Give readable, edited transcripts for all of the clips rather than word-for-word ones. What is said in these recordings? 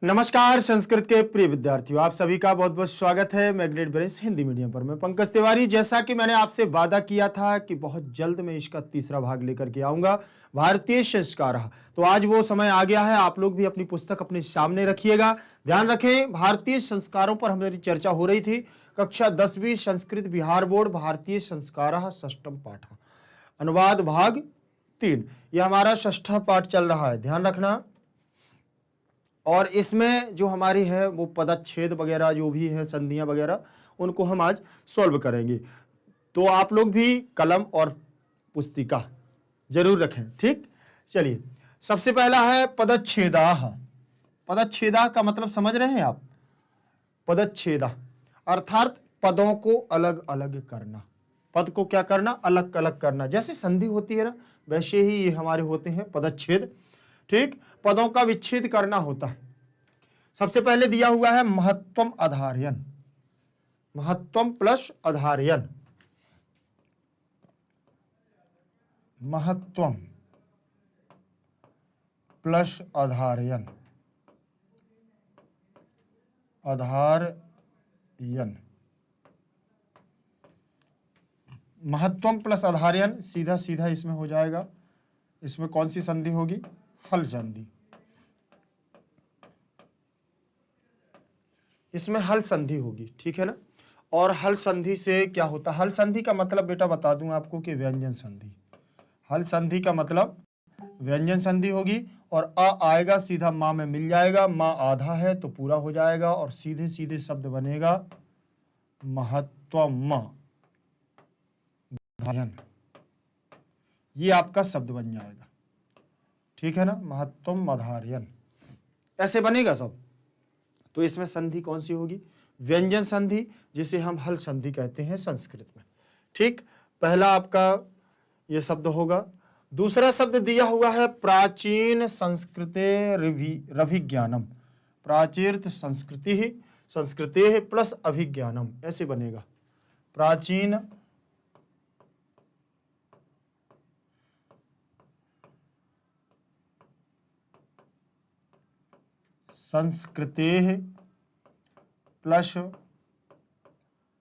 नमस्कार संस्कृत के प्रिय विद्यार्थियों, आप सभी का बहुत बहुत स्वागत है। मैं ग्रेट ब्रेस हिंदी मीडियम पर मैं पंकज तिवारी। जैसा कि मैंने आपसे वादा किया था कि बहुत जल्द मैं इसका तीसरा भाग लेकर के आऊंगा, भारतीय संस्कार। तो आज वो समय आ गया है। आप लोग भी अपनी पुस्तक अपने सामने रखिएगा। ध्यान रखें, भारतीय संस्कारों पर हमारी चर्चा हो रही थी। कक्षा 10वीं संस्कृत बिहार बोर्ड भारतीय संस्कार षष्ठम पाठ, अनुवाद भाग 3। यह हमारा षष्ठा पाठ चल रहा है, ध्यान रखना। और इसमें जो हमारी है वो पदच्छेद वगैरह जो भी है, संधियां वगैरह, उनको हम आज सॉल्व करेंगे। तो आप लोग भी कलम और पुस्तिका जरूर रखें, ठीक। चलिए, सबसे पहला है पदच्छेदाः। पदच्छेदा का मतलब समझ रहे हैं आप? पदच्छेदा अर्थात पदों को अलग अलग करना। पद को क्या करना? अलग अलग करना। जैसे संधि होती है ना, वैसे ही ये हमारे होते हैं पदच्छेद, ठीक। पदों का विच्छेद करना होता है। सबसे पहले दिया हुआ है महत्वम आधार्यन, महत्वम प्लस आधार्यन, महत्वम प्लस आधार्यन, आधार्यन, महत्वम प्लस आधार्यन सीधा सीधा इसमें हो जाएगा। इसमें कौन सी संधि होगी? हल संधि। इसमें हल संधि होगी, ठीक है ना। और हल संधि से क्या होता है? हल संधि का मतलब बेटा बता दूं आपको कि व्यंजन संधि। हल संधि का मतलब व्यंजन संधि होगी। और अ आएगा सीधा माँ में मिल जाएगा, माँ आधा है तो पूरा हो जाएगा और सीधे सीधे शब्द बनेगा महत्वम आधार्यन। ये आपका शब्द बन जाएगा, ठीक है ना, महत्वम आधार्यन, ऐसे बनेगा सब। तो इसमें संधि कौन सी होगी? व्यंजन संधि, जिसे हम हल संधि कहते हैं संस्कृत में, ठीक। पहला आपका ये शब्द होगा। दूसरा शब्द दिया हुआ है प्राचीन संस्कृते रभिज्ञानम। प्राचीन संस्कृति, संस्कृते प्लस अभिज्ञानम, ऐसे बनेगा। प्राचीन संस्कृते प्लस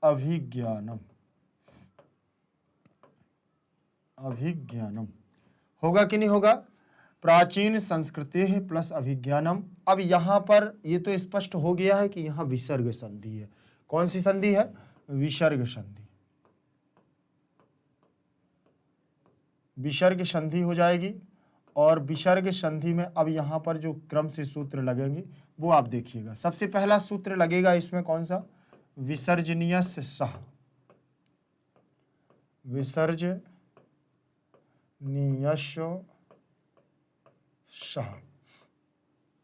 अभिज्ञानम, अभिज्ञानम होगा कि नहीं होगा? प्राचीन संस्कृति है प्लस अभिज्ञानम। अब यहां पर ये तो स्पष्ट हो गया है कि यहां विसर्ग संधि है। कौन सी संधि है? विसर्ग संधि। विसर्ग संधि हो जाएगी। और विसर्ग संधि में अब यहां पर जो क्रम से सूत्र लगेंगे वो आप देखिएगा। सबसे पहला सूत्र लगेगा इसमें कौन सा? विसर्जनीय सह, विसर्जनीय सह,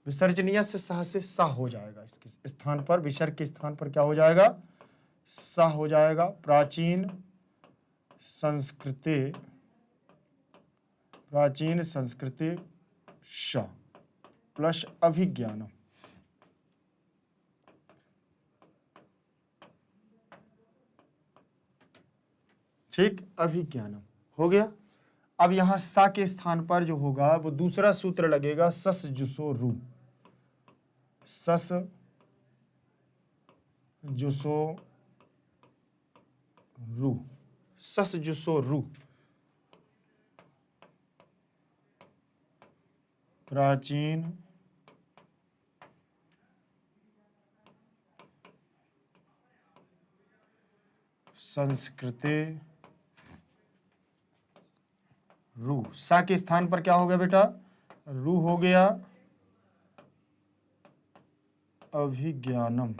विसर्जनीय से सह से सा हो जाएगा। इसके स्थान पर, विसर्ग के स्थान पर क्या हो जाएगा? सा हो जाएगा। प्राचीन संस्कृति, प्राचीन संस्कृति श प्लस अभिज्ञानम, ठीक, अभिज्ञानम हो गया। अब यहां सा के स्थान पर जो होगा वो दूसरा सूत्र लगेगा सस जुसो रू, सस जुसो रू, सस जुसो रू। प्राचीन संस्कृति रू, सा के स्थान पर क्या हो गया बेटा? रू हो गया। अभिज्ञानम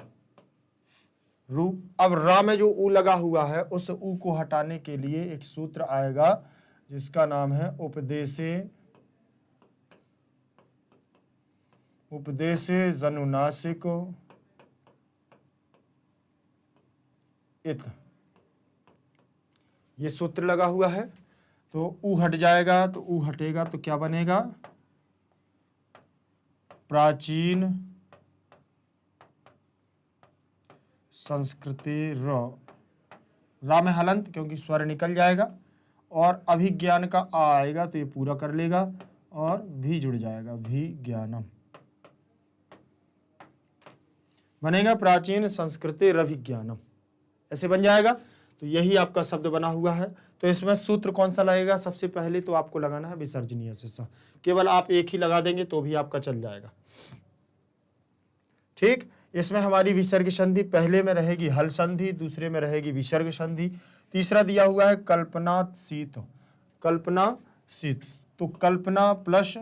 रू। अब रा में जो ऊ लगा हुआ है उस ऊ को हटाने के लिए एक सूत्र आएगा जिसका नाम है उपदेशे, उपदेशे जनुनासिको इत। ये सूत्र लगा हुआ है तो ऊ हट जाएगा। तो ऊ हटेगा तो क्या बनेगा? प्राचीन संस्कृति रा में हलंत, क्योंकि स्वर निकल जाएगा। और अभिज्ञान का आ आएगा तो ये पूरा कर लेगा और भी जुड़ जाएगा, भी ज्ञानम। बनेगा प्राचीन संस्कृति रविज्ञानम, ऐसे बन जाएगा। तो यही आपका शब्द बना हुआ है। तो इसमें सूत्र कौन सा लगेगा? सबसे पहले तो आपको लगाना है विसर्जनीय से, केवल आप एक ही लगा देंगे तो भी आपका चल जाएगा। ठीक, इसमें हमारी विसर्ग संधि पहले में रहेगी हल संधि, दूसरे में रहेगी विसर्ग संधि, तीसरा दिया हुआ है कल्पना शीत। कल्पना शीत, तो कल्पना प्लस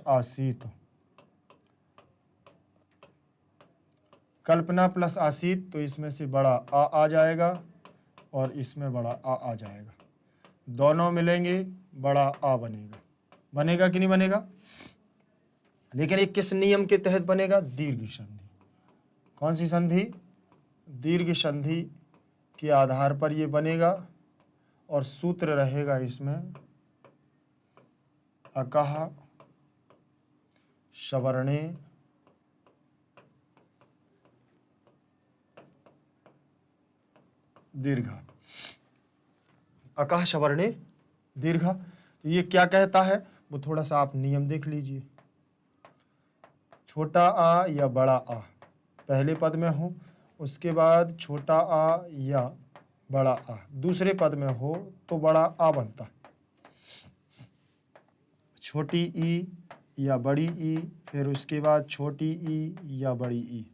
आशीत, कल्पना प्लस आशीत, तो इसमें से बड़ा आ जाएगा और इसमें बड़ा आ जाएगा, दोनों मिलेंगे बड़ा आ बनेगा। बनेगा कि नहीं बनेगा? लेकिन ये किस नियम के तहत बनेगा? दीर्घ संधि। कौन सी संधि? दीर्घ संधि के आधार पर ये बनेगा और सूत्र रहेगा इसमें अकह सवर्णे दीर्घा, अकह सवर्णे दीर्घा। तो ये क्या कहता है वो थोड़ा सा आप नियम देख लीजिए। छोटा आ या बड़ा आ पहले पद में हो, उसके बाद छोटा आ या बड़ा आ दूसरे पद में हो तो बड़ा आ बनता। छोटी ई या बड़ी ई, फिर उसके बाद छोटी ई या बड़ी ई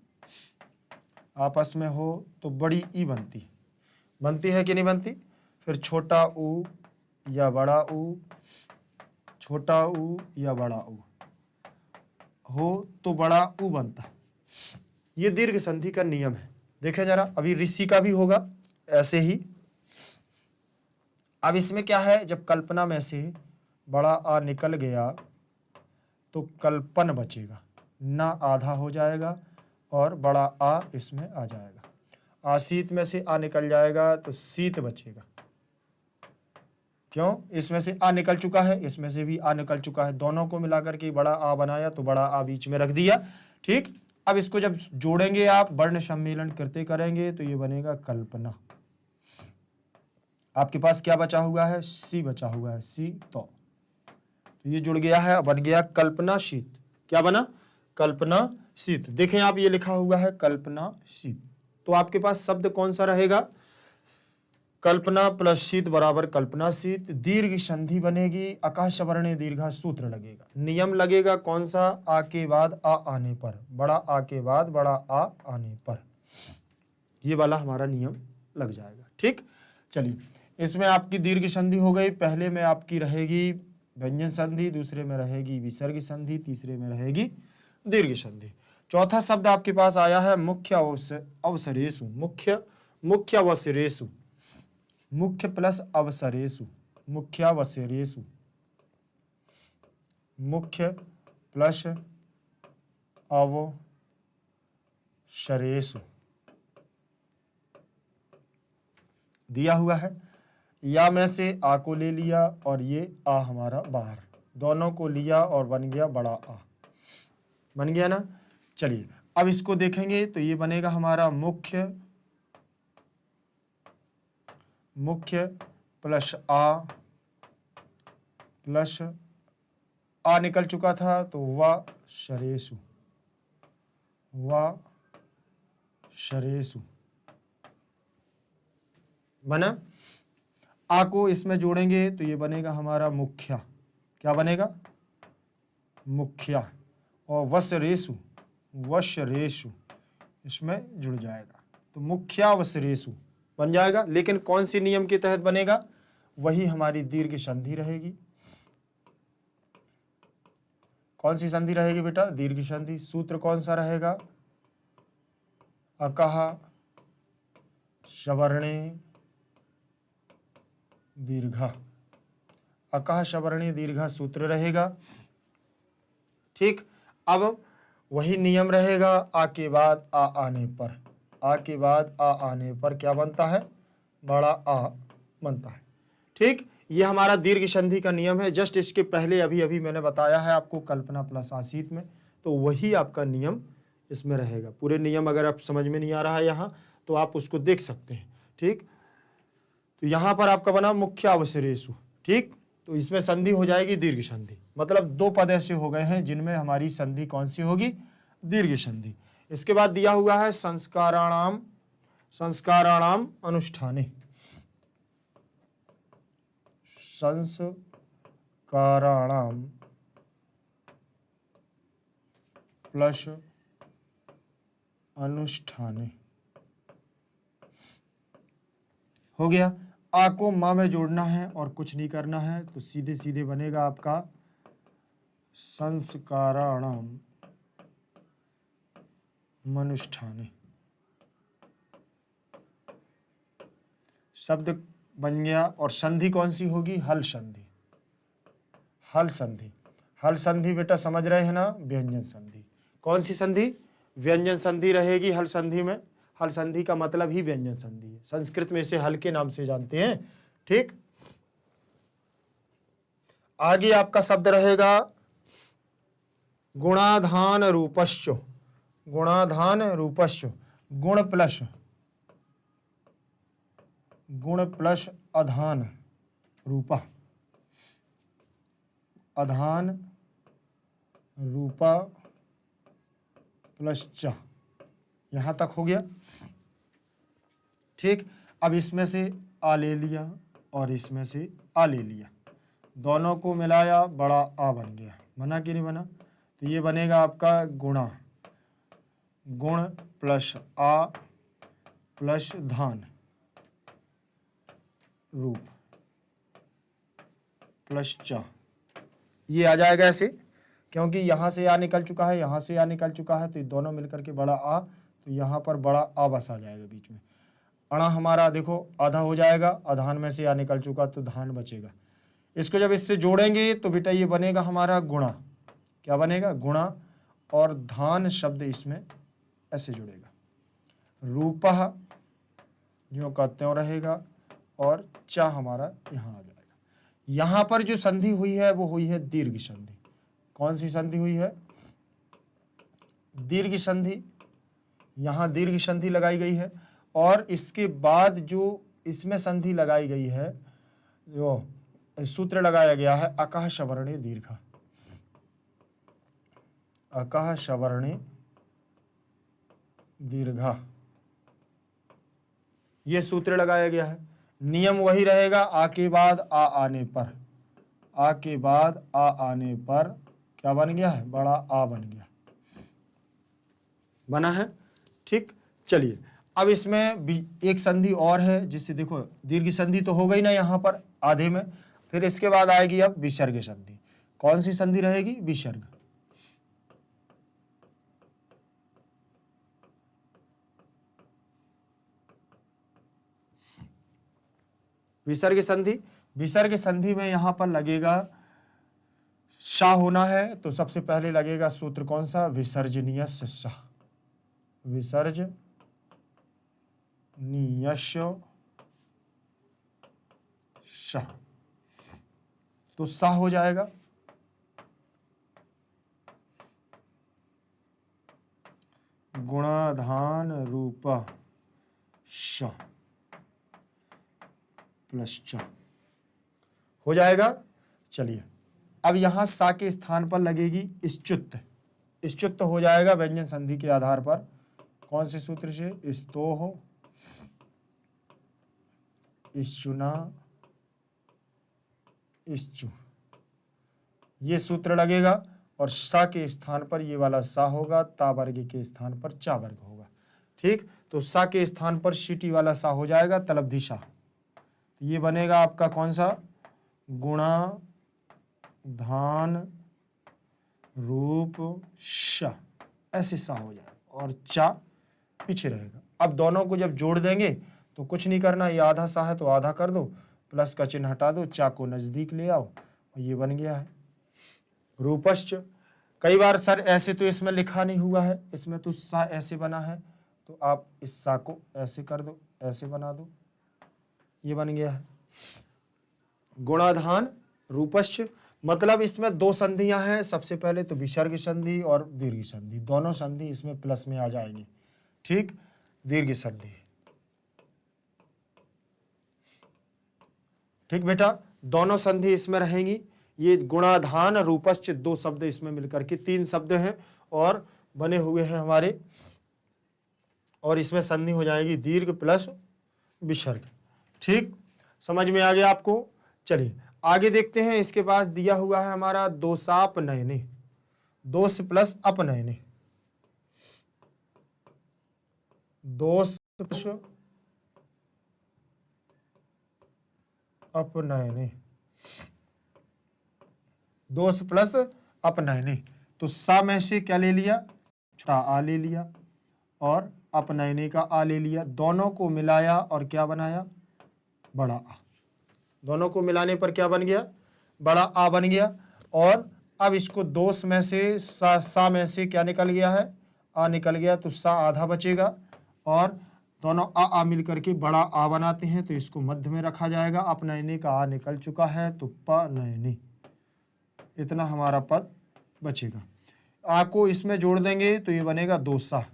आपस में हो तो बड़ी ई बनती। बनती है कि नहीं बनती? फिर छोटा ऊ या बड़ा ऊ, छोटा ऊ या बड़ा ऊ हो तो बड़ा ऊ बनता। ये दीर्घ संधि का नियम है। देखें जरा, अभी ऋषि का भी होगा ऐसे ही। अब इसमें क्या है, जब कल्पना में से बड़ा आ निकल गया तो कल्पन बचेगा, ना आधा हो जाएगा और बड़ा आ इसमें आ जाएगा। आशीत में से आ निकल जाएगा तो शीत बचेगा। क्यों? इसमें से आ निकल चुका है, इसमें से भी आ निकल चुका है, दोनों को मिलाकर के बड़ा आ बनाया तो बड़ा आ बीच में रख दिया। ठीक, अब इसको जब जोड़ेंगे आप, वर्ण सम्मेलन करते करेंगे तो ये बनेगा कल्पना। आपके पास क्या बचा हुआ है? सी बचा हुआ है, सी तो ये जुड़ गया है, बन गया कल्पना शीत। क्या बना? कल्पना शीत। देखें आप, ये लिखा हुआ है कल्पना शीत, तो आपके पास शब्द कौन सा रहेगा? कल्पना प्लस शीत बराबर कल्पना शीत। दीर्घ संधि बनेगी, अकह सवर्णे दीर्घा, सूत्र लगेगा, नियम लगेगा कौन सा? आ के बाद आ आने पर, बड़ा आ के बाद बड़ा आ आने पर, ये वाला हमारा नियम लग जाएगा। ठीक, चलिए, इसमें आपकी दीर्घ संधि हो गई। पहले में आपकी रहेगी व्यंजन संधि, दूसरे में रहेगी विसर्ग संधि, तीसरे में रहेगी दीर्घ संधि। चौथा शब्द आपके पास आया है मुख्य अवसरेषु। मुख्य अवसरेषु, मुख्य प्लस अवसरेषु, मुख्यावसरेषु, मुख्य प्लस अवसरेषु दिया हुआ है। या में से आ को ले लिया और ये आ हमारा बाहर, दोनों को लिया और बन गया बड़ा आ। बन गया ना? चलिए, अब इसको देखेंगे तो ये बनेगा हमारा मुख्य प्लस आ निकल चुका था तो वा शरेषु, वा शरेषु बना। आ को इसमें जोड़ेंगे तो ये बनेगा हमारा मुख्या। क्या बनेगा? मुख्या। और वसरेषु, वशरेषु इसमें जुड़ जाएगा तो मुख्यावसरेषु बन जाएगा। लेकिन कौन सी नियम के तहत बनेगा? वही हमारी दीर्घ संधि रहेगी। कौन सी संधि रहेगी बेटा? दीर्घ संधि। सूत्र कौन सा रहेगा? अकह सवर्णे दीर्घा, अकह सवर्णे दीर्घा सूत्र रहेगा। ठीक, अब वही नियम रहेगा आ के बाद आ आने पर, आ के बाद आ आने पर क्या बनता है? बड़ा आ बनता है। ठीक, ये हमारा दीर्घ संधि का नियम है। जस्ट इसके पहले अभी मैंने बताया है आपको कल्पना प्लस आशीत में, तो वही आपका नियम इसमें रहेगा। पूरे नियम अगर आप समझ में नहीं आ रहा है यहाँ तो आप उसको देख सकते हैं। ठीक, तो यहाँ पर आपका बना मुख्य अवसरेषु। ठीक, तो इसमें संधि हो जाएगी दीर्घ संधि। मतलब दो पद ऐसे हो गए हैं जिनमें हमारी संधि कौन सी होगी, दीर्घ संधि। इसके बाद दिया हुआ है संस्काराणाम अनुष्ठाने, संस्काराणाम प्लस अनुष्ठाने हो गया। आ को माँ में जोड़ना है और कुछ नहीं करना है, तो सीधे सीधे बनेगा आपका संस्काराणाम मनुष्ठाने। शब्द बन गया। और संधि कौन सी होगी, हल संधि। हल संधि, हल संधि बेटा समझ रहे हैं ना, व्यंजन संधि। कौन सी संधि, व्यंजन संधि रहेगी हल संधि में। हल संधि का मतलब ही व्यंजन संधि है, संस्कृत में इसे हल के नाम से जानते हैं। ठीक, आगे आपका शब्द रहेगा गुणाधान रूपश्च। गुणाधान रूपश्च, गुण प्लस अधान रूपा, अधान रूपा प्लस च, यहां तक हो गया। ठीक, अब इसमें से आ ले लिया और इसमें से आ ले लिया, दोनों को मिलाया, बड़ा आ बन गया। बना कि नहीं बना, तो ये बनेगा आपका गुणा, गुण प्लस आ प्लस धान रूप प्लस चा, ये आ जाएगा ऐसे, क्योंकि यहां से आ निकल चुका है, यहां से आ निकल चुका है, तो ये दोनों मिलकर के बड़ा आ, तो यहां पर बड़ा आ बस आ जाएगा बीच में। अणा हमारा देखो आधा हो जाएगा, अधान में से आ निकल चुका तो धान बचेगा। इसको जब इससे जोड़ेंगे तो बेटा ये बनेगा हमारा गुणा। क्या बनेगा, गुणा, और धान शब्द इसमें ऐसे जुड़ेगा, रूपः जो का त्यों रहेगा, और चा हमारा यहाँ आ जाएगा। यहां पर जो संधि हुई है वो हुई है दीर्घ संधि। कौन सी संधि हुई है, दीर्घ संधि। यहां दीर्घ संधि लगाई गई है, और इसके बाद जो इसमें संधि लगाई गई है, जो सूत्र लगाया गया है अकः सवर्णे दीर्घ, अकः सवर्णे दीर्घ, ये सूत्र लगाया गया है। नियम वही रहेगा, आ के बाद आ आने पर, आ के बाद आ आने पर क्या बन गया है, बड़ा आ बन गया, बना है। ठीक, चलिए अब इसमें एक संधि और है, जिससे देखो दीर्घ संधि तो हो गई ना यहां पर आधे में, फिर इसके बाद आएगी अब विसर्ग संधि। कौन सी संधि रहेगी, विसर्ग। विसर्ग संधि, विसर्ग संधि में यहां पर लगेगा शाह होना है, तो सबसे पहले लगेगा सूत्र कौन सा, विसर्जनीयस्य शाह, विसर्जनीयस्य शाह, तो शाह हो जाएगा। गुणाधान रूप श प्लस च हो जाएगा। चलिए अब यहां सा के स्थान पर लगेगी इश्चुत्त। इश्चुत्त हो जाएगा व्यंजन संधि के आधार पर। कौन से सूत्र से, स्तोह, इश्चुना, इश्चु, ये सूत्र लगेगा, और सा के स्थान पर ये वाला सा होगा, ता वर्ग के स्थान पर चा वर्ग होगा। ठीक, तो सा के स्थान पर शीटी वाला सा हो जाएगा, तलब्धि सा। ये बनेगा आपका कौन सा, गुणा धान रूप श, ऐसे सा हो जाएगा, और चा पीछे रहेगा। अब दोनों को जब जोड़ देंगे तो कुछ नहीं करना, ये आधा सा है तो आधा कर दो, प्लस का चिन्ह हटा दो, चा को नजदीक ले आओ, और ये बन गया है रूपश्च। कई बार सर ऐसे तो इसमें लिखा नहीं हुआ है, इसमें तो सा ऐसे बना है, तो आप इस सा को ऐसे कर दो, ऐसे बना दो, ये बन गया है गुणाधान रूपश्च। मतलब इसमें दो संधियां हैं, सबसे पहले तो विसर्ग संधि और दीर्घ संधि, दोनों संधि इसमें प्लस में आ जाएंगी। ठीक, दीर्घ संधि। ठीक बेटा, दोनों संधि इसमें रहेंगी। ये गुणाधान रूपश्च दो शब्द इसमें मिलकर के तीन शब्द हैं और बने हुए हैं हमारे, और इसमें संधि हो जाएगी दीर्घ प्लस विसर्ग। ठीक, समझ में आ गया आपको। चलिए आगे देखते हैं। इसके पास दिया हुआ है हमारा दोषापनयने, दोष प्लस अपनयने, दोष प्लस अपनयने, दोष प्लस अपनयने। तो सा में से क्या ले लिया, छोटा आ ले लिया और अपनयने का आ ले लिया, दोनों को मिलाया और क्या बनाया, बड़ा आ। दोनों को मिलाने पर क्या बन गया, बड़ा आ बन गया। और अब इसको दोष में से सा में से क्या निकल गया है, आ निकल गया, तो सा आधा बचेगा और दोनों आ मिल करके बड़ा आ बनाते हैं, तो इसको मध्य में रखा जाएगा। अपनयने का आ निकल चुका है तो पनयने, इतना हमारा पद बचेगा। आ को इसमें जोड़ देंगे तो ये बनेगा दोसा,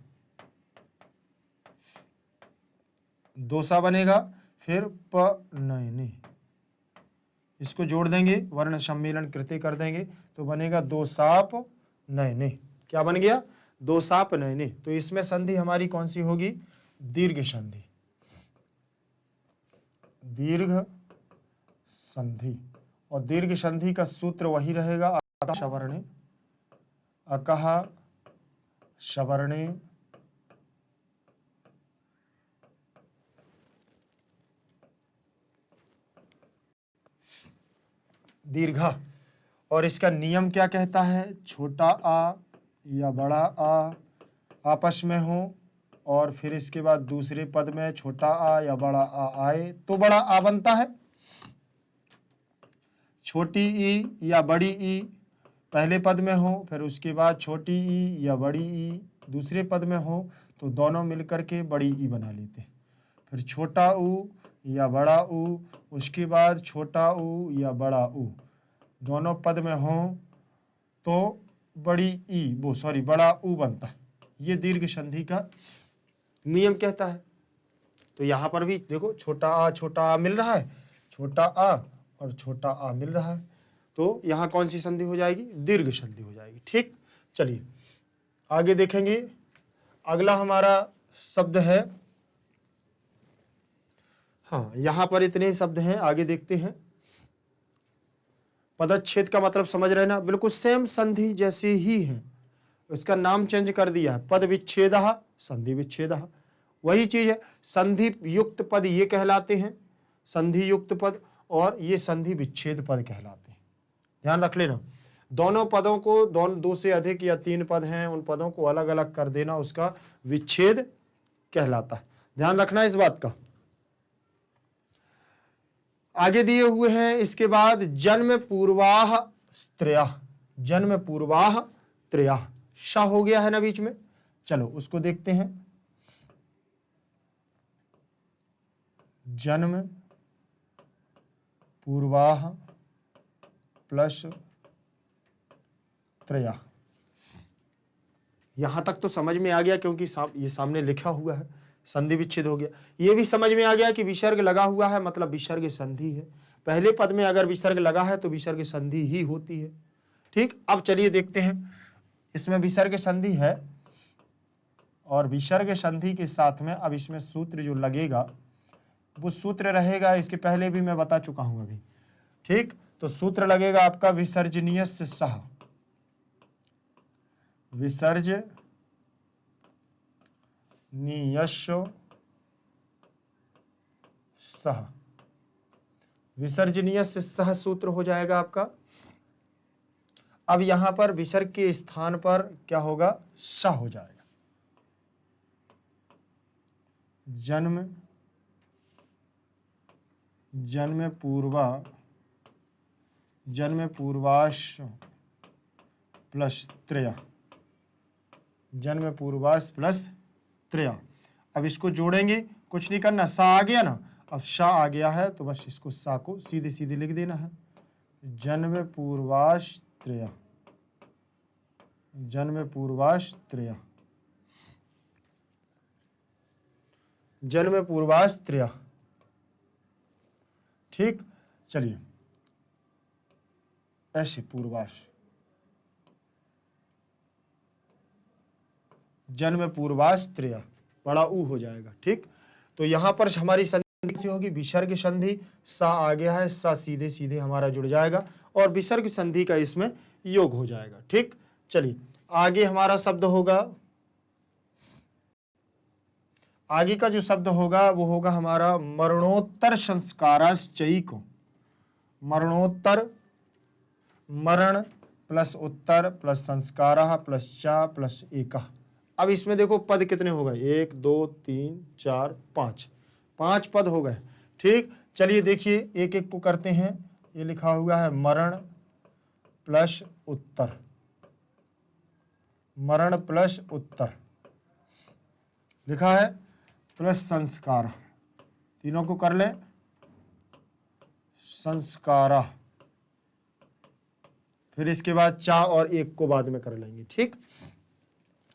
दोसा बनेगा। फिर पनयने, इसको जोड़ देंगे, वर्ण सम्मेलन कृत्य कर देंगे तो बनेगा दोसाप नयने। क्या बन गया, दोसाप नयने। तो इसमें संधि हमारी कौन सी होगी, दीर्घ संधि, दीर्घ संधि। और दीर्घ संधि का सूत्र वही रहेगा, अकः सवर्णे, अकः सवर्णे दीर्घा। और इसका नियम क्या कहता है, छोटा आ या बड़ा आ आपस में हो और फिर इसके बाद दूसरे पद में छोटा आ या बड़ा आ आए तो बड़ा आ बनता है। छोटी ई या बड़ी ई पहले पद में हो, फिर उसके बाद छोटी ई या बड़ी ई दूसरे पद में हो तो दोनों मिलकर के बड़ी ई बना लेते हैं। फिर छोटा ऊ या बड़ा ऊ, उसके बाद छोटा ऊ या बड़ा ऊ दोनों पद में हो तो बड़ी ई बड़ा ऊ बनता है। ये दीर्घ संधि का नियम कहता है। तो यहाँ पर भी देखो छोटा आ मिल रहा है, छोटा आ और छोटा आ मिल रहा है, तो यहाँ कौन सी संधि हो जाएगी, दीर्घ संधि हो जाएगी। ठीक, चलिए आगे देखेंगे। अगला हमारा शब्द है, हाँ यहाँ पर इतने ही शब्द हैं, आगे देखते हैं। पदच्छेद का मतलब समझ रहे ना, बिल्कुल सेम संधि जैसे ही है, इसका नाम चेंज कर दिया है, पद विच्छेदः संधि विच्छेदः, वही चीज है। संधि युक्त पद ये कहलाते हैं, संधि युक्त पद, और ये संधि विच्छेद पद कहलाते हैं। ध्यान रख लेना, दोनों पदों को, दो से अधिक या तीन पद हैं उन पदों को अलग अलग कर देना, उसका विच्छेद कहलाता है। ध्यान रखना इस बात का। आगे दिए हुए हैं इसके बाद, जन्म पूर्वाह स्त्रियः, जन्म पूर्वाह त्रयः, श हो गया है ना बीच में, चलो उसको देखते हैं। जन्म पूर्वाह प्लस त्रयः, यहां तक तो समझ में आ गया क्योंकि ये सामने लिखा हुआ है, संधि विच्छेद हो गया। ये भी समझ में आ गया कि विसर्ग लगा हुआ है मतलब विसर्ग संधि है। पहले पद में अगर विसर्ग लगा है तो विसर्ग संधि ही होती है। ठीक, अब चलिए देखते हैं, इसमें विसर्ग संधि है और विसर्ग संधि के साथ में अब इसमें सूत्र जो लगेगा वो सूत्र रहेगा, इसके पहले भी मैं बता चुका हूं अभी। ठीक, तो सूत्र लगेगा आपका विसर्जनीयस्य सह, विसर्जनीयस्य सह, विसर्जनीयस्य सह सूत्र हो जाएगा आपका। अब यहां पर विसर्ग के स्थान पर क्या होगा, स हो जाएगा। जन्म पूर्वाश प्लस त्रय, जन्म पूर्वाश प्लस त्रय। अब इसको जोड़ेंगे, कुछ नहीं करना, सा आ गया ना, अब सा आ गया है तो बस इसको सा को सीधे सीधे लिख देना है। जन्म पूर्वाश त्रय, जन्म पूर्वाश त्रय, जन्म पूर्वाश त्रय। ठीक, चलिए ऐसे पूर्वाश, जन्म पूर्वाश त्रिया, बड़ा ऊ हो जाएगा। ठीक, तो यहां पर हमारी संधि कैसी होगी, विसर्ग संधि, सा आ गया है, सा सीधे सीधे हमारा जुड़ जाएगा और विसर्ग संधि का इसमें योग हो जाएगा। ठीक, चलिए आगे हमारा शब्द होगा, आगे का जो शब्द होगा वो होगा हमारा मरणोत्तर संस्काराश्चैको। मरणोत्तर, मरण प्लस उत्तर प्लस संस्कारः प्लस चा प्लस एकः। अब इसमें देखो पद कितने हो गए, 1 2 3 4 5, 5 पद हो गए। ठीक, चलिए देखिए एक एक को करते हैं। ये लिखा हुआ है मरण प्लस उत्तर, मरण प्लस उत्तर लिखा है, प्लस संस्कार, तीनों को कर लें, संस्कारा, फिर इसके बाद चा और एक को बाद में कर लेंगे। ठीक,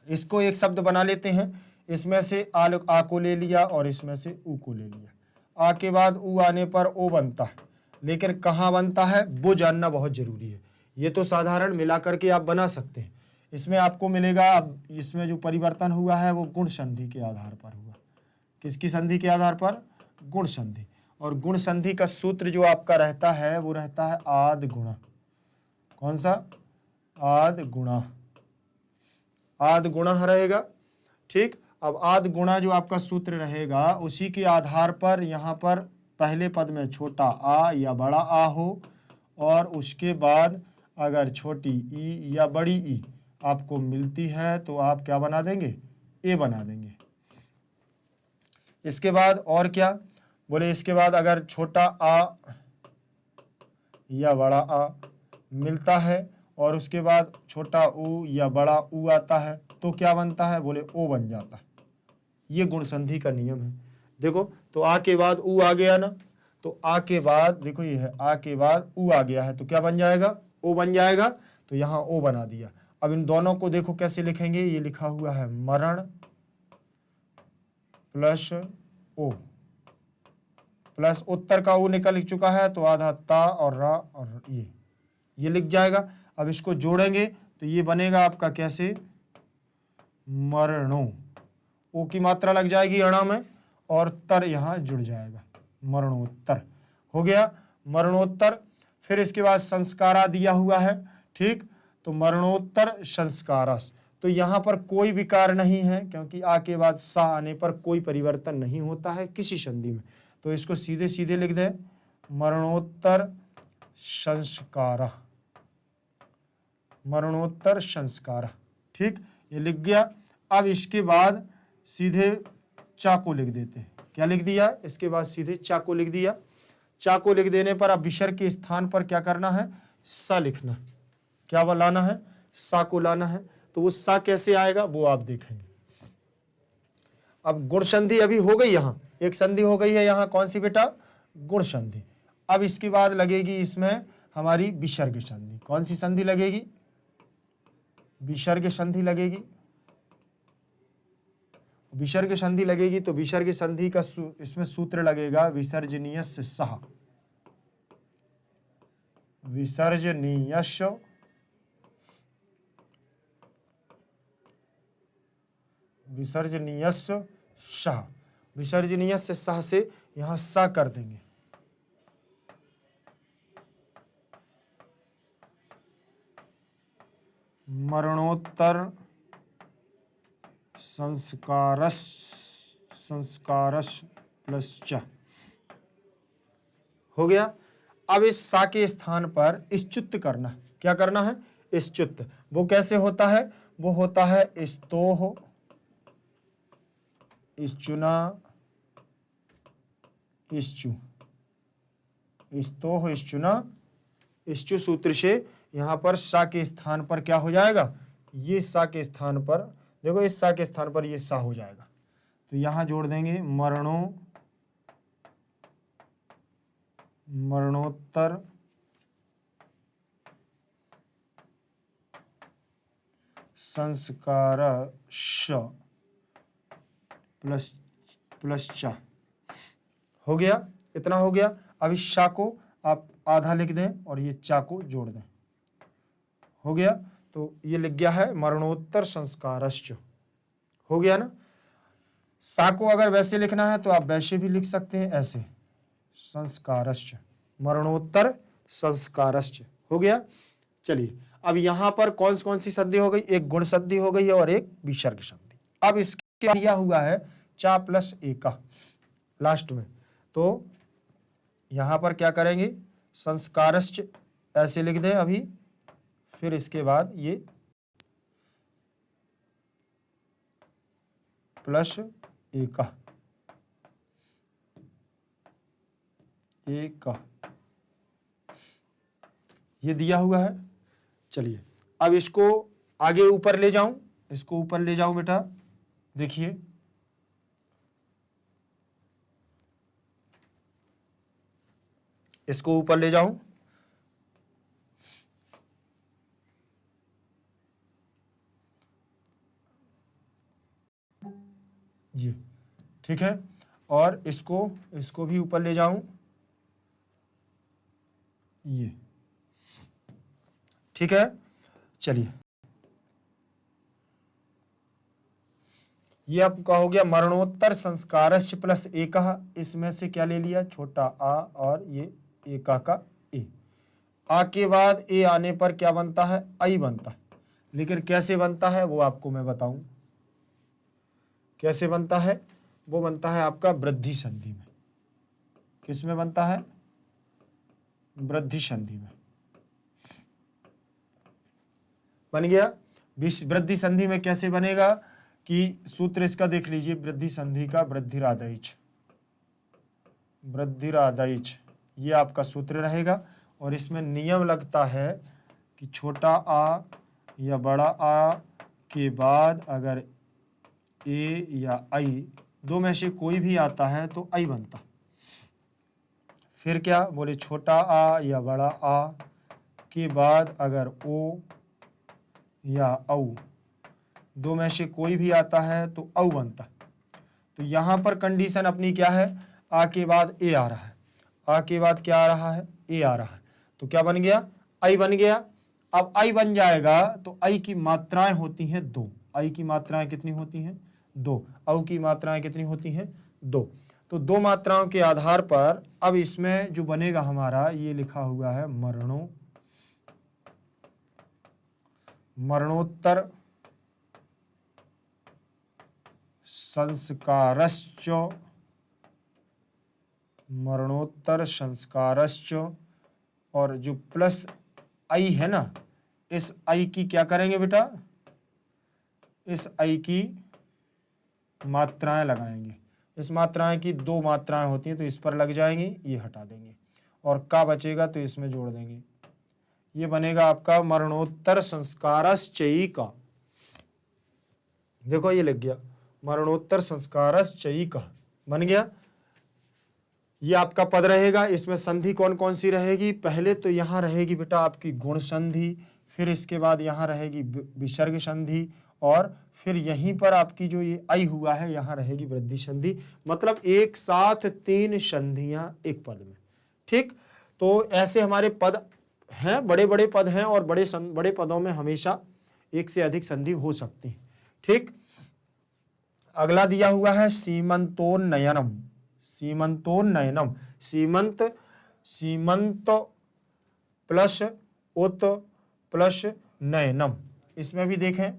इसको एक शब्द बना लेते हैं। इसमें से आ को ले लिया और इसमें से ऊ को ले लिया। आ के बाद ऊ आने पर ओ बनता है, लेकिन कहाँ बनता है वो जानना बहुत जरूरी है। ये तो साधारण मिला करके आप बना सकते हैं, इसमें आपको मिलेगा, अब इसमें जो परिवर्तन हुआ है वो गुण संधि के आधार पर हुआ। किसकी संधि के आधार पर, गुण संधि। और गुण संधि का सूत्र जो आपका रहता है वो रहता है आद गुणा। कौन सा, आद गुणा, आद गुणा रहेगा। ठीक, अब आद गुणा जो आपका सूत्र रहेगा उसी के आधार पर यहाँ पर पहले पद में छोटा आ या बड़ा आ हो और उसके बाद अगर छोटी ई या बड़ी ई आपको मिलती है तो आप क्या बना देंगे, ए बना देंगे। इसके बाद और क्या बोले, इसके बाद अगर छोटा आ या बड़ा आ मिलता है और उसके बाद छोटा ऊ या बड़ा ऊ आता है तो क्या बनता है, बोले ओ बन जाता है। ये गुण संधि का नियम है। देखो तो आ के बाद ऊ आ गया ना, तो आ के बाद देखो ये है, आ के बाद ऊ आ गया है तो क्या बन जाएगा, ओ बन जाएगा। तो यहाँ ओ बना दिया। अब इन दोनों को देखो कैसे लिखेंगे, ये लिखा हुआ है मरण प्लस ओ प्लस उत्तर का ओ निकल चुका है तो आधा ता और रा और ये लिख जाएगा। अब इसको जोड़ेंगे तो ये बनेगा आपका कैसे, मरणो, ओ की मात्रा लग जाएगी अणा में और तर यहाँ जुड़ जाएगा, मरणोत्तर हो गया, मरणोत्तर। फिर इसके बाद संस्कारा दिया हुआ है। ठीक, तो मरणोत्तर संस्कारस, तो यहाँ पर कोई विकार नहीं है क्योंकि आ के बाद सा आने पर कोई परिवर्तन नहीं होता है किसी संधि में, तो इसको सीधे सीधे लिख दें, मरणोत्तर संस्कारा, मरणोत्तर संस्कार। ठीक, ये लिख गया। अब इसके बाद सीधे चा को लिख देते हैं। क्या लिख दिया, इसके बाद सीधे चा को लिख दिया। चा को लिख देने पर अब विसर्ग के स्थान पर क्या करना है, सा लिखना। क्या लाना है, सा को लाना है। तो वो सा कैसे आएगा वो आप देखेंगे। अब गुण संधि अभी हो गई, यहाँ एक संधि हो गई है, यहाँ कौन सी बेटा, गुण संधि। अब इसके बाद लगेगी इसमें हमारी विसर्ग संधि। कौन सी संधि लगेगी, विसर्ग संधि लगेगी। विसर्ग संधि लगेगी तो विसर्ग संधि का इसमें सूत्र लगेगा विसर्जनीयस्य सह, विसर्जनीयस्य विसर्जनीयस्य सह, विसर्जनीयस्य सह से यहां सा कर देंगे। मरणोत्तर संस्कारस, संस्कारस प्लस च हो गया। अब इस सा के स्थान पर इश्चुत करना। क्या करना है, इश्चुत। वो कैसे होता है, वो होता है इस्तोह, इश्चुना, इश्चु, इस्तोह इश्चुना, इश्चु सूत्र से यहां पर सा के स्थान पर क्या हो जाएगा, ये सा के स्थान पर देखो, इस सा के स्थान पर ये सा हो जाएगा। तो यहां जोड़ देंगे मरणो, मरणोत्तर संस्कार प्लस चा हो गया। इतना हो गया। अब इस चा को आप आधा लिख दें और ये चा को जोड़ दें। हो गया। तो ये लिख गया है मरणोत्तर संस्कारश्च, हो गया ना। सा को अगर वैसे लिखना है तो आप वैसे भी लिख सकते हैं, ऐसे संस्कारश्च, मरणोत्तर संस्कारश्च, हो गया। चलिए अब यहां पर कौन सी संधि हो गई, एक गुण संधि हो गई है और एक विसर्ग संधि। अब इसके दिया हुआ है चा प्लस एका लास्ट में, तो यहां पर क्या करेंगे, संस्कारश्च ऐसे लिख दें अभी, फिर इसके बाद ये प्लस एका, एका, ये दिया हुआ है। चलिए अब इसको आगे ऊपर ले जाऊं, इसको ऊपर ले जाऊं बेटा, देखिए इसको ऊपर ले जाऊं, ये ठीक है, और इसको भी ऊपर ले जाऊं, ये ठीक है। चलिए ये आपका हो गया मरणोत्तर संस्कारश्च प्लस एका, इसमें से क्या ले लिया, छोटा आ और ये एका का ए। आ के बाद ए आने पर क्या बनता है, आई बनता है, लेकिन कैसे बनता है वो आपको मैं बताऊं। कैसे बनता है, वो बनता है आपका वृद्धि संधि में। किस में बनता है, वृद्धि संधि में बन गया। वृद्धि संधि में कैसे बनेगा कि सूत्र इसका देख लीजिए, वृद्धि संधि का वृद्धिरादैच, वृद्धिरादैच ये आपका सूत्र रहेगा। और इसमें नियम लगता है कि छोटा आ या बड़ा आ के बाद अगर ए या आई दो में से कोई भी आता है तो आई बनता। फिर क्या बोले, छोटा आ या बड़ा आ के बाद अगर ओ या औ दो में से कोई भी आता है तो औ बनता। तो यहां पर कंडीशन अपनी क्या है, आ के बाद ए आ रहा है, आ के बाद क्या आ रहा है, ए आ रहा है, तो क्या बन गया, आई बन गया। अब आई बन जाएगा तो आई की मात्राएं होती हैं दो, आई की मात्राएं कितनी होती हैं, दो, औ की मात्राएं कितनी होती हैं, दो। तो दो मात्राओं के आधार पर अब इसमें जो बनेगा हमारा, ये लिखा हुआ है मरणोत्तर संस्कारश्च, मरणोत्तर संस्कारश्च, और जो प्लस आई है ना, इस आई की क्या करेंगे बेटा, इस आई की मात्राएं लगाएंगे। इस मात्राएं की दो मात्राएं होती हैं तो इस पर लग जाएंगी, ये हटा देंगे, और का बचेगा तो इसमें जोड़ देंगे। ये बनेगा आपका मरणोत्तर संस्कारश्चैका। देखो ये लग गया मरणोत्तर संस्कारश्चैका बन गया। ये आपका पद रहेगा। इसमें संधि कौन कौन सी रहेगी, पहले तो यहां रहेगी बेटा आपकी गुण संधि, फिर इसके बाद यहां रहेगी विसर्ग संधि, और फिर यहीं पर आपकी जो ये आई हुआ है यहां रहेगी वृद्धि संधि। मतलब एक साथ तीन संधियां एक पद में। ठीक, तो ऐसे हमारे पद हैं, बड़े बड़े पद हैं, और बड़े पदों में हमेशा एक से अधिक संधि हो सकती है। ठीक, अगला दिया हुआ है सीमंतोन्नयनम, सीमंतोन्नयनम, सीमंत प्लस उत प्लस नयनम। इसमें भी देखें,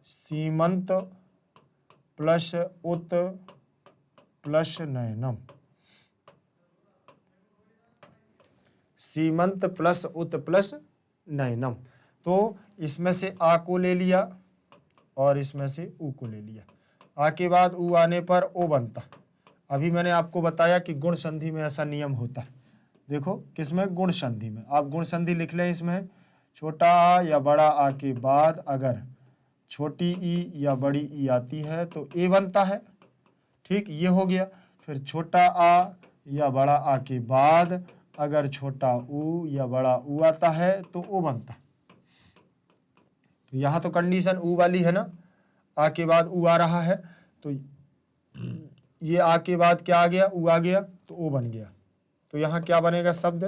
सीमंत प्लस उत प्लस नयनम, सीमंत प्लस उत प्लस नयनम। तो इसमें से आ को ले लिया और इसमें से ऊ को ले लिया, आ के बाद ऊ आने पर ओ बनता। अभी मैंने आपको बताया कि गुण संधि में ऐसा नियम होता है। देखो किसमें, गुण संधि में। आप गुण संधि लिख लें, इसमें छोटा आ या बड़ा आ के बाद अगर छोटी ई या बड़ी ई आती है तो ए बनता है। ठीक, ये हो गया। फिर छोटा आ या बड़ा आ के बाद अगर छोटा ऊ या बड़ा ऊ आता है तो ओ बनता। तो यहां तो कंडीशन ऊ वाली है ना, आ के बाद ऊ आ रहा है, तो ये आ के बाद क्या आ गया, ऊ आ गया, तो ओ बन गया। तो यहां क्या बनेगा शब्द,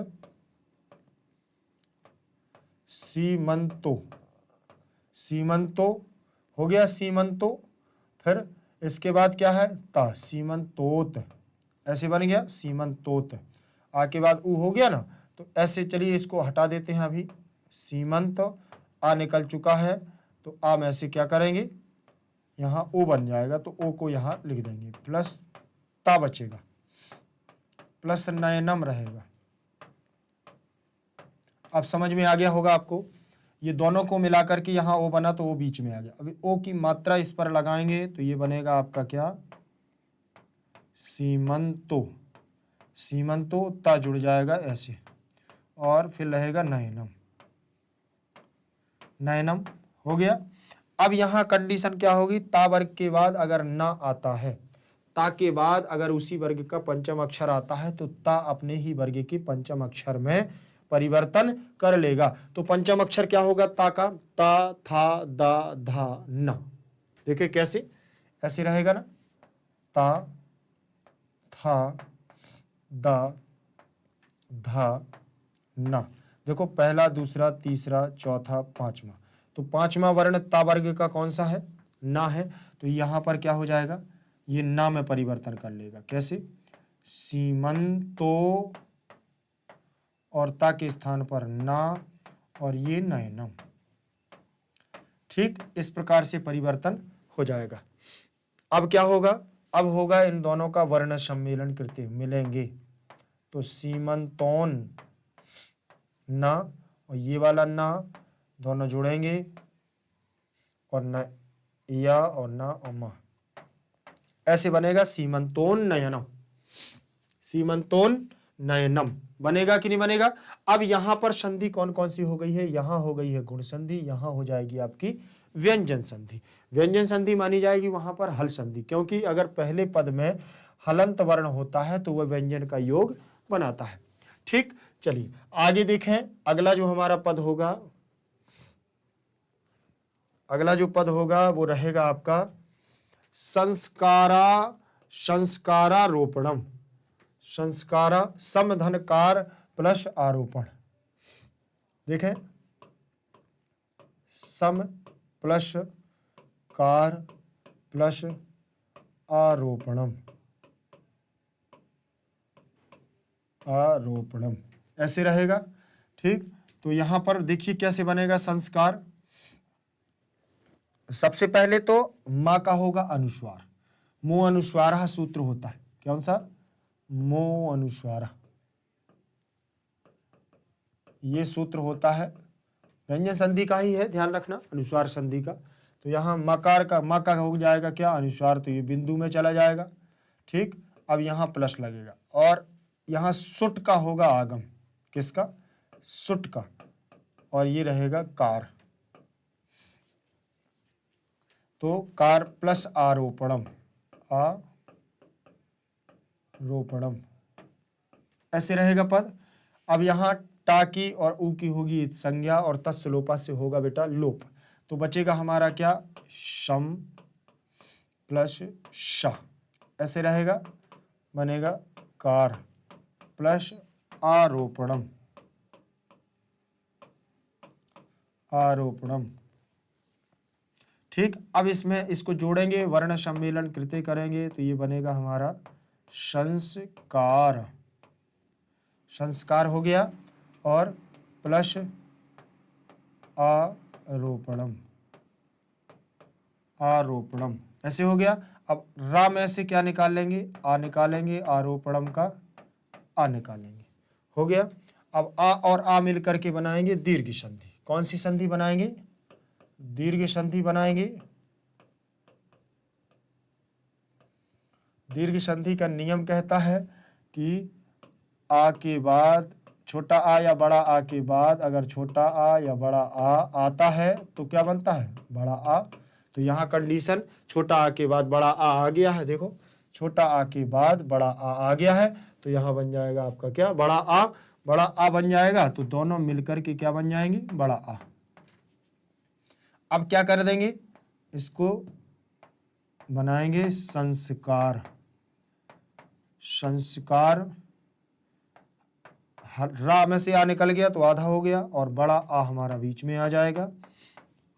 सीमंतो, सीमंतो हो गया, सीमंतो। फिर इसके बाद क्या है, ता, सीमंतोत, ऐसे बन गया सीमंतोत। आ के बाद ऊ हो गया ना, तो ऐसे चलिए इसको हटा देते हैं अभी। सीमंत, आ निकल चुका है, तो आ में से क्या करेंगे, यहाँ ओ बन जाएगा, तो ओ को यहाँ लिख देंगे, प्लस ता बचेगा, प्लस नयनम रहेगा। अब समझ में आ गया होगा आपको। ये दोनों को मिलाकर के यहाँ ओ बना, तो ओ बीच में आ गया। अभी ओ की मात्रा इस पर लगाएंगे, तो ये बनेगा आपका क्या, सीमंतो, सीमंतो, ता जुड़ जाएगा ऐसे, और फिर रहेगा नयनम, नयनम हो गया। अब यहाँ कंडीशन क्या होगी, ता वर्ग के बाद अगर ना आता है, ता के बाद अगर उसी वर्ग का पंचम अक्षर आता है, तो ता अपने ही वर्ग के पंचम अक्षर में परिवर्तन कर लेगा। तो पंचम अक्षर क्या होगा ता का, ता, था, दा, धा, ना। देखिए कैसे, ऐसे रहेगा ना, ता, था, दा, धा, ना। देखो पहला, दूसरा, तीसरा, चौथा, पांचवा, तो पांचवा वर्ण ता वर्ग का कौन सा है, ना है। तो यहां पर क्या हो जाएगा, ये ना में परिवर्तन कर लेगा। कैसे, सीमंतो और ता के स्थान पर ना, और ये नयनम। ठीक इस प्रकार से परिवर्तन हो जाएगा। अब क्या होगा, अब होगा इन दोनों का वर्ण सम्मेलन करते मिलेंगे, तो सीमंतोन ना, और ये वाला ना दोनों जुड़ेंगे, और न या और ना और मा, ऐसे बनेगा सीमंतोन नयनम, सीमंतोन नयनम बनेगा कि नहीं बनेगा। अब यहां पर संधि कौन कौन सी हो गई है, यहां हो गई है गुण संधि, यहां हो जाएगी आपकी व्यंजन संधि। व्यंजन संधि मानी जाएगी वहां पर हल संधि, क्योंकि अगर पहले पद में हलंत वर्ण होता है तो वह व्यंजन का योग बनाता है। ठीक, चलिए आगे देखें। अगला जो हमारा पद होगा, अगला जो पद होगा वो रहेगा आपका संस्कारा, संस्कारारोपणम, संस्कारा, समधनकार प्लस आरोपण। देखें, सम प्लस कार प्लस आरोपणम, आरोपणम ऐसे रहेगा। ठीक, तो यहां पर देखिए कैसे बनेगा संस्कार। सबसे पहले तो माँ का होगा अनुस्वार, मो अनुस्वार सूत्र होता है, कौन सा, मो अनुस्वार, ये सूत्र होता है, व्यंजन संधि का ही है, ध्यान रखना, अनुस्वार संधि का। तो यहाँ मकार का, माँ का हो जाएगा क्या, अनुस्वार, तो ये बिंदु में चला जाएगा। ठीक, अब यहाँ प्लस लगेगा, और यहाँ सुट का होगा आगम, किसका, सुट का, और ये रहेगा कार, तो कार प्लस आरोपणम, आरोपणम ऐसे रहेगा पद। अब यहाँ टा की और ऊ की होगी संज्ञा, और तत्सलोपा से होगा बेटा लोप, तो बचेगा हमारा क्या, शम प्लस श, ऐसे रहेगा, बनेगा कार प्लस आरोपणम, आरोपणम। ठीक, अब इसमें इसको जोड़ेंगे, वर्ण सम्मेलन कृत्य करेंगे, तो ये बनेगा हमारा संस्कार, संस्कार हो गया, और प्लस आरोपणम, आरोपणम ऐसे हो गया। अब रा में से क्या निकाल लेंगे, आ निकालेंगे, आरोपणम का आ निकालेंगे, हो गया। अब आ और आ मिलकर के बनाएंगे दीर्घ संधि। कौन सी संधि बनाएंगे, दीर्घ संधि बनाएंगे। दीर्घ संधि का नियम कहता है कि आ के बाद छोटा आ या बड़ा आ के बाद अगर छोटा आ या बड़ा आ आता है तो क्या बनता है, बड़ा आ। तो यहाँ कंडीशन छोटा आ के बाद बड़ा आ गया है, देखो छोटा आ के बाद बड़ा आ गया है, तो यहाँ बन जाएगा आपका क्या, बड़ा आ, बड़ा आ बन जाएगा, तो दोनों मिलकर के क्या बन जाएंगे, बड़ा आ। अब क्या कर देंगे, इसको बनाएंगे संस्कार, संस्कार रा में से आ निकल गया तो आधा हो गया और बड़ा आ हमारा बीच में आ जाएगा।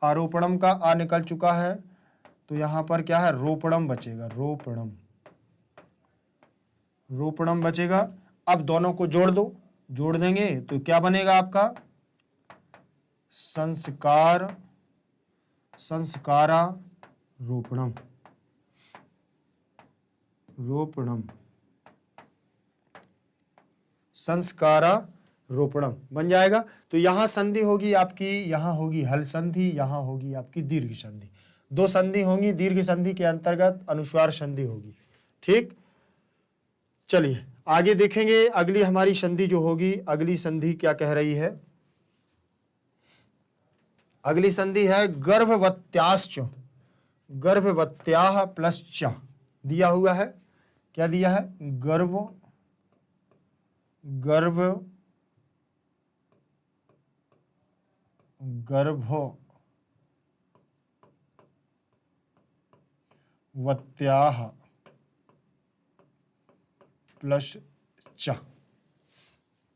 आरोपणम का आ निकल चुका है तो यहाँ पर क्या है, रोपणम बचेगा, रोपणम, रोपणम बचेगा। अब दोनों को जोड़ दो, जोड़ देंगे तो क्या बनेगा आपका, संस्कार, संस्कारा रोपणम, रोपणम, संस्कारा रोपणम बन जाएगा। तो यहां संधि होगी आपकी, यहां होगी हल संधि, यहां होगी आपकी दीर्घ संधि। दो संधि होंगी, दीर्घ संधि के अंतर्गत अनुस्वार संधि होगी। ठीक, चलिए आगे देखेंगे अगली हमारी संधि जो होगी। अगली संधि क्या कह रही है, अगली संधि है गर्भवत्याश्च, गर्भवत्याः प्लस च दिया हुआ है। क्या दिया है, गर्भ, गर्भ, गर्भवत्याः प्लस च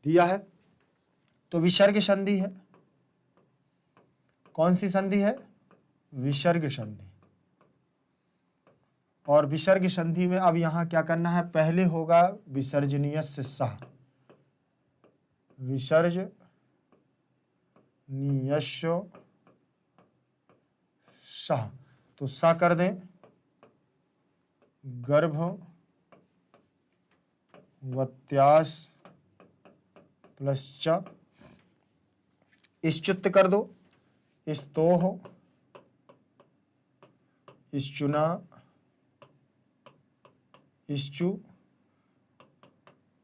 दिया है। तो विसर्ग संधि है। कौन सी संधि है, विसर्ग संधि। और विसर्ग संधि में अब यहां क्या करना है, पहले होगा विसर्जनीय से सह, विसर्जनीय सह, तो सा कर दें, गर्भवत्यास प्लस च, इश्चुत कर दो, इस्तोह, इश्चुना, इश्चु,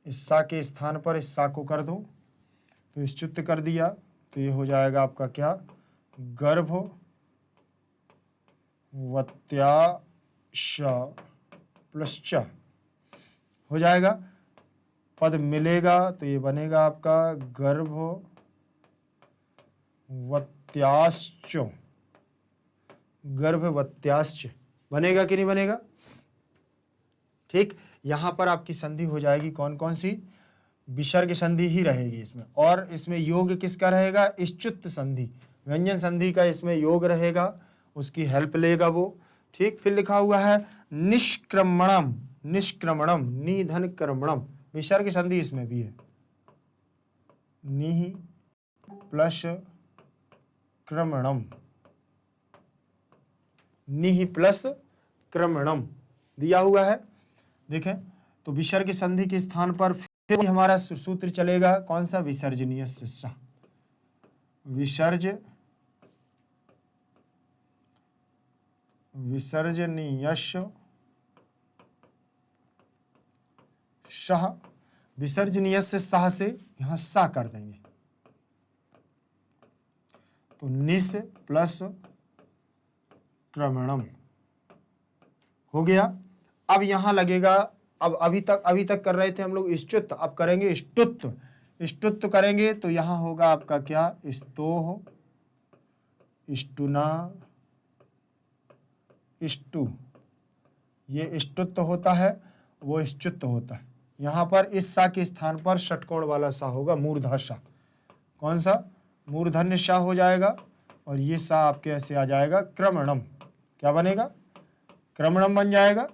इस्सा के स्थान पर इस्सा को कर दो तो इश्चुत कर दिया तो ये हो जाएगा आपका क्या, गर्भवत्याश प्लस च हो जाएगा। पद मिलेगा तो ये बनेगा आपका गर्भवत्याश्च, गर्भवत्याश्च बनेगा कि नहीं बनेगा। ठीक, यहां पर आपकी संधि हो जाएगी कौन कौन सी, विसर्ग संधि ही रहेगी इसमें। और इसमें योग किसका रहेगा, इश्चुत संधि, व्यंजन संधि का इसमें योग रहेगा, उसकी हेल्प लेगा वो। ठीक, फिर लिखा हुआ है निष्क्रमणम, निष्क्रमणम, निधन क्रमणम, विसर्ग संधि इसमें भी है, नि प्लस क्रमणम, नि प्लस क्रमणम दिया हुआ है। देखें तो विसर्ग संधि के स्थान पर फिर हमारा सूत्र चलेगा कौन सा, विसर्जनीय से सह, विसर्ज, विसर्जनीयश सह, विसर्जनीय से सह से यहां सा कर देंगे तो निस प्लस क्रमणम हो गया। अब यहां लगेगा, अब अभी तक कर रहे थे हम लोग इष्टुत, अब करेंगे इष्टुत्व। इष्टुत्व करेंगे तो यहां होगा आपका क्या, स्तोह, इष्टुना, इष्टु, ये इष्टुत्व होता है, वो इष्टुत्व होता है। यहां पर इस सा के स्थान पर षटकोण वाला सा होगा, मूर्धा सा। कौन सा, मूर्धन्य सा हो जाएगा और ये सा आपके ऐसे आ जाएगा क्रमणम। क्या बनेगा, क्रमणम बन जाएगा।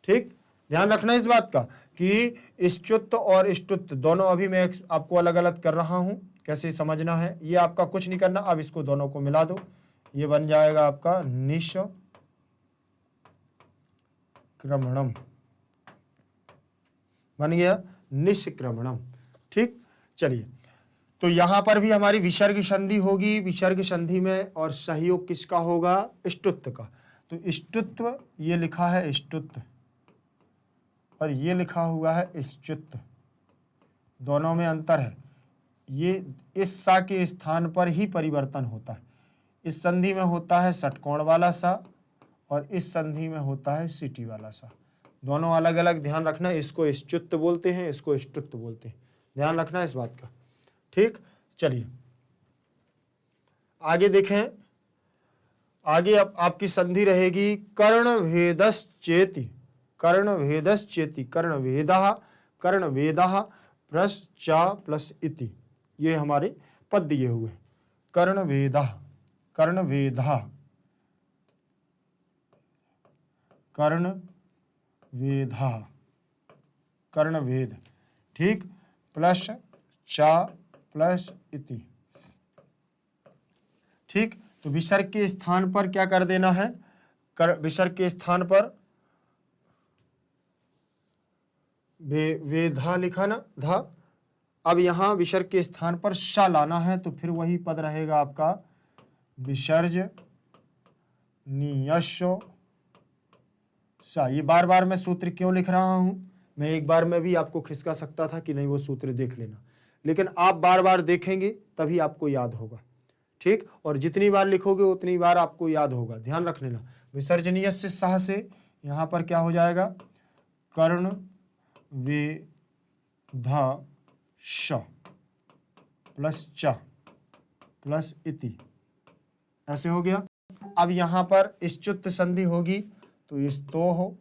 ठीक, ध्यान रखना इस बात का कि इष्टुत्व और इष्टुत्व दोनों अभी मैं आपको अलग अलग कर रहा हूं, कैसे समझना है ये आपका कुछ नहीं करना। अब इसको दोनों को मिला दो, ये बन जाएगा आपका निश क्रमणम, बन गया निष्क्रमणम। ठीक, चलिए तो यहां पर भी हमारी विसर्ग संधि होगी। विसर्ग संधि में और सहयोग किसका होगा, इष्टुत्व का। तो इष्टुत्व ये लिखा है इष्टुत्व और ये लिखा हुआ है इष्चुत्व, दोनों में अंतर है। ये इस सा के स्थान पर ही परिवर्तन होता है। इस संधि में होता है षटकोण वाला सा और इस संधि में होता है सीटी वाला सा, दोनों अलग अलग। ध्यान रखना, इसको इष्चुत्व बोलते हैं, इसको इष्टुत्व बोलते हैं, ध्यान रखना इस बात का। ठीक, चलिए आगे देखें। आगे अब आपकी संधि रहेगी कर्णभेदश्चेति, कर्णभेदश्चेति, कर्णभेदः, कर्णभेदः प्लस चा प्लस इति, ये हमारे पद दिए हुए। कर्णवेदः, कर्णवेदः, कर्णवेदः, कर्णवेद, ठीक, प्लस चा प्लस इति, ठीक। तो विसर्ग के स्थान पर क्या कर देना है, विसर्ग के स्थान पर वेधा लिखा ना, धा। अब यहां विसर्ग के स्थान पर श लाना है, तो फिर वही पद रहेगा आपका विसर्ज नियस्व सा। ये बार बार मैं सूत्र क्यों लिख रहा हूं, मैं एक बार में भी आपको खिसका सकता था कि नहीं वो सूत्र देख लेना, लेकिन आप बार बार देखेंगे तभी आपको याद होगा, ठीक। और जितनी बार लिखोगे उतनी बार आपको याद होगा, ध्यान रख लेना। विसर्जनीय से सह से यहां पर क्या हो जाएगा, कर्ण वे ध श प्लस च प्लस इति, ऐसे हो गया। अब यहां पर इश्चुत संधि होगी तो इस्तो हो,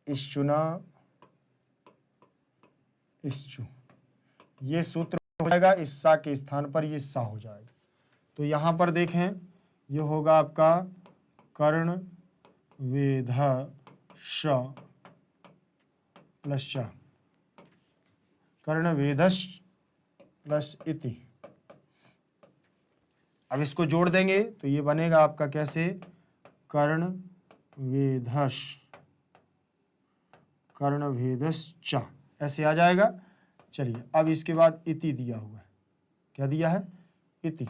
इश्चुना, इश्चु, ये सूत्र हो जाएगा। इस सा के स्थान पर ये सा हो जाएगा। तो यहां पर देखें, ये होगा आपका कर्ण वेध श प्लस च, कर्ण वेधश प्लस इति। अब इसको जोड़ देंगे तो ये बनेगा आपका कैसे, कर्ण वेधश, कर्ण वेधश च, ऐसे आ जाएगा। चलिए अब इसके बाद इति दिया हुआ है, क्या दिया है, इति।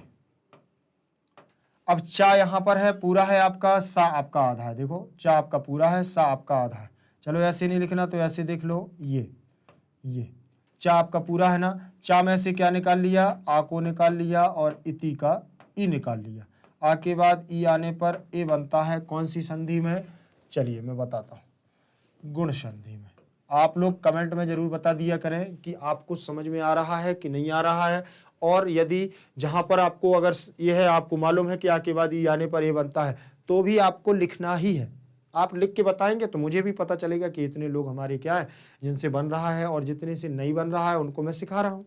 अब चा यहां पर है, पूरा है आपका, सा आपका आधा है। देखो चा आपका पूरा है, सा आपका आधा है। चलो ऐसे नहीं लिखना तो ऐसे देख लो, ये चा आपका पूरा है ना, चा में से क्या निकाल लिया, आ को निकाल लिया और इति का ई निकाल लिया। आ के बाद ई आने पर ए बनता है कौन सी संधि में, चलिए मैं बताता हूं, गुण संधि में। आप लोग कमेंट में जरूर बता दिया करें कि आपको समझ में आ रहा है कि नहीं आ रहा है, और यदि जहां पर आपको अगर यह है, आपको मालूम है कि आ के बाद ई आने पर ये बनता है, तो भी आपको लिखना ही है। आप लिख के बताएंगे तो मुझे भी पता चलेगा कि इतने लोग हमारे क्या है जिनसे बन रहा है, और जितने से नहीं बन रहा है उनको मैं सिखा रहा हूं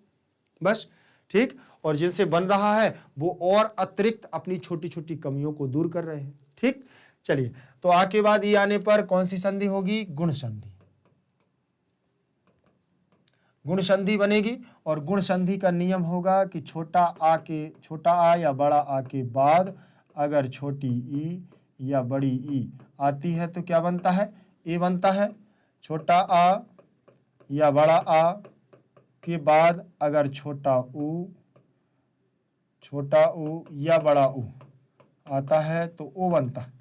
बस, ठीक। और जिनसे बन रहा है वो और अतिरिक्त अपनी छोटी छोटी कमियों को दूर कर रहे हैं, ठीक। चलिए तो आ के बाद ई आने पर कौन सी संधि होगी, गुण संधि, गुण संधि बनेगी। और गुण संधि का नियम होगा कि छोटा आ या बड़ा आ के बाद अगर छोटी ई या बड़ी ई आती है तो क्या बनता है, ए बनता है। छोटा आ या बड़ा आ के बाद अगर छोटा ऊ या बड़ा ऊ आता है तो ओ बनता है,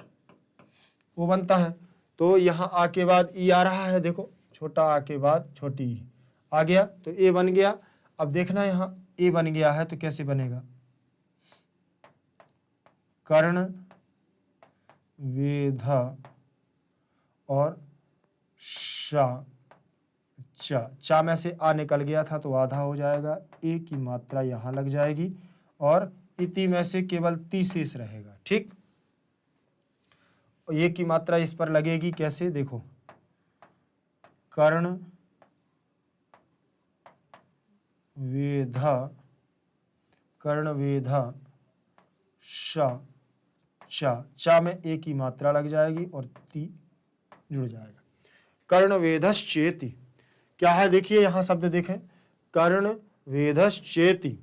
ओ बनता है। तो यहां आ के बाद ई आ रहा है, देखो छोटा आ के बाद छोटी ई आ गया तो ए बन गया। अब देखना यहां ए बन गया है तो कैसे बनेगा, कर्ण वेध और शा, चा में से आ निकल गया था तो आधा हो जाएगा, ए की मात्रा यहां लग जाएगी और इति में से केवल ती शेष रहेगा, ठीक। ये की मात्रा इस पर लगेगी कैसे, देखो कर्ण वेध चा में ए की मात्रा लग जाएगी और ती जुड़ जाएगा। कर्ण वेधश्चेति क्या है, देखिए यहां शब्द देखें, कर्ण वेधश्चेति,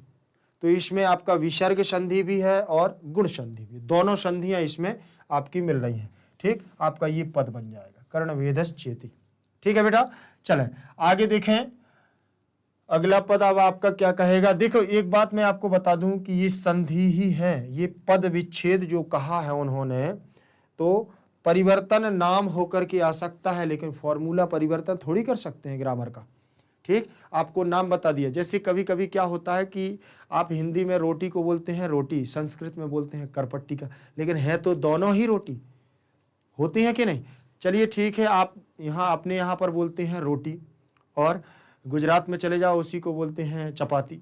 तो इसमें आपका विसर्ग संधि भी है और गुण संधि भी, दोनों संधियां इसमें आपकी मिल रही हैं, ठीक। आपका ये पद बन जाएगा कर्ण वेधश्चेति, ठीक है बेटा। चलें आगे देखें, अगला पद अब आपका क्या कहेगा। देखो एक बात मैं आपको बता दूं कि ये संधि ही है, ये पद विच्छेद जो कहा है उन्होंने, तो परिवर्तन नाम होकर के आ सकता है, लेकिन फॉर्मूला परिवर्तन थोड़ी कर सकते हैं ग्रामर का, ठीक। आपको नाम बता दिया। जैसे कभी कभी क्या होता है कि आप हिंदी में रोटी को बोलते हैं रोटी, संस्कृत में बोलते हैं करपट्टी का, लेकिन है तो दोनों ही रोटी, होती है कि नहीं। चलिए ठीक है, आप यहाँ अपने यहाँ पर बोलते हैं रोटी, और गुजरात में चले जाओ उसी को बोलते हैं चपाती,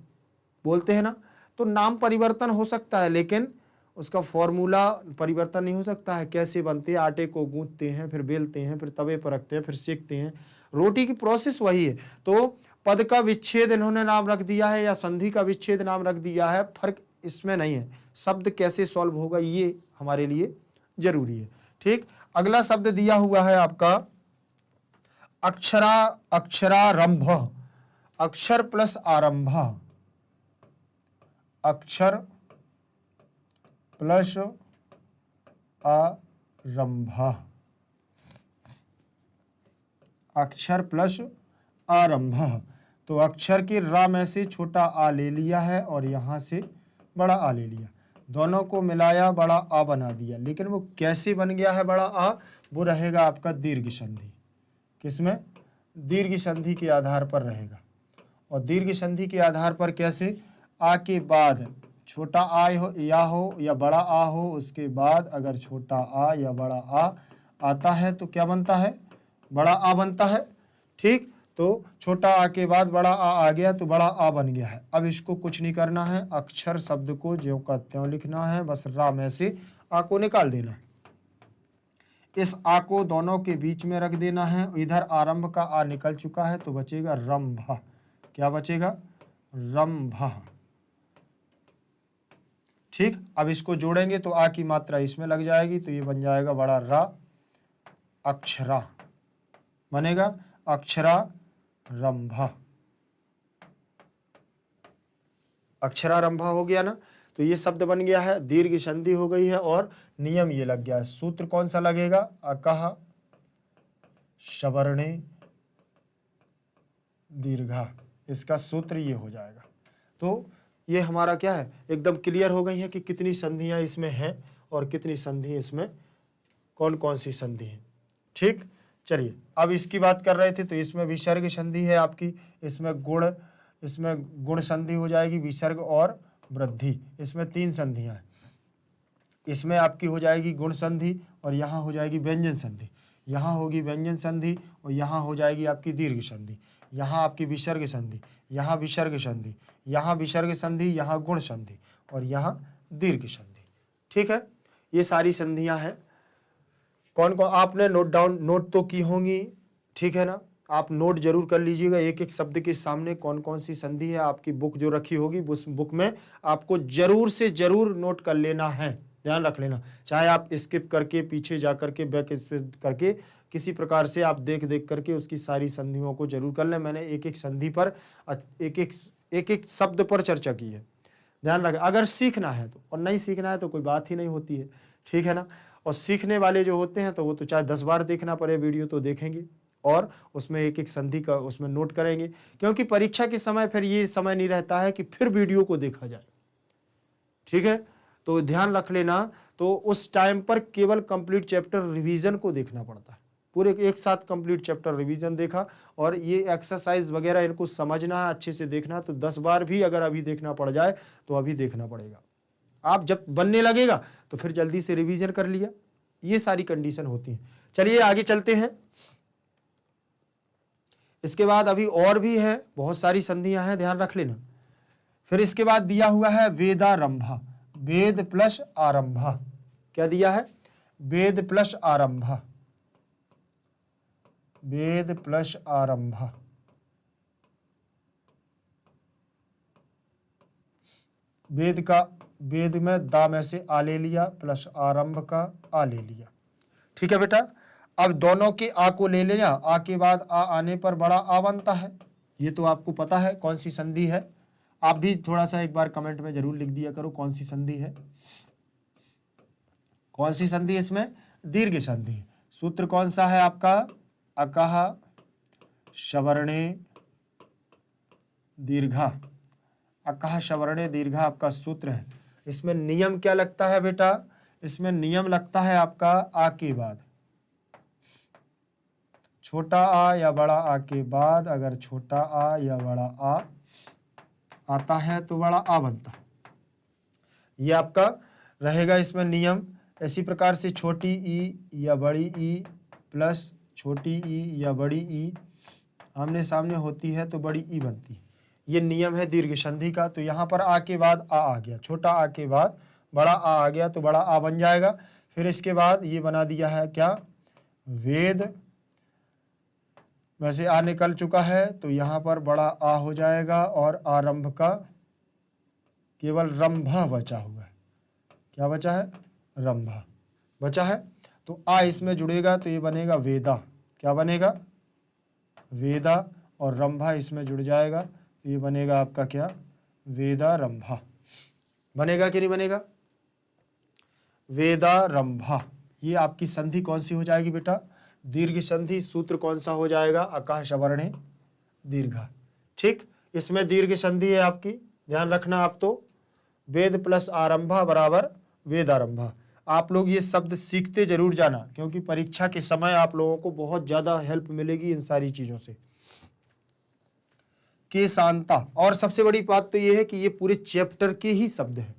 बोलते हैं ना। तो नाम परिवर्तन हो सकता है लेकिन उसका फॉर्मूला परिवर्तन नहीं हो सकता है। कैसे बनते हैं, आटे को गूंथते हैं, फिर बेलते हैं, फिर तवे पर रखते हैं, फिर सेकते हैं। रोटी की प्रोसेस वही है। तो पद का विच्छेद इन्होंने नाम रख दिया है या संधि का विच्छेद नाम रख दिया है, फर्क इसमें नहीं है। शब्द कैसे सॉल्व होगा ये हमारे लिए जरूरी है। ठीक, अगला शब्द दिया हुआ है आपका अक्षरारंभ, अक्षर प्लस आरंभ, अक्षर प्लस आरंभ, अक्षर प्लस आरंभ। तो अक्षर के रा में से छोटा आ ले लिया है और यहां से बड़ा आ ले लिया, दोनों को मिलाया बड़ा आ बना दिया। लेकिन वो कैसे बन गया है बड़ा आ, वो रहेगा आपका दीर्घ संधि। किसमें? दीर्घ संधि के आधार पर रहेगा। और दीर्घ संधि के आधार पर कैसे? आ के बाद छोटा आ हो या बड़ा आ हो, उसके बाद अगर छोटा आ या बड़ा आ आता है तो क्या बनता है? बड़ा आ बनता है। ठीक, तो छोटा आ के बाद बड़ा आ गया तो बड़ा आ बन गया है। अब इसको कुछ नहीं करना है, अक्षर शब्द को ज्यों का त्यों लिखना है, बस रा में से आ को निकाल देना है। इस आ को दोनों के बीच में रख देना है। इधर आरंभ का आ निकल चुका है तो बचेगा रंभ। क्या बचेगा? रंभ। ठीक, अब इसको जोड़ेंगे तो आ की मात्रा इसमें लग जाएगी तो ये बन जाएगा बड़ा रा, अक्षरा बनेगा, अक्षरारंभ। अक्षरारंभा हो गया ना, तो ये शब्द बन गया है, दीर्घ संधि हो गई है और नियम ये लग गया है। सूत्र कौन सा लगेगा? अकह सवर्णे दीर्घा, इसका सूत्र ये हो जाएगा। तो ये हमारा क्या है, एकदम क्लियर हो गई है कि कितनी संधियां इसमें हैं और कितनी संधि इसमें, कौन कौन सी संधि है। ठीक, चलिए अब इसकी बात कर रहे थे तो इसमें विसर्ग संधि है आपकी, इसमें गुण संधि हो जाएगी, विसर्ग और वृद्धि, इसमें 3 संधियां हैं। इसमें आपकी हो जाएगी गुण संधि और यहाँ हो जाएगी व्यंजन संधि, यहाँ होगी व्यंजन संधि और यहाँ हो जाएगी आपकी दीर्घ संधि, यहाँ आपकी विसर्ग संधि, यहाँ विसर्ग संधि, यहाँ विसर्ग संधि, यहाँ गुण संधि और यहाँ दीर्घ संधि। ठीक है, ये सारी संधियां हैं। कौन कौन आपने नोट तो की होंगी, ठीक है ना, आप नोट जरूर कर लीजिएगा एक एक शब्द के सामने कौन कौन सी संधि है। आपकी बुक जो रखी होगी उस बुक में आपको जरूर से जरूर नोट कर लेना है, ध्यान रख लेना। चाहे आप स्किप करके पीछे जा करके बैक स्पेस करके किसी प्रकार से आप देख करके उसकी सारी संधियों को जरूर कर लें। मैंने एक एक संधि पर एक एक शब्द पर चर्चा की है, ध्यान रखें। अगर सीखना है तो, और नहीं सीखना है तो कोई बात ही नहीं होती है, ठीक है ना। और सीखने वाले जो होते हैं तो वो तो चाहे 10 बार देखना पड़े वीडियो तो देखेंगे और उसमें एक एक संधि का उसमें नोट करेंगे, क्योंकि परीक्षा के समय फिर ये समय नहीं रहता है कि फिर वीडियो को देखा जाए, ठीक है। तो ध्यान रख लेना, तो उस टाइम पर केवल कंप्लीट चैप्टर रिवीजन को देखना पड़ता है। पूरे एक साथ कंप्लीट चैप्टर रिवीजन देखा और ये एक्सरसाइज वगैरह इनको समझना है, अच्छे से देखना। तो 10 बार भी अगर अभी देखना पड़ जाए तो अभी देखना पड़ेगा। आप जब बनने लगेगा तो फिर जल्दी से रिवीजन कर लिया, ये सारी कंडीशन होती है। चलिए आगे चलते हैं। इसके बाद अभी और भी है, बहुत सारी संधियां हैं, ध्यान रख लेना। फिर इसके बाद दिया हुआ है वेदारंभा, वेद प्लस आरंभा। क्या दिया है? वेद प्लस आरंभा, वेद प्लस आरंभा। वेद में दा में से आ ले लिया प्लस आरंभ का आ ले लिया, ठीक है बेटा। अब दोनों के आ को ले लेना, आ के बाद आ आने पर बड़ा आ बनता है। ये तो आपको पता है कौन सी संधि है। आप भी थोड़ा सा एक बार कमेंट में जरूर लिख दिया करो कौन सी संधि है। कौन सी संधि? इसमें दीर्घ संधि। सूत्र कौन सा है आपका? अकह सवर्णे दीर्घा, अकह सवर्णे दीर्घा आपका सूत्र है। इसमें नियम क्या लगता है बेटा? इसमें नियम लगता है आपका आ के बाद छोटा आ या बड़ा आ के बाद अगर छोटा आ या बड़ा आ आता है तो बड़ा आ बनता है। ये आपका रहेगा इसमें नियम। इसी प्रकार से छोटी ई या बड़ी ई प्लस छोटी ई या बड़ी ई आमने सामने होती है तो बड़ी ई बनती है। ये नियम है दीर्घ संधि का। तो यहाँ पर आ के बाद आ गया, छोटा आ के बाद बड़ा आ गया तो बड़ा आ बन जाएगा। फिर इसके बाद ये बना दिया है क्या? वेद में से आ निकल चुका है, तो यहाँ पर बड़ा आ हो जाएगा और आरंभ का केवल रंभा बचा हुआ है। क्या बचा है? रंभा बचा है। तो आ इसमें जुड़ेगा तो ये बनेगा वेदा। क्या बनेगा? वेदा। और रंभा इसमें जुड़ जाएगा तो ये बनेगा आपका क्या? वेदा रंभा। बनेगा कि नहीं बनेगा? वेदा रंभा। ये आपकी संधि कौन सी हो जाएगी बेटा? दीर्घ संधि। सूत्र कौन सा हो जाएगा? अकाह सवर्णे दीर्घा। ठीक, इसमें दीर्घ संधि है आपकी, ध्यान रखना आप। तो वेद प्लस आरंभा बराबर वेदारंभा। आप लोग ये शब्द सीखते जरूर जाना, क्योंकि परीक्षा के समय आप लोगों को बहुत ज्यादा हेल्प मिलेगी इन सारी चीजों से। के शांता। और सबसे बड़ी बात तो ये है कि ये पूरे चैप्टर के ही शब्द है।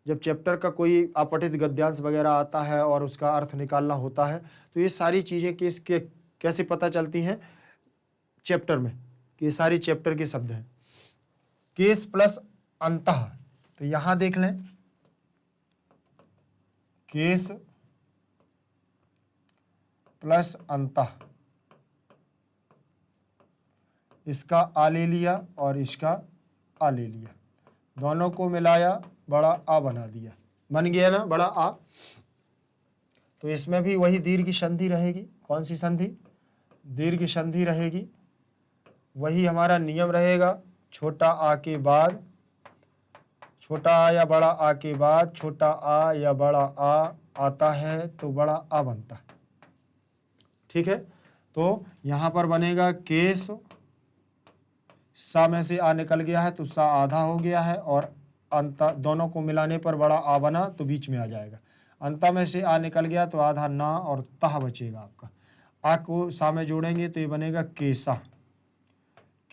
जब चैप्टर का कोई अपठित गद्यांश वगैरह आता है और उसका अर्थ निकालना होता है, तो ये सारी चीजें कैसे पता चलती हैं? चैप्टर में, कि ये सारी चैप्टर के शब्द हैं। केस प्लस अंतः, तो यहां देख लें, केस प्लस अंतः, इसका आ ले लिया और इसका आ ले लिया, दोनों को मिलाया, बड़ा आ बना दिया। बन गया ना बड़ा आ। तो इसमें भी वही दीर्घ संधि रहेगी। कौन सी संधि? दीर्घ संधि रहेगी। वही हमारा नियम रहेगा, छोटा आ के बाद, छोटा आ या बड़ा आ के बाद छोटा आ या बड़ा आ आता है तो बड़ा आ बनता है। ठीक है, तो यहां पर बनेगा केस, सा में से आ निकल गया है तो सा आधा हो गया है, और अंत दोनों को मिलाने पर बड़ा आ बना तो बीच में आ जाएगा। अंत में से आ निकल गया तो आधा ना और तह बचेगा आपका। आ को सा में जोड़ेंगे तो ये बनेगा केसा।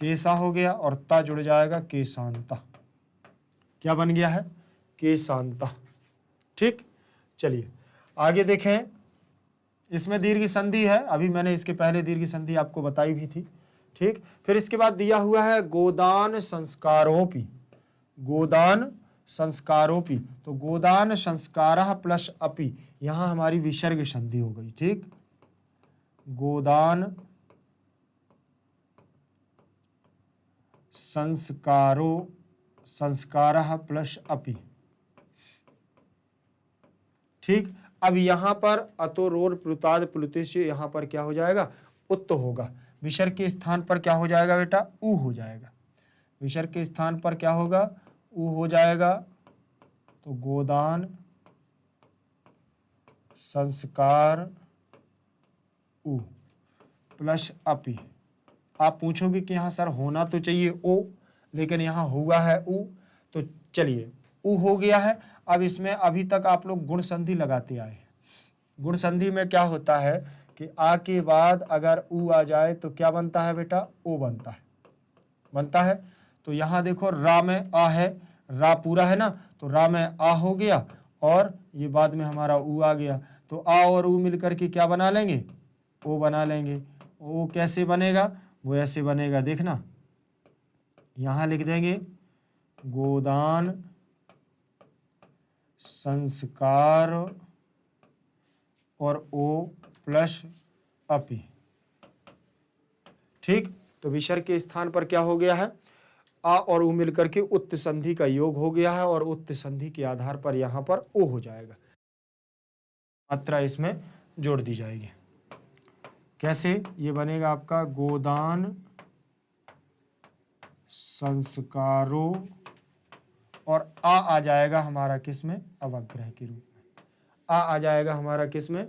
केसा हो गया और ता जुड़ जाएगा केशांता। क्या बन गया है? केशांता। ठीक, चलिए आगे देखें। इसमें दीर्घ संधि है, अभी मैंने इसके पहले दीर्घ संधि आपको बताई भी थी। ठीक, फिर इसके बाद दिया हुआ है गोदान संस्कारोपि। गोदान संस्कारोपि, तो गोदान संस्कारः प्लस अपि, यहां हमारी विसर्ग संधि हो गई। ठीक, गोदान संस्कारः प्लस अपि। ठीक, अब यहां पर अतोरोर प्लुताद प्लुतेश, यहां पर क्या हो जाएगा? उत्त होगा। विसर्ग के स्थान पर क्या हो जाएगा बेटा? उ हो जाएगा। विसर्ग के स्थान पर क्या होगा? उ हो जाएगा। तो गोदान संस्कार उ प्लस अपि। आप पूछोगे कि यहाँ सर होना तो चाहिए ओ, लेकिन यहाँ हुआ है उ, तो चलिए उ हो गया है। अब इसमें अभी तक आप लोग गुण संधि लगाते आए हैं। गुण संधि में क्या होता है कि आ के बाद अगर उ आ जाए तो क्या बनता है बेटा? ओ बनता है। बनता है, तो यहाँ देखो रा में आ है, रा पूरा है ना, तो रा में आ हो गया और ये बाद में हमारा उ आ गया, तो आ और उ मिलकर के क्या बना लेंगे? ओ बना लेंगे। ओ कैसे बनेगा? वो ऐसे बनेगा, देखना, यहां लिख देंगे गोदान संस्कार और ओ प्लस अपि। ठीक, तो विसर्ग के स्थान पर क्या हो गया है? आ और उ मिलकर के उत्त संधि का योग हो गया है, और उत्त संधि के आधार पर यहां पर ओ हो जाएगा। मात्रा इसमें जोड़ दी जाएगी। कैसे? ये बनेगा आपका गोदान संस्कारों, और आ जाएगा हमारा किसमें? अवग्रह के रूप में। आ जाएगा हमारा किसमें?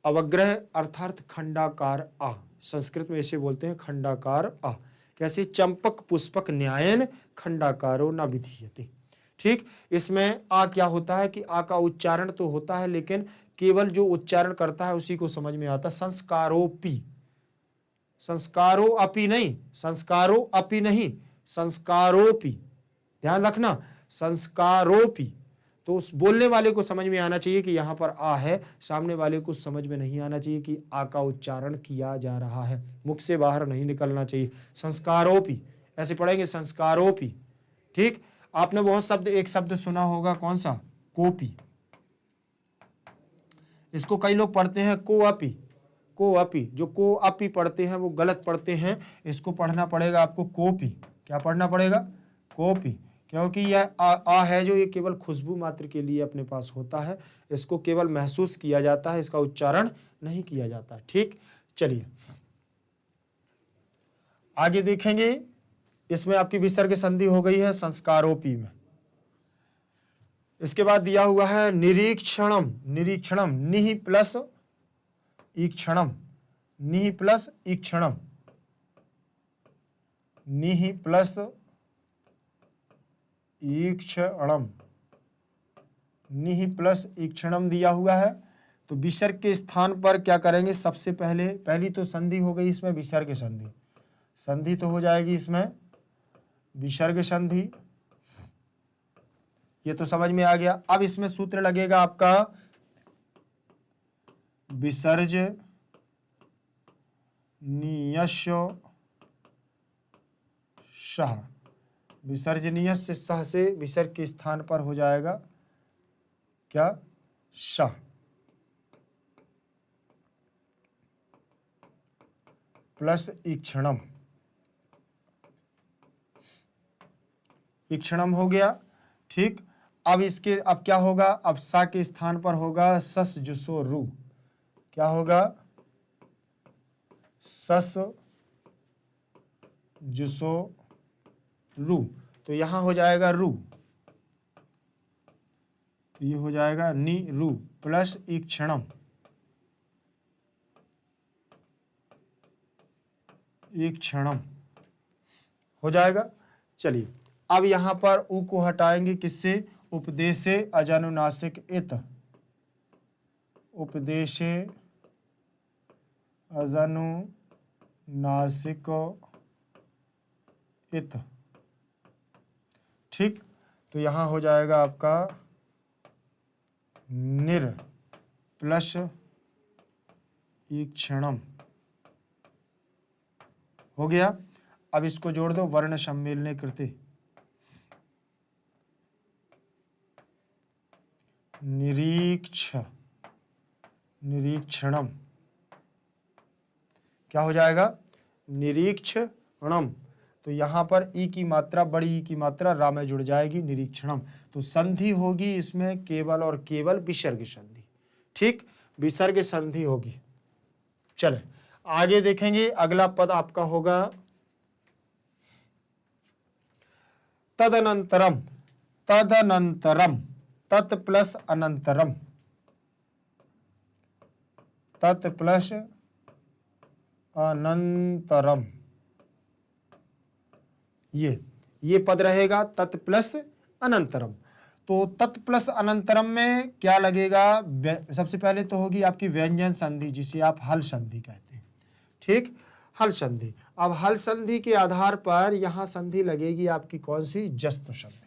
अवग्रह अर्थात खंडाकार आ। संस्कृत में इसे बोलते हैं खंडाकार आ। कैसे? चंपक पुष्पक न्यायन खंडाकारो न विधीयते। ठीक, इसमें आ क्या होता है कि आ का उच्चारण तो होता है, लेकिन केवल जो उच्चारण करता है उसी को समझ में आता। संस्कारोपि, संस्कारो अपि नहीं, संस्कारो अपि नहीं, संस्कारोपि, ध्यान रखना, संस्कारोपि। तो उस बोलने वाले को समझ में आना चाहिए कि यहां पर आ है, सामने वाले को समझ में नहीं आना चाहिए कि आ का उच्चारण किया जा रहा है, मुख से बाहर नहीं निकलना चाहिए। संस्कारोपि ऐसे पढ़ेंगे, संस्कारोपि। ठीक, आपने बहुत शब्द, एक शब्द सुना होगा, कौन सा? कोपी। इसको कई लोग पढ़ते हैं को अपि, कोअपि, जो कोअपि पढ़ते हैं वो गलत पढ़ते हैं, इसको पढ़ना पड़ेगा आपको कोपी। क्या पढ़ना पड़ेगा? कोपी, क्योंकि यह आ है जो ये केवल खुशबू मात्र के लिए अपने पास होता है, इसको केवल महसूस किया जाता है, इसका उच्चारण नहीं किया जाता। ठीक, चलिए आगे देखेंगे। इसमें आपकी विसर्ग संधि हो गई है संस्कारोपी में। इसके बाद दिया हुआ है निरीक्षणम, निरीक्षणम, निहि प्लस ईक्षणम, निहि प्लस ईक्षणम, निहि प्लस ईक्षणम, निहि प्लस ईक्षणम दिया हुआ है। तो विसर्ग के स्थान पर क्या करेंगे? सबसे पहले पहली तो संधि हो गई इसमें विसर्ग संधि, संधि तो हो जाएगी इसमें विसर्ग संधि, ये तो समझ में आ गया। अब इसमें सूत्र लगेगा आपका विसर्ज नियस्य सह, विसर्जनीय सह से विसर्ग के स्थान पर हो जाएगा क्या? सह, प्लस ईक्षणम, ईक्षणम हो गया। ठीक, अब इसके अब क्या होगा? अब सा के स्थान पर होगा सस जुसो रू। क्या होगा? सस जुसो रू, तो यहां हो जाएगा रू, तो ये हो जाएगा नी रू प्लस ईक्षणम, ईक्षणम हो जाएगा। चलिए अब यहां पर उ को हटाएंगे, किससे? उपदेशे अजानुनासिक इत, उपदेशे अजानुनासिक इत। ठीक, तो यहां हो जाएगा आपका निर प्लस ईक्षणम हो गया। अब इसको जोड़ दो, वर्ण सम्मेलने कृते, निरीक्ष, निरीक्षणम, क्या हो जाएगा? निरीक्षणम। तो यहां पर ई की मात्रा, बड़ी ई की मात्रा रा में जुड़ जाएगी, निरीक्षणम। तो संधि होगी इसमें केवल और केवल विसर्ग संधि। ठीक, विसर्ग संधि होगी। चले आगे देखेंगे, अगला पद आपका होगा तदनंतरम, तदनंतरम, तत् प्लस अनंतरम, तत् प्लस अनंतरम, ये पद रहेगा तत् प्लस अनंतरम। तो तत् प्लस अनंतरम में क्या लगेगा? सबसे पहले तो होगी आपकी व्यंजन संधि, जिसे आप हल संधि कहते हैं। ठीक, हल संधि। अब हल संधि के आधार पर यहां संधि लगेगी आपकी कौन सी? जस्तु संधि।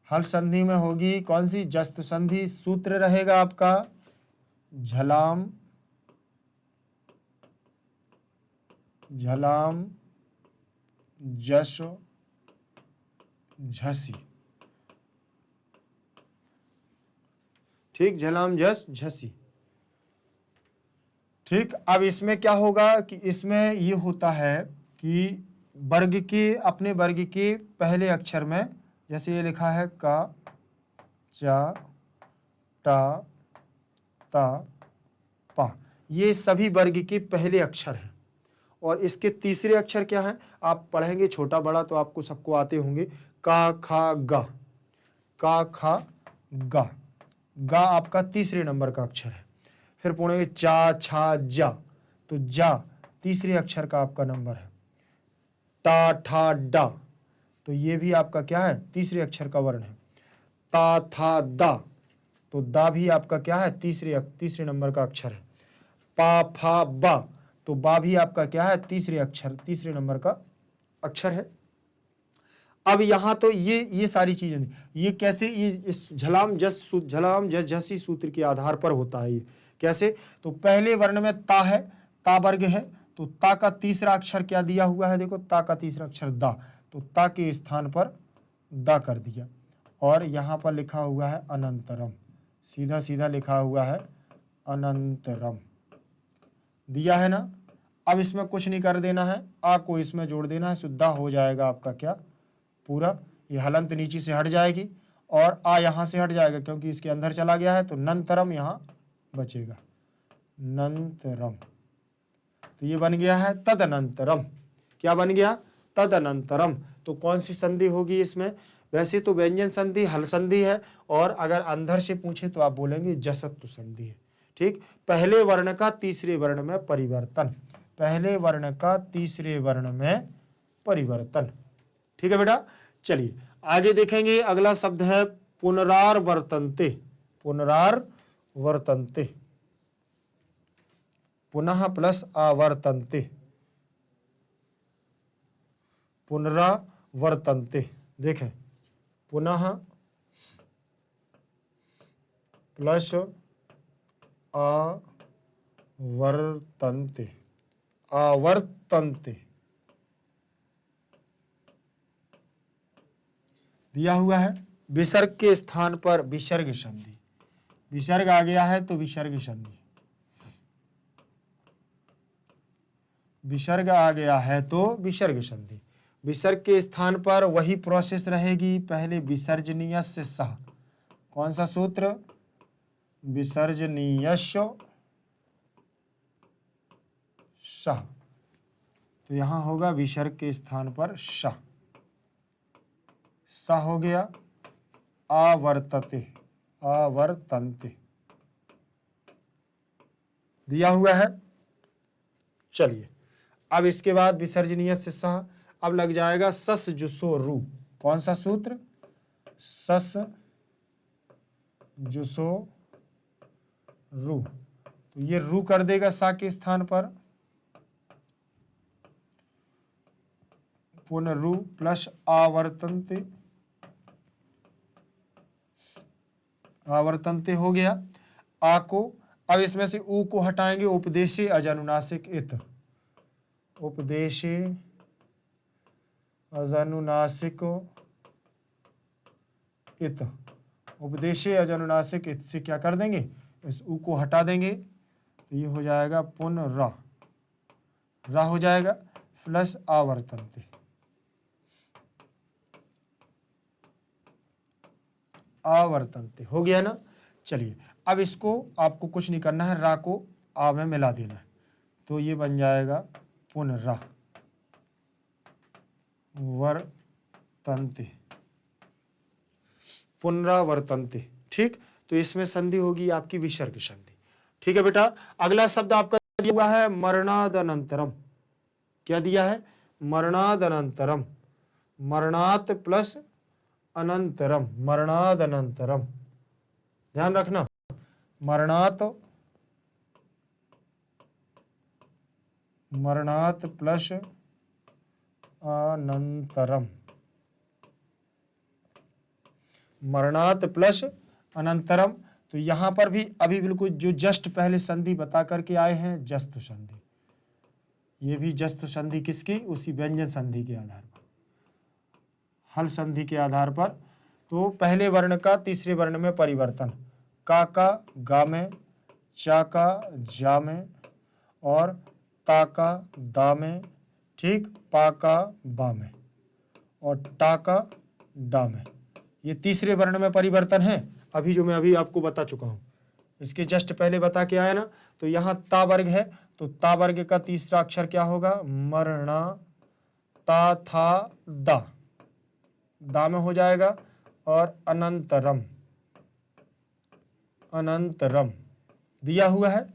हल संधि में होगी कौन सी? जस्तु संधि। सूत्र रहेगा आपका झलाम, झलाम जस झसी। ठीक, झलाम जस झसी। ठीक, अब इसमें क्या होगा कि इसमें ये होता है कि वर्ग के, अपने वर्ग के पहले अक्षर में, जैसे ये लिखा है का, चा, टा, ता, पा, ये सभी वर्ग के पहले अक्षर हैं। और इसके तीसरे अक्षर क्या हैं? आप पढ़ेंगे छोटा बड़ा तो आपको सबको आते होंगे। का, खा, गा, का, खा, गा, गा आपका तीसरे नंबर का अक्षर है। फिर पढ़ेंगे चा, छा, जा, तो जा तीसरे अक्षर का आपका नंबर है। टा, ठा, डा, तो ये भी आपका क्या है? तीसरे अक्षर का वर्ण है। ता, था, दा, तो दा भी आपका क्या है? तीसरे नंबर का अक्षर है। पा, फा, बा, तो बा भी आपका क्या है? तीसरे नंबर का अक्षर है। अब यहां तो ये सारी चीजें, ये कैसे? ये इस झलाम जस झसी सूत्र के आधार पर होता है। ये कैसे? तो पहले वर्ण में ता है, ता वर्ग है, तो ता का तीसरा अक्षर क्या दिया हुआ है? देखो, ता का तीसरा अक्षर दा, तो ता के स्थान पर दा कर दिया। और यहां पर लिखा हुआ है अनंतरम, सीधा सीधा लिखा हुआ है अनंतरम दिया है ना। अब इसमें कुछ नहीं कर देना है, आ को इसमें जोड़ देना है, शुद्धा हो जाएगा आपका क्या पूरा। ये हलंत नीचे से हट जाएगी और आ यहाँ से हट जाएगा क्योंकि इसके अंदर चला गया है, तो नंतरम यहाँ बचेगा, नंतरम। तो ये बन गया है तदनंतरम। क्या बन गया? तदनंतरम। तो कौन सी संधि होगी इसमें? वैसे तो व्यंजन संधि हल संधि है, और अगर अंदर से पूछे तो आप बोलेंगे जसत्व संधि है। ठीक, पहले वर्ण का तीसरे वर्ण में परिवर्तन, पहले वर्ण का तीसरे वर्ण में परिवर्तन। ठीक है बेटा, चलिए आगे देखेंगे। अगला शब्द है पुनरावर्तन्ते, पुनरावर्तन्ते, पुनः प्लस आवर्तन्ते, पुनरावर्तन्ते। देखें, पुनः प्लस आवर्तन्ते, आवर्तन्ते दिया हुआ है। विसर्ग के स्थान पर विसर्ग संधि, विसर्ग आ गया है तो विसर्ग संधि, विसर्ग आ गया है तो विसर्ग संधि। विसर्ग के स्थान पर वही प्रोसेस रहेगी, पहले विसर्जनीयस्य सह। कौन सा सूत्र? विसर्जनीयस्य सह। तो यहां होगा विसर्ग के स्थान पर सह, सा हो गया, आवर्तते, आवर्तन्ते दिया हुआ है। चलिए अब इसके बाद विसर्जनीय से सह, अब लग जाएगा सस जुसो रू। कौन सा सूत्र? सस जुसो रू। तो ये रू कर देगा सा के स्थान पर, पुनरु प्लस आवर्तन्ते, आवर्तन्ते हो गया। आ को अब इसमें से ऊ को हटाएंगे, उपदेशे अजनुनासिक इत, उपदेशे अजनुनासिक इत, उपदेशे अजनुनासिक इत से क्या कर देंगे? इस ऊ को हटा देंगे, तो ये हो जाएगा पुनरा, रा हो जाएगा प्लस आवर्तन्ते, आवर्तन्ते हो गया ना। चलिए अब इसको आपको कुछ नहीं करना है, रा को आ में मिला देना है, तो ये बन जाएगा पुनरा वर्तन्ते, पुनरावर्तन्ते। ठीक, तो इसमें संधि होगी आपकी विसर्ग संधि। ठीक है बेटा, अगला शब्द आपका दिया हुआ है मरणादनंतरम। क्या दिया है? मरणादनंतरम, मरणात प्लस अनंतरम, मरणादनंतरम। ध्यान रखना, मरणात, मरणात प्लस अनंतरम, मरणात प्लस अनंतरम। तो यहां पर भी अभी बिल्कुल जो जस्ट पहले संधि बता करके आए हैं, जस्त संधि, ये भी जस्त संधि किसकी? उसी व्यंजन संधि के आधार पर, हल संधि के आधार पर। तो पहले वर्ण का तीसरे वर्ण में परिवर्तन, का गा में, चा का जा में, और ता का दा में, ठीक, पा का बा में, और टा का डा में। ये तीसरे वर्ण में परिवर्तन है, अभी जो मैं अभी आपको बता चुका हूं, इसके जस्ट पहले बता के आया ना। तो यहाँ ता वर्ग है, तो ता वर्ग का तीसरा अक्षर क्या होगा? मरणा, ता था दा, दा में हो जाएगा, और अनंतरम, अनंतरम दिया हुआ है।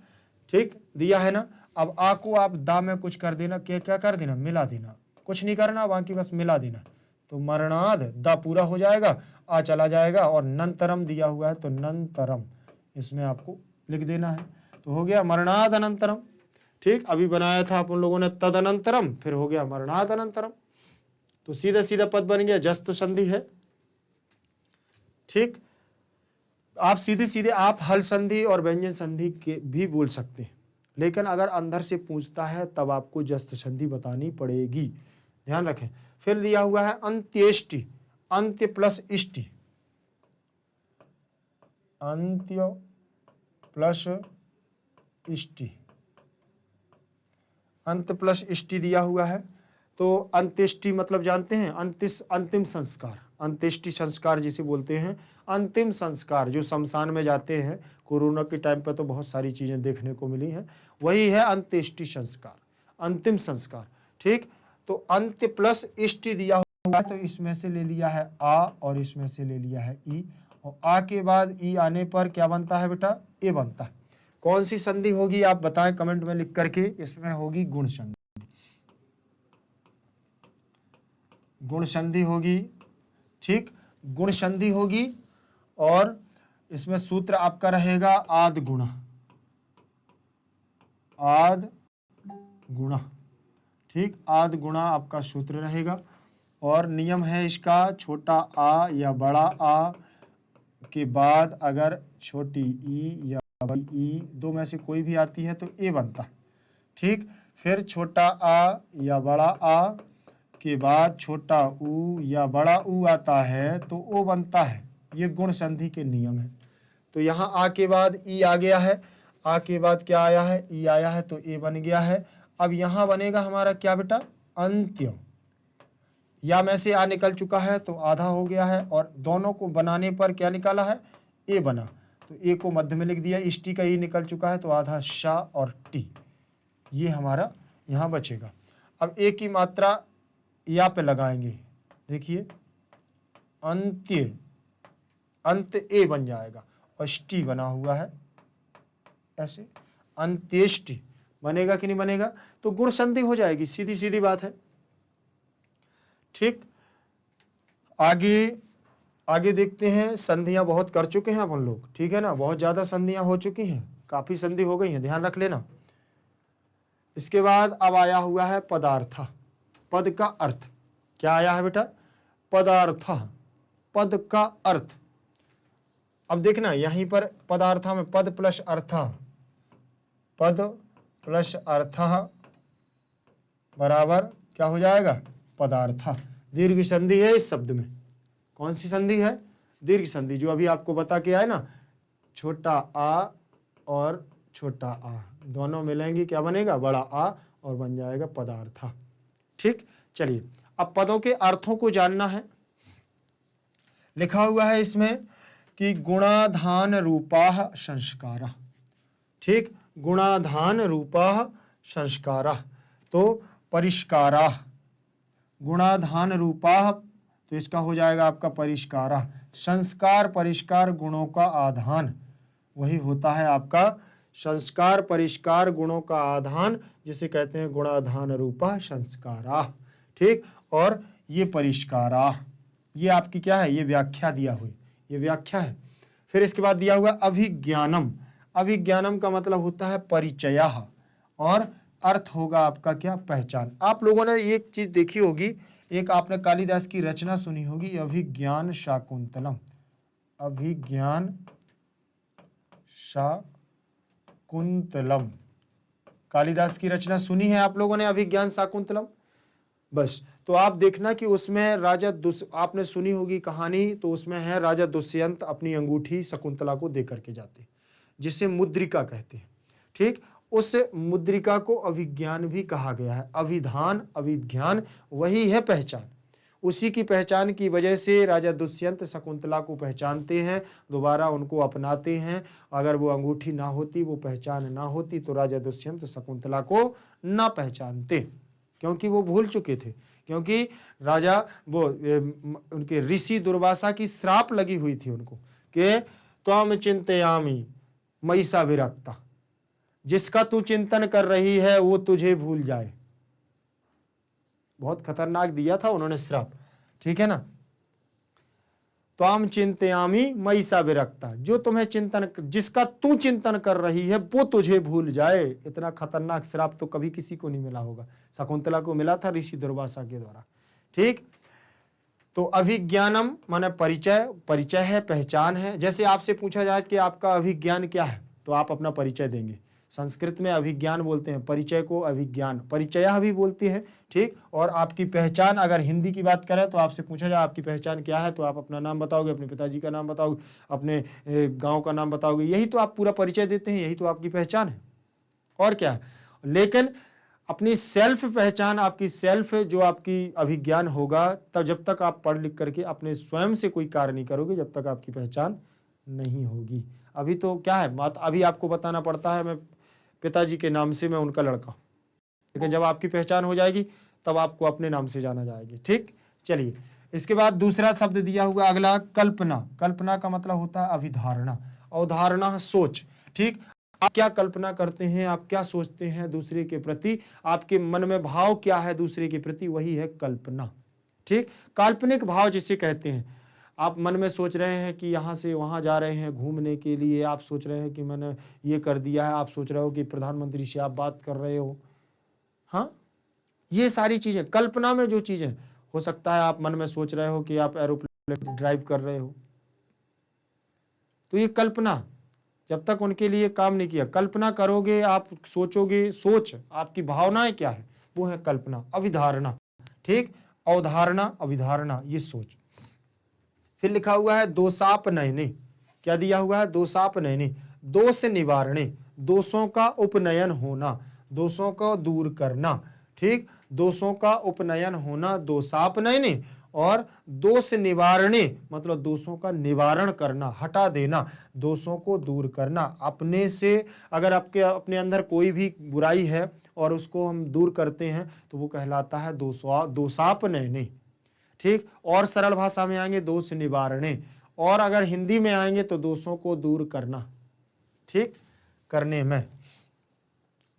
ठीक, दिया है ना। अब आ को आप दा में कुछ कर देना, क्या क्या कर देना? मिला देना, कुछ नहीं करना, बाकी बस मिला देना। तो मरणाद दा पूरा हो जाएगा, आ चला जाएगा, और नंतरम दिया हुआ है तो नंतरम इसमें आपको लिख देना है। तो हो गया मरणाद अनंतरम। ठीक, अभी बनाया था अपन लोगों ने तदनंतरम, फिर हो गया मरणाद अनंतरम। तो सीधा सीधा पद बन गया, जस्त संधि है। ठीक, आप सीधे सीधे आप हल संधि और व्यंजन संधि के भी बोल सकते हैं, लेकिन अगर अंदर से पूछता है तब आपको जस्त संधि बतानी पड़ेगी, ध्यान रखें। फिर दिया हुआ है अंत्येष्टि, अंत्य प्लस इष्टि, अंत्य प्लस इष्टि, अंत प्लस इष्टि दिया हुआ है। तो अंत्येष्टि मतलब जानते हैं, अंतिम संस्कार, अंत्येष्टि संस्कार जिसे बोलते हैं, अंतिम संस्कार जो शमशान में जाते हैं। कोरोना के टाइम पे तो बहुत सारी चीजें देखने को मिली हैं, वही है अंत्येष्टि संस्कार, अंतिम संस्कार। ठीक, तो अंत्य प्लस इष्टि दिया हुआ है, तो इसमें से ले लिया है आ और इसमें से ले लिया है ई, और आ के बाद ई आने पर क्या बनता है बेटा, ए बनता है। कौन सी संधि होगी आप बताएं कमेंट में लिख करके। इसमें होगी गुण संधि, गुण संधि होगी। ठीक, गुण संधि होगी, और इसमें सूत्र आपका रहेगा आद गुणा, आद गुणा। ठीक, आद गुणा आपका सूत्र रहेगा, और नियम है इसका, छोटा आ या बड़ा आ के बाद अगर छोटी ई या बड़ी ई दो में से कोई भी आती है तो ए बनता है। ठीक, फिर छोटा आ या बड़ा आ के बाद छोटा ऊ या बड़ा ऊ आता है तो ओ बनता है। ये गुण संधि के नियम है। तो यहाँ आ के बाद ई आ गया है, आ के बाद क्या आया है, ई आया है, तो ए बन गया है। अब यहाँ बनेगा हमारा क्या बेटा, अंत्य। या में से आ निकल चुका है तो आधा हो गया है, और दोनों को बनाने पर क्या निकाला है, ए बना, तो ए को मध्य में लिख दिया। इष्टि का ई निकल चुका है तो आधा शा और टी, ये हमारा यहाँ बचेगा। अब ए की मात्रा या पे लगाएंगे, देखिए अंत्य, अंत ए बन जाएगा, और ष्टि बना हुआ है ऐसे, अंत्येष्टि बनेगा कि नहीं बनेगा, तो गुण संधि हो जाएगी, सीधी सीधी बात है। ठीक, आगे देखते हैं। संधियां बहुत कर चुके हैं अपन लोग, ठीक है ना, बहुत ज्यादा संधियां हो चुकी हैं, काफी संधि हो गई हैं, ध्यान रख लेना। इसके बाद अब आया हुआ है पदार्थ। पद का अर्थ क्या आया है बेटा, पदार्थ, पद का अर्थ। अब देखना यहीं पर पदार्थ में पद प्लस अर्थ, पद प्लस अर्थ बराबर क्या हो जाएगा, पदार्थ। दीर्घ संधि है इस शब्द में। कौन सी संधि है, दीर्घ संधि, जो अभी आपको बता के आए ना, छोटा आ और छोटा आ दोनों मिलेंगे, क्या बनेगा, बड़ा आ, और बन जाएगा पदार्थ। ठीक, चलिए अब पदों के अर्थों को जानना है। लिखा हुआ है इसमें कि गुणाधान रूपाः संस्कारा। ठीक, गुणाधान रूपाः संस्कारा, तो परिष्कारा, गुणाधान रूपाः, तो इसका हो जाएगा आपका परिष्कारा। संस्कार परिष्कार गुणों का आधान, वही होता है आपका संस्कार परिष्कार गुणों का आधान, जिसे कहते हैं गुणाधान रूपा संस्कारा। ठीक, और ये परिष्कारा, ये आपकी क्या है, ये व्याख्या दिया हुई, ये व्याख्या है। फिर इसके बाद दिया हुआ अभिज्ञानम। अभिज्ञानम का मतलब होता है परिचयः, और अर्थ होगा आपका क्या, पहचान। आप लोगों ने एक चीज देखी होगी, एक आपने कालिदास की रचना सुनी होगी, अभिज्ञान शाकुंतलम, अभिज्ञान शाकुंतलम, कालिदास की रचना सुनी है आप लोगों ने, अभिज्ञान शाकुंतलम। बस, तो आप देखना कि उसमें राजा आपने सुनी होगी कहानी, तो उसमें है राजा दुष्यंत अपनी अंगूठी शकुंतला को दे करके जाते, जिसे मुद्रिका कहते हैं। ठीक, उस मुद्रिका को अभिज्ञान भी कहा गया है। अभिधान, अभिज्ञान वही है पहचान। उसी की पहचान की वजह से राजा दुष्यंत शकुंतला को पहचानते हैं, दोबारा उनको अपनाते हैं। अगर वो अंगूठी ना होती, वो पहचान ना होती, तो राजा दुष्यंत शकुंतला को ना पहचानते, क्योंकि वो भूल चुके थे। क्योंकि राजा वो उनके ऋषि दुर्वासा की श्राप लगी हुई थी उनको, कि त्वम चिंतयामि मयि सा विरक्ता, जिसका तू चिंतन कर रही है वो तुझे भूल जाए। बहुत खतरनाक दिया था उन्होंने श्राप, ठीक है ना। त्वाम चिंतयामि मयि सा विरक्ता, जो तुम्हें चिंतन, जिसका तू चिंतन कर रही है वो तुझे भूल जाए। इतना खतरनाक श्राप तो कभी किसी को नहीं मिला होगा, शकुंतला को मिला था ऋषि दुर्वासा के द्वारा। ठीक, तो अभिज्ञानम माने परिचय, परिचय है, पहचान है। जैसे आपसे पूछा जाए कि आपका अभिज्ञान क्या है, तो आप अपना परिचय देंगे। संस्कृत में अभिज्ञान बोलते हैं, परिचय को अभिज्ञान, परिचय भी बोलती है। ठीक, और आपकी पहचान, अगर हिंदी की बात करें तो आपसे पूछा जाए आपकी पहचान क्या है, तो आप अपना नाम बताओगे, अपने पिताजी का नाम बताओगे, अपने गांव का नाम बताओगे, यही तो आप पूरा परिचय देते हैं, यही तो आपकी पहचान है। और क्या है। लेकिन अपनी सेल्फ पहचान, आपकी सेल्फ जो आपकी अभिज्ञान होगा, तब जब तक आप पढ़ लिख करके अपने स्वयं से कोई कार्य नहीं करोगे, जब तक आपकी पहचान नहीं होगी। अभी तो क्या है बात, अभी आपको बताना पड़ता है मैं पिताजी के नाम से मैं उनका लड़का, लेकिन जब आपकी पहचान हो जाएगी तब आपको अपने नाम से जाना जाएगी। ठीक, चलिए इसके बाद दूसरा शब्द दिया हुआ अगला कल्पना। कल्पना का मतलब होता है अभिधारणा, अवधारणा सोच। ठीक, आप क्या कल्पना करते हैं, आप क्या सोचते हैं दूसरे के प्रति, आपके मन में भाव क्या है दूसरे के प्रति, वही है कल्पना। ठीक, काल्पनिक भाव जिसे कहते हैं, आप मन में सोच रहे हैं कि यहाँ से वहाँ जा रहे हैं घूमने के लिए, आप सोच रहे हैं कि मैंने ये कर दिया है, आप सोच रहे हो कि प्रधानमंत्री से आप बात कर रहे हो। हाँ, ये सारी चीजें कल्पना में जो चीजें, हो सकता है आप मन में सोच रहे हो कि आप एरोप्लेन ड्राइव कर रहे हो, तो ये कल्पना, जब तक उनके लिए काम नहीं किया, कल्पना करोगे, आप सोचोगे, सोच आपकी भावनाएं क्या है, वो है कल्पना। अभिधारणा, ठीक, अवधारणा, अभिधारणा, ये सोच। फिर लिखा हुआ है दोषाप नयने, क्या दिया हुआ है, दोषाप नयने, दोष निवारणे, दोषों का उपनयन होना, दोषों को दूर करना। ठीक, दोषों का उपनयन होना, दोषाप नयने, और दोष निवारणे मतलब दोषों का निवारण करना, हटा देना, दोषों को दूर करना। अपने से अगर आपके अपने अंदर कोई भी बुराई है और उसको हम दूर करते हैं तो वो कहलाता है दोषाप नयने। ठीक, और सरल भाषा में आएंगे दोष निवारणे, और अगर हिंदी में आएंगे तो दोषों को दूर करना, ठीक, करने में।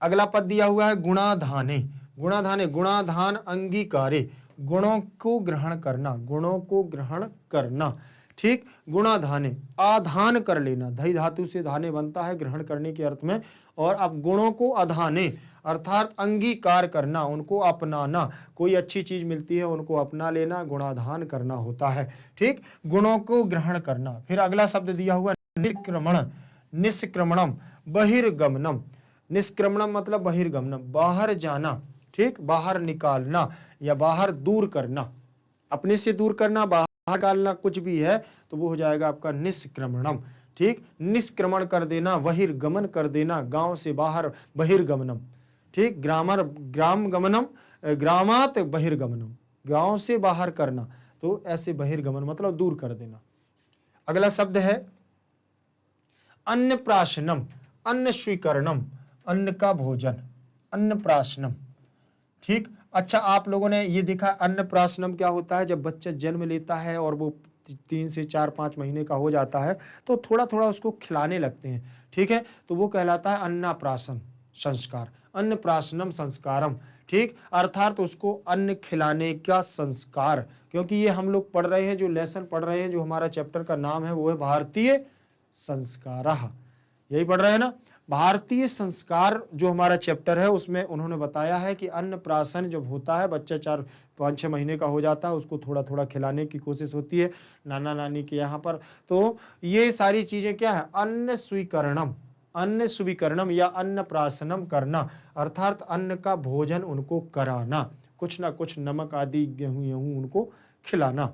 अगला पद दिया हुआ है गुणाधाने, गुणाधाने, गुणाधान अंगीकारे, गुणों को ग्रहण करना, गुणों को ग्रहण करना। ठीक, गुणाधाने, आधान कर लेना, धई धातु से धाने बनता है ग्रहण करने के अर्थ में, और अब गुणों को अधाने अर्थात अंगीकार करना, उनको अपनाना, कोई अच्छी चीज मिलती है उनको अपना लेना, गुणाधान करना होता है। ठीक, गुणों को ग्रहण करना। फिर अगला शब्द दिया हुआ निष्क्रमण, निष्क्रमणम, बहिर्गमनम, निष्क्रमणम मतलब बहिर्गमनम, बाहर जाना। ठीक, बाहर निकालना या बाहर दूर करना, अपने से दूर करना, बाहर निकालना, कुछ भी है तो वो हो जाएगा आपका निष्क्रमणम। ठीक, निष्क्रमण कर देना, बहिर्गमन कर देना, गांव से बाहर, बहिर्गमनम। ठीक, ग्राम गमनम, ग्रामात बहिर्गमनम, गांव से बाहर करना, तो ऐसे बहिर्गमन मतलब दूर कर देना। अगला शब्द है अन्नप्राशनम, अन्न स्वीकरणम, अन्न का भोजन, अन्नप्राशनम। ठीक, अच्छा आप लोगों ने ये देखा अन्नप्राशनम क्या होता है, जब बच्चा जन्म लेता है और वो 3 से 4-5 महीने का हो जाता है तो थोड़ा थोड़ा उसको खिलाने लगते हैं। ठीक है, तो वो कहलाता है अन्नप्राशन संस्कार, अन्नप्राशनम संस्कारम। ठीक, अर्थात उसको अन्न खिलाने का संस्कार, क्योंकि ये हम लोग पढ़ रहे हैं, जो लेसन पढ़ रहे हैं, जो हमारा चैप्टर का नाम है वो है भारतीय संस्कारः, यही पढ़ रहे हैं ना। भारतीय संस्कार जो हमारा चैप्टर है उसमें उन्होंने बताया है कि अन्नप्राशन जब होता है, बच्चा 4-5-6 महीने का हो जाता है, उसको थोड़ा थोड़ा खिलाने की कोशिश होती है नाना नानी के यहाँ पर। तो ये सारी चीजें क्या है, अन्न स्वीकरणम, अन्न स्वीकरणम या अन्नप्राशनम करना, अर्थात अन्न का भोजन उनको कराना, कुछ ना कुछ नमक आदि गेहूं गेहूं उनको खिलाना।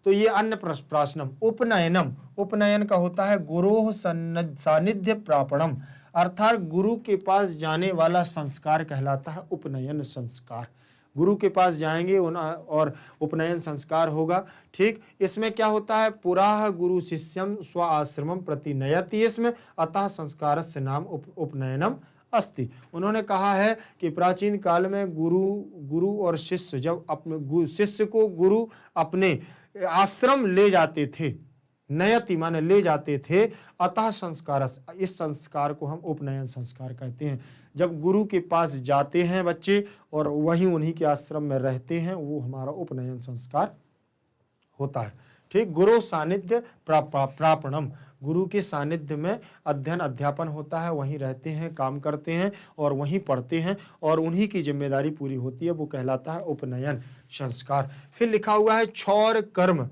तो ये अन्न प्राशनम। उपनयनम, उपनयन का होता है गुरोह सानिध्य प्रापणम, अर्थात गुरु के पास जाने वाला संस्कार कहलाता है उपनयन संस्कार। गुरु के पास जाएंगे और उपनयन संस्कार होगा। ठीक, इसमें क्या होता है, पुराह गुरु शिष्यम स्व आश्रमम प्रति नयति, इसमें अतः संस्कारस्य नाम उपनयनम अस्ति। उन्होंने कहा है कि प्राचीन काल में गुरु और शिष्य जब अपने शिष्य को गुरु अपने आश्रम ले जाते थे, नयति माने ले जाते थे, अतः संस्कार, इस संस्कार को हम उपनयन संस्कार कहते हैं। जब गुरु के पास जाते हैं बच्चे और वहीं उन्हीं के आश्रम में रहते हैं, वो हमारा उपनयन संस्कार होता है। ठीक, गुरु सानिध्य प्रापणम, गुरु के सानिध्य में अध्ययन अध्यापन होता है, वहीं रहते हैं, काम करते हैं और वहीं पढ़ते हैं और उन्हीं की जिम्मेदारी पूरी होती है, वो कहलाता है उपनयन संस्कार। फिर लिखा हुआ है क्षौर कर्म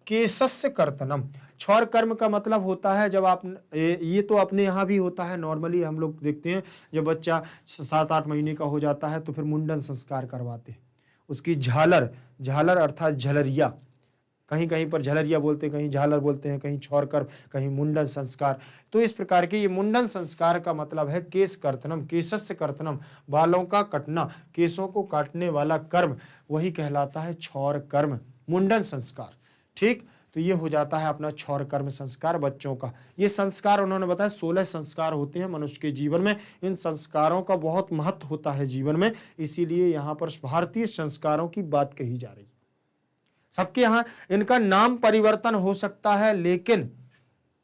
केशस्य कर्तनम। क्षौर कर्म का मतलब होता है जब आप, ये तो अपने यहाँ भी होता है, नॉर्मली हम लोग देखते हैं जब बच्चा 7-8 महीने का हो जाता है तो फिर मुंडन संस्कार करवाते हैं, उसकी झालर, झालर अर्थात झलरिया कहीं कहीं पर झलरिया बोलते हैं, कहीं झालर बोलते हैं, कहीं छौर कर्म, कहीं मुंडन संस्कार। तो इस प्रकार के ये मुंडन संस्कार का मतलब है केश कर्तनम, केशस्य कर्तनम, बालों का कटना, केशों को काटने वाला कर्म, वही कहलाता है छौर कर्म, मुंडन संस्कार। ठीक, तो ये हो जाता है अपना छौर कर्म संस्कार बच्चों का। ये संस्कार उन्होंने बताया 16 संस्कार होते हैं मनुष्य के जीवन में। इन संस्कारों का बहुत महत्व होता है जीवन में, इसीलिए यहाँ पर भारतीय संस्कारों की बात कही जा रही है। सबके यहाँ इनका नाम परिवर्तन हो सकता है, लेकिन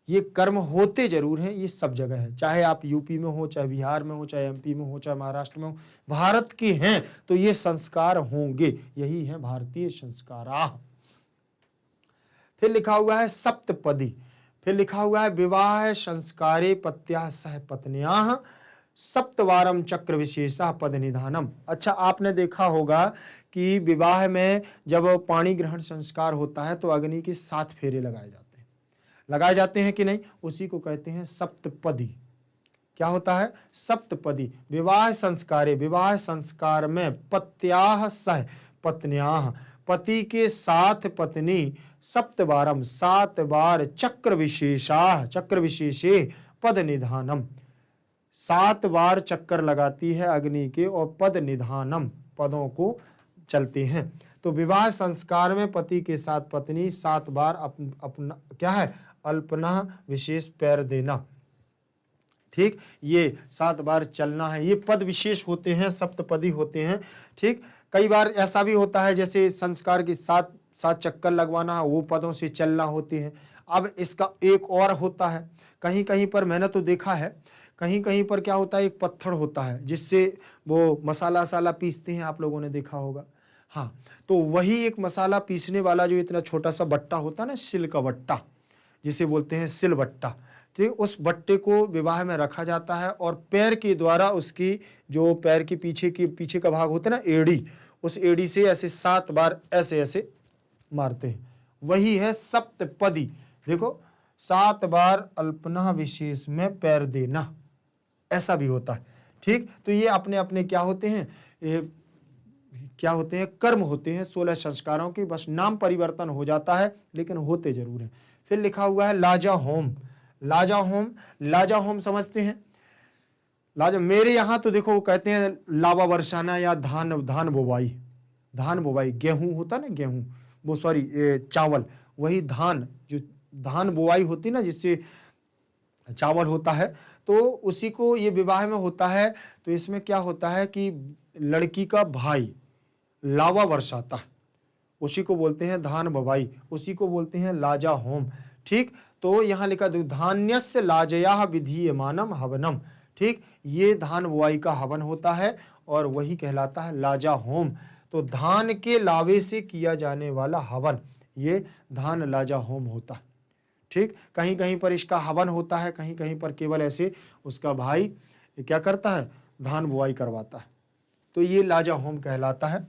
ये कर्म होते जरूर हैं, ये सब जगह है। चाहे आप यूपी में हो, चाहे बिहार में हो, चाहे एमपी में हो, चाहे महाराष्ट्र में हो, भारत के हैं तो ये संस्कार होंगे। यही है भारतीय संस्कार। फिर लिखा हुआ है सप्तपदी, फिर लिखा हुआ है विवाह संस्कारे पत्या सह पत्न्याः सप्तवारम चक्र विशेषा पद निधानम। अच्छा, आपने देखा होगा कि विवाह में जब पाणी ग्रहण संस्कार होता है तो अग्नि के 7 फेरे लगाए जाते हैं कि नहीं, उसी को कहते हैं सप्तपदी। क्या होता है? सप्तपदी। विवाह संस्कारे, विवाह संस्कार में पत्याः सह पत्न्याः, पति के साथ पत्नी सप्तवारम 7 बार चक्र विशेषे पद निधानम, 7 बार चक्कर लगाती है अग्नि के और पद निधानम, पदों को चलते हैं। तो विवाह संस्कार में पति के साथ पत्नी 7 बार अपना क्या है, अल्पना विशेष पैर देना। ठीक, ये 7 बार चलना है। ये पद विशेष होते हैं, सप्तपदी होते हैं। ठीक, कई बार ऐसा भी होता है जैसे संस्कार की 7 चक्कर लगवाना, वो पदों से चलना होते हैं। अब इसका एक और होता है, कहीं कहीं पर मैंने तो देखा है, कहीं कहीं पर क्या होता है, एक पत्थर होता है जिससे वो मसाला पीसते हैं, आप लोगों ने देखा होगा। हाँ, तो वही एक मसाला पीसने वाला जो इतना छोटा सा बट्टा होता है ना, सिल का बट्टा जिसे बोलते हैं सिल बट्टा। ठीक, उस बट्टे को विवाह में रखा जाता है और पैर के द्वारा उसकी जो पैर के पीछे का भाग होता है ना, एड़ी, उस एड़ी से ऐसे 7 बार ऐसे मारते हैं। वही है सप्तपदी। देखो, 7 बार अल्पना विशेष में पैर देना, ऐसा भी होता है। ठीक, तो ये अपने अपने क्या होते हैं, कर्म होते हैं 16 संस्कारों के, बस नाम परिवर्तन हो जाता है लेकिन होते जरूर हैं। फिर लिखा हुआ है लाजा होम। लाजा होम समझते हैं? लाजा, मेरे यहाँ तो देखो वो कहते हैं लावा बरसाना या धान बोवाई, गेहूं होता ना, गेहूं, वो सॉरी चावल, वही धान, जो धान बोवाई होती ना जिससे चावल होता है, तो उसी को ये विवाह में होता है। तो इसमें क्या होता है कि लड़की का भाई लावा बरसाता, उसी को बोलते हैं धान बवाई, उसी को बोलते हैं लाजा होम। ठीक, तो यहाँ लिखा धान्यस्य लाजया विधीयमानम हवनम। ठीक, ये धान बुआई का हवन होता है और वही कहलाता है लाजा होम। तो धान के लावे से किया जाने वाला हवन, ये धान लाजा होम होता है। ठीक, कहीं कहीं पर इसका हवन होता है, कहीं कहीं पर केवल ऐसे उसका भाई क्या करता है, धान बुआई करवाता है। तो ये लाजा होम कहलाता है।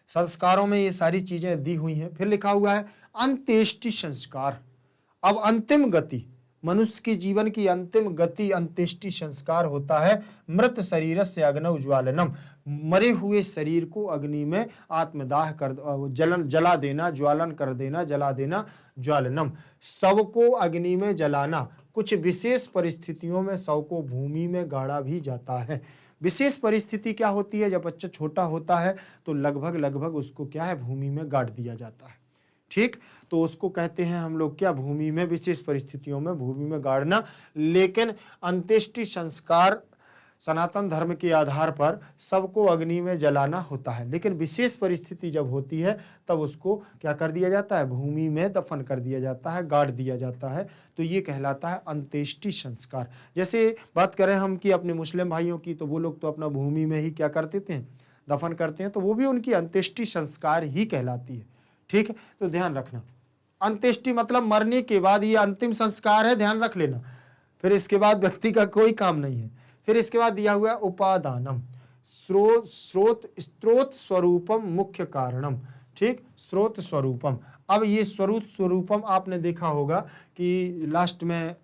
संस्कारों में ये सारी चीजें दी हुई हैं। फिर लिखा हुआ है अंत्येष्टि संस्कार। अब अंतिम गति, मनुष्य के जीवन की अंतिम गति अंत्येष्टि संस्कार होता है। मृत शरीर से अग्नौ ज्वालनम, मरे हुए शरीर को अग्नि में आत्मदाह कर जला देना, ज्वालन कर देना, जला देना, ज्वालनम, शव को अग्नि में जलाना। कुछ विशेष परिस्थितियों में शव को भूमि में गाड़ा भी जाता है। विशेष परिस्थिति क्या होती है, जब बच्चा छोटा होता है तो लगभग उसको क्या है, भूमि में गाड़ दिया जाता है। ठीक, तो उसको कहते हैं हम लोग क्या, भूमि में, विशेष परिस्थितियों में भूमि में गाड़ना। लेकिन अंत्येष्टि संस्कार सनातन धर्म के आधार पर सबको अग्नि में जलाना होता है, लेकिन विशेष परिस्थिति जब होती है तब उसको क्या कर दिया जाता है, भूमि में दफन कर दिया जाता है, गाड़ दिया जाता है। तो ये कहलाता है अंत्येष्टि संस्कार। जैसे बात करें हम कि अपने मुस्लिम भाइयों की, तो वो लोग तो अपना भूमि में ही क्या करते थे, दफन करते हैं, तो वो भी उनकी अंत्येष्टि संस्कार ही कहलाती है। ठीक है, तो ध्यान रखना, अंत्येष्टि मतलब मरने के बाद, ये अंतिम संस्कार है, ध्यान रख लेना। फिर इसके बाद व्यक्ति का कोई काम नहीं है। फिर इसके बाद दिया हुआ है उपादानम, स्रोत स्वरूपम मुख्य कारणम। ठीक, स्रोत स्वरूपम। अब ये स्वरूपम आपने देखा होगा कि लास्ट में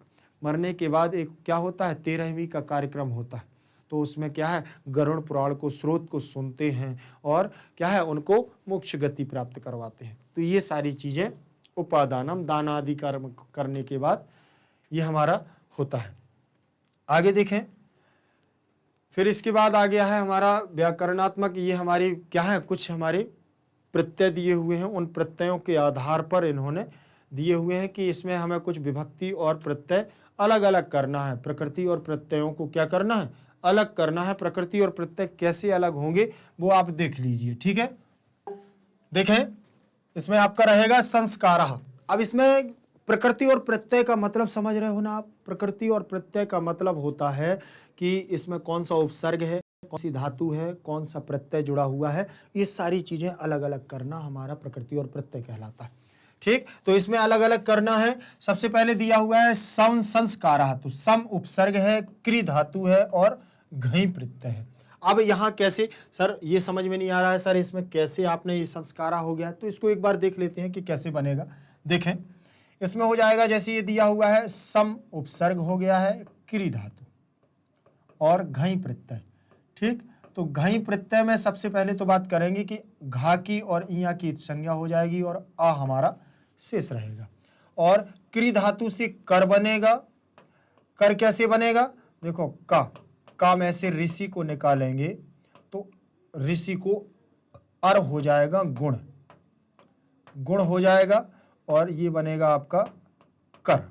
मरने के बाद एक क्या होता है, 13वीं का कार्यक्रम होता है। तो उसमें क्या है, गरुड़ पुराण को, स्रोत को सुनते हैं और क्या है, उनको मोक्ष गति प्राप्त करवाते हैं। तो ये सारी चीजें उपादानम दान आदि कर्म करने के बाद ये हमारा होता है। आगे देखें, फिर इसके बाद आ गया है हमारा व्याकरणात्मक, ये हमारी क्या है, कुछ हमारे प्रत्यय दिए हुए हैं। उन प्रत्ययों के आधार पर इन्होंने दिए हुए हैं कि इसमें हमें कुछ विभक्ति और प्रत्यय अलग अलग करना है। प्रकृति और प्रत्ययों को क्या करना है, अलग करना है। प्रकृति और प्रत्यय कैसे अलग होंगे वो आप देख लीजिए, ठीक है। देखें, इसमें आपका रहेगा संस्कारः। अब इसमें प्रकृति और प्रत्यय का मतलब समझ रहे हो ना आप। प्रकृति और प्रत्यय का मतलब होता है कि इसमें कौन सा उपसर्ग है, कौन सी धातु है, कौन सा प्रत्यय जुड़ा हुआ है, ये सारी चीजें अलग अलग करना हमारा प्रकृति और प्रत्यय कहलाता है। ठीक, तो इसमें अलग अलग करना है। सबसे पहले दिया हुआ है सम संस्कारः, तो सम उपसर्ग है, क्री धातु है और घई प्रत्यय है। अब यहाँ कैसे सर, ये समझ में नहीं आ रहा है सर, इसमें कैसे आपने ये संस्कारा हो गया, तो इसको एक बार देख लेते हैं कि कैसे बनेगा। देखें, इसमें हो जाएगा जैसे ये दिया हुआ है सम उपसर्ग हो गया है, क्री धातु और घई प्रत्यय। ठीक, तो घई प्रत्यय में सबसे पहले तो बात करेंगे कि घा की और इया की संज्ञा हो जाएगी और आ हमारा शेष रहेगा। और क्री धातु से कर बनेगा। कर कैसे बनेगा, देखो का में से ऋषि को निकालेंगे तो ऋषि को अर हो जाएगा, गुण हो जाएगा और ये बनेगा आपका कर।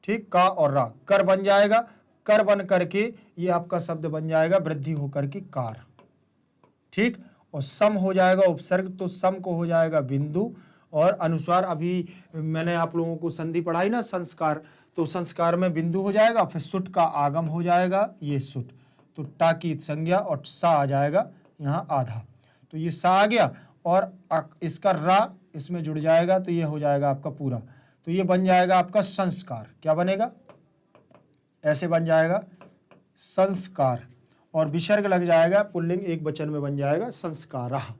ठीक, का और रा, कर बन जाएगा। कर बन करके ये आपका शब्द बन जाएगा वृद्धि होकर के कार। ठीक, और सम हो जाएगा उपसर्ग, तो सम को हो जाएगा बिंदु और अनुस्वार। अभी मैंने आप लोगों को संधि पढ़ाई ना संस्कार, तो संस्कार में बिंदु हो जाएगा, फिर सुट का आगम हो जाएगा, ये सुट, तो टा की संज्ञा और सा आ जाएगा यहाँ आधा, तो ये सा आ गया और इसका रा इसमें जुड़ जाएगा, तो ये हो जाएगा आपका पूरा, तो ये बन जाएगा आपका संस्कार। क्या बनेगा, ऐसे बन जाएगा संस्कार और विसर्ग लग जाएगा, पुल्लिंग एक वचन में बन जाएगा संस्कारः।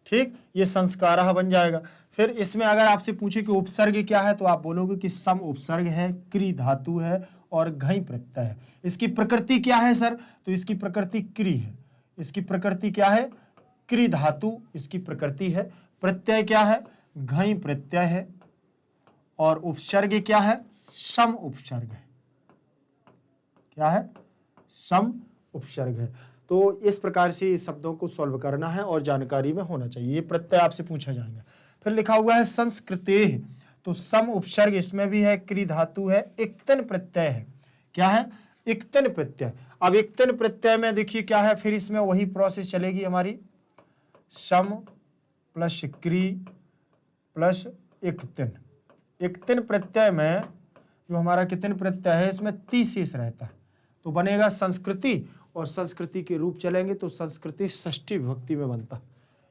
ठीक, ये संस्कारः बन जाएगा। फिर इसमें अगर आपसे पूछे कि उपसर्ग क्या है, तो आप बोलोगे कि सम उपसर्ग है, क्री धातु है और घई प्रत्यय है। इसकी प्रकृति क्या है सर, तो इसकी प्रकृति क्री है। इसकी प्रकृति क्या है, क्री धातु इसकी प्रकृति है। प्रत्यय क्या है, घई प्रत्यय है और उपसर्ग क्या है, सम उपसर्ग है। क्या है, सम उपसर्ग है। तो इस प्रकार से इस शब्दों को सॉल्व करना है और जानकारी में होना चाहिए। ये प्रत्यय आपसे पूछा जाएगा। फिर लिखा हुआ है संस्कृतेः, तो सम उपसर्ग इसमें भी है, क्री धातु है, इक्तन प्रत्यय है। क्या है, इक्तन प्रत्यय। अब इक्तन प्रत्यय में देखिए क्या है, फिर इसमें वही प्रोसेस चलेगी हमारी, सम प्लस क्री प्लस इक्तन। इक्तन प्रत्यय में जो हमारा कितन प्रत्यय है, इसमें ती शेष रहता है, तो बनेगा संस्कृति और संस्कृति के रूप चलेंगे तो संस्कृति षष्ठी विभक्ति में बनता।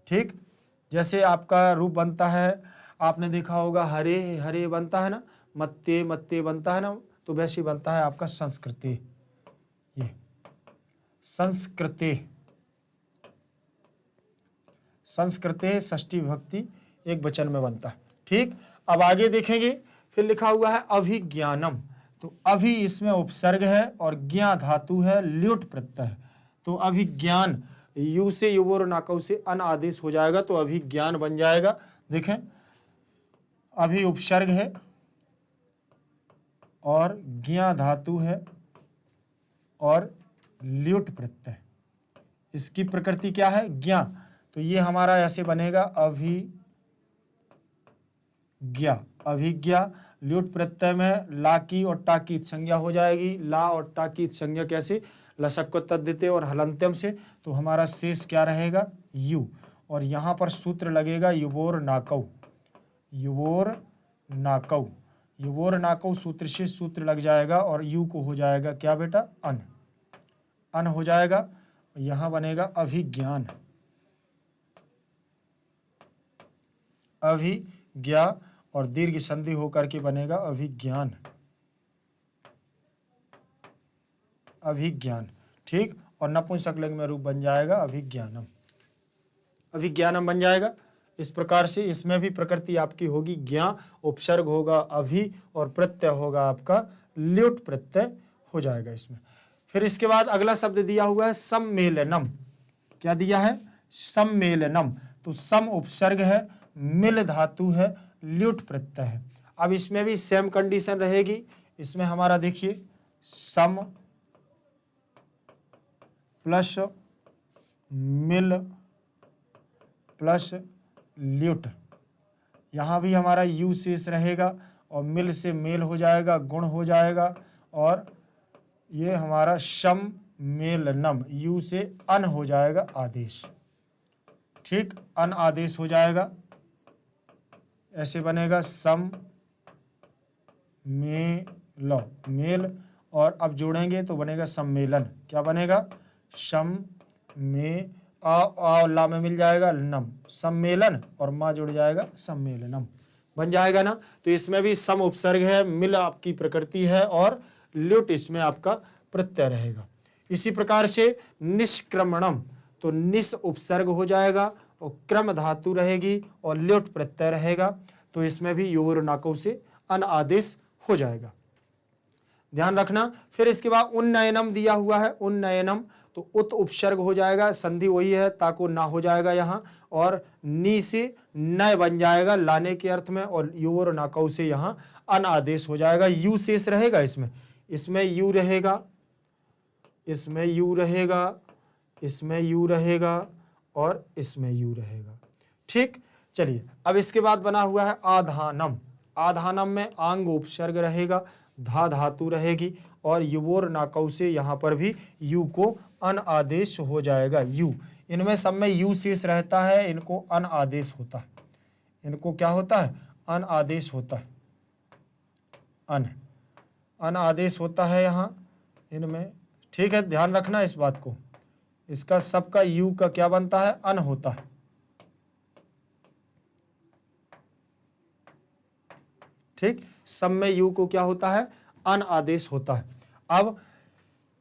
ठीक, जैसे आपका रूप बनता है, आपने देखा होगा हरे हरे बनता है ना, मत्ते मत्ते बनता है ना, तो वैसे बनता है आपका संस्कृति। ये संस्कृति, संस्कृति षष्ठी विभक्ति एक वचन में बनता है। ठीक, अब आगे देखेंगे, फिर लिखा हुआ है अभिज्ञानम, तो अभि इसमें उपसर्ग है और ज्ञा धातु है, ल्युट प्रत्यय है, तो अभिज्ञान यू से युवोर नाकौ से अन आदेश हो जाएगा, तो अभिज्ञान बन जाएगा। देखें, अभि उपसर्ग है और ज्ञा धातु है और ल्युट प्रत्यय, इसकी प्रकृति क्या है, ज्ञा, तो ये हमारा ऐसे बनेगा अभिज्ञा। अभिज्ञा ल्युट प्रत्यय में ला की और टा की संज्ञा हो जाएगी। ला और टा की संज्ञा कैसे, लसक को तद्धिते और हलंत्यम से, तो हमारा शेष क्या रहेगा, यू, और यहाँ पर सूत्र लगेगा युवोर नाकौ। युवोर नाकौ, युवोर नाकौ सूत्र से सूत्र लग जाएगा और यू को हो जाएगा क्या बेटा, अन, अन हो जाएगा, यहाँ बनेगा अभिज्ञान। अभिज्ञा और दीर्घ संधि होकर के बनेगा अभिज्ञान। अभिज्ञान। ठीक, और नपुंसकलिंग में रूप बन जाएगा अभिज्ञानम। अभिज्ञानम बन जाएगा। इस प्रकार से इसमें भी प्रकृति आपकी होगी ज्ञा, उपसर्ग होगा अभि और प्रत्यय होगा आपका ल्युट प्रत्यय हो जाएगा इसमें। फिर इसके बाद अगला शब्द दिया हुआ है सम्मेलनम। क्या दिया है, सम्मेलनम, तो सम उपसर्ग है, मिल धातु है, ल्युट प्रत्यय है। अब इसमें भी सेम कंडीशन रहेगी। इसमें हमारा देखिए सम प्लस मिल प्लस ल्युट, यहाँ भी हमारा यू शेष रहेगा और मिल से मेल हो जाएगा, गुण हो जाएगा, और ये हमारा सम मेलनम, यू से अन हो जाएगा आदेश। ठीक, अन आदेश हो जाएगा, ऐसे बनेगा सम मेल मेल, और अब जोड़ेंगे तो बनेगा सम्मेलन। क्या बनेगा? सम में आ ला में मिल जाएगा नम, सम्मेलन, और मा जुड़ जाएगा सम्मेलनम, बन जाएगा ना। तो इसमें भी सम उपसर्ग है, मिल आपकी प्रकृति है, और ल्युट इसमें आपका प्रत्यय रहेगा। इसी प्रकार से निष्क्रमणम, तो निस उपसर्ग हो जाएगा और क्रम धातु रहेगी और ल्युट प्रत्यय रहेगा। तो इसमें भी योर नाकौ से अन आदेश हो जाएगा, ध्यान रखना। फिर इसके बाद उन्नयनम दिया हुआ है, उन्नयनम, तो उत उपसर्ग हो जाएगा, संधि वही है, ताको ना हो जाएगा यहाँ, और नी से नय बन जाएगा लाने के अर्थ में, और योर नाकौ से यहाँ अन आदेश हो जाएगा। यू शेष रहेगा इसमें, इसमें यू रहेगा, इसमें यू रहेगा, इसमें यू रहेगा, और इसमें यू रहेगा। ठीक, चलिए अब इसके बाद बना हुआ है आधानम। आधानम में आंग उपसर्ग रहेगा, धा धातु रहेगी, और युवोर नाकौ से यहाँ पर भी यू को अन आदेश हो जाएगा। यू, इनमें सब में यू शेष रहता है, इनको अन आदेश होता है। इनको क्या होता है? अन आदेश होता है, अन आदेश होता है यहाँ इनमें। ठीक है, ध्यान रखना इस बात को। इसका सबका यू का क्या बनता है? अन होता है। ठीक, सब में यू को क्या होता है? अन आदेश होता है। अब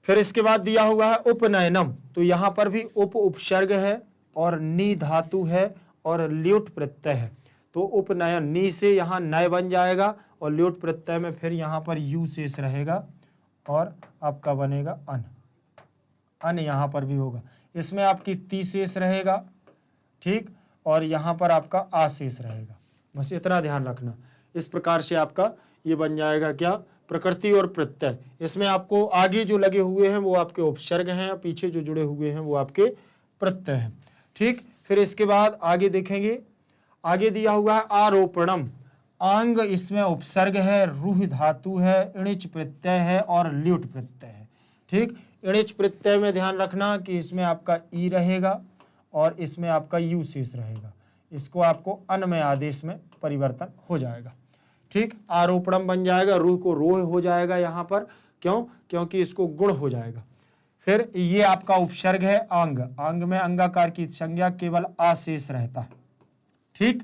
फिर इसके बाद दिया हुआ है उपनयनम, तो यहां पर भी उप उपसर्ग है और नी धातु है और ल्युट प्रत्यय है। तो उपनयन, नी से यहाँ नय बन जाएगा और ल्युट प्रत्यय में फिर यहाँ पर यू शेष रहेगा और आपका बनेगा अन, अन यहाँ पर भी होगा। इसमें आपकी ती शेष रहेगा, ठीक, और यहाँ पर आपका आ शेष रहेगा। बस इतना ध्यान रखना। इस प्रकार से आपका ये बन जाएगा क्या? प्रकृति और प्रत्यय। इसमें आपको आगे जो लगे हुए हैं वो आपके उपसर्ग हैं, पीछे जो जुड़े हुए हैं वो आपके प्रत्यय हैं। ठीक, फिर इसके बाद आगे देखेंगे, आगे दिया हुआ है आरोपणम। आंग इसमें उपसर्ग है, रूह धातु है, इणिच प्रत्यय है और ल्युट प्रत्यय है। ठीक, इणिच प्रत्यय में ध्यान रखना कि इसमें आपका ई रहेगा और इसमें आपका यू शेष रहेगा। इसको आपको अन में आदेश में परिवर्तन हो जाएगा। ठीक, आरोपणम बन जाएगा, रूह को रोह हो जाएगा यहाँ पर। क्यों? क्योंकि इसको गुण हो जाएगा। फिर ये आपका उपसर्ग है आंग, आंग में अंगाकार की संज्ञा केवल आ शेष रहता है। ठीक,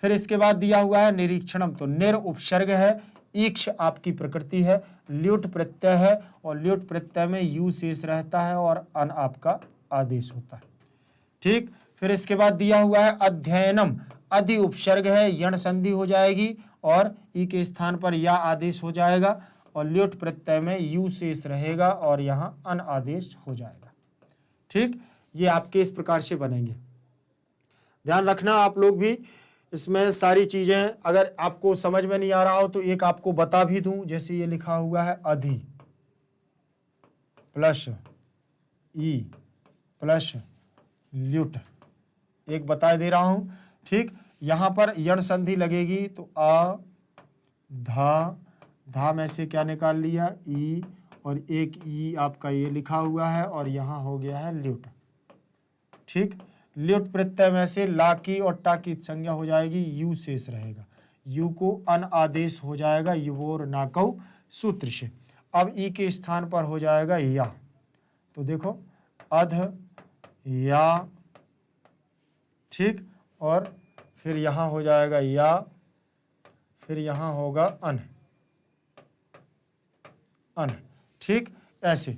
फिर इसके बाद दिया हुआ है निरीक्षणम, तो निर उपसर्ग है, ईक्ष आपकी प्रकृति है, ल्युट प्रत्यय है और ल्युट प्रत्यय में यू शेष रहता है और अन आपका आदेश होता है। ठीक, फिर इसके बाद दिया हुआ है अध्ययनम, अधि उपसर्ग है, यण संधि हो जाएगी और ई के स्थान पर या आदेश हो जाएगा और ल्युट प्रत्यय में यू शेष रहेगा और यहाँ अन आदेश हो जाएगा। ठीक, ये आपके इस प्रकार से बनेंगे। ध्यान रखना आप लोग भी इसमें सारी चीजें, अगर आपको समझ में नहीं आ रहा हो तो एक आपको बता भी दूं, जैसे ये लिखा हुआ है अधि प्लस ई प्लस ल्युट, एक बता दे रहा हूं। ठीक, यहां पर यण संधि लगेगी तो आ धा में से क्या निकाल लिया? ई, और एक ई आपका ये लिखा हुआ है और यहां हो गया है ल्युट। ठीक, ल्युट प्रत्यय में से ला की और टा की संज्ञा हो जाएगी, यू शेष रहेगा, यू को अन आदेश हो जाएगा युवोर नाकौ सूत्र से। अब ई के स्थान पर हो जाएगा या, तो देखो अध या, ठीक, और फिर यहाँ हो जाएगा या, फिर यहाँ होगा अन, अन। ठीक, ऐसे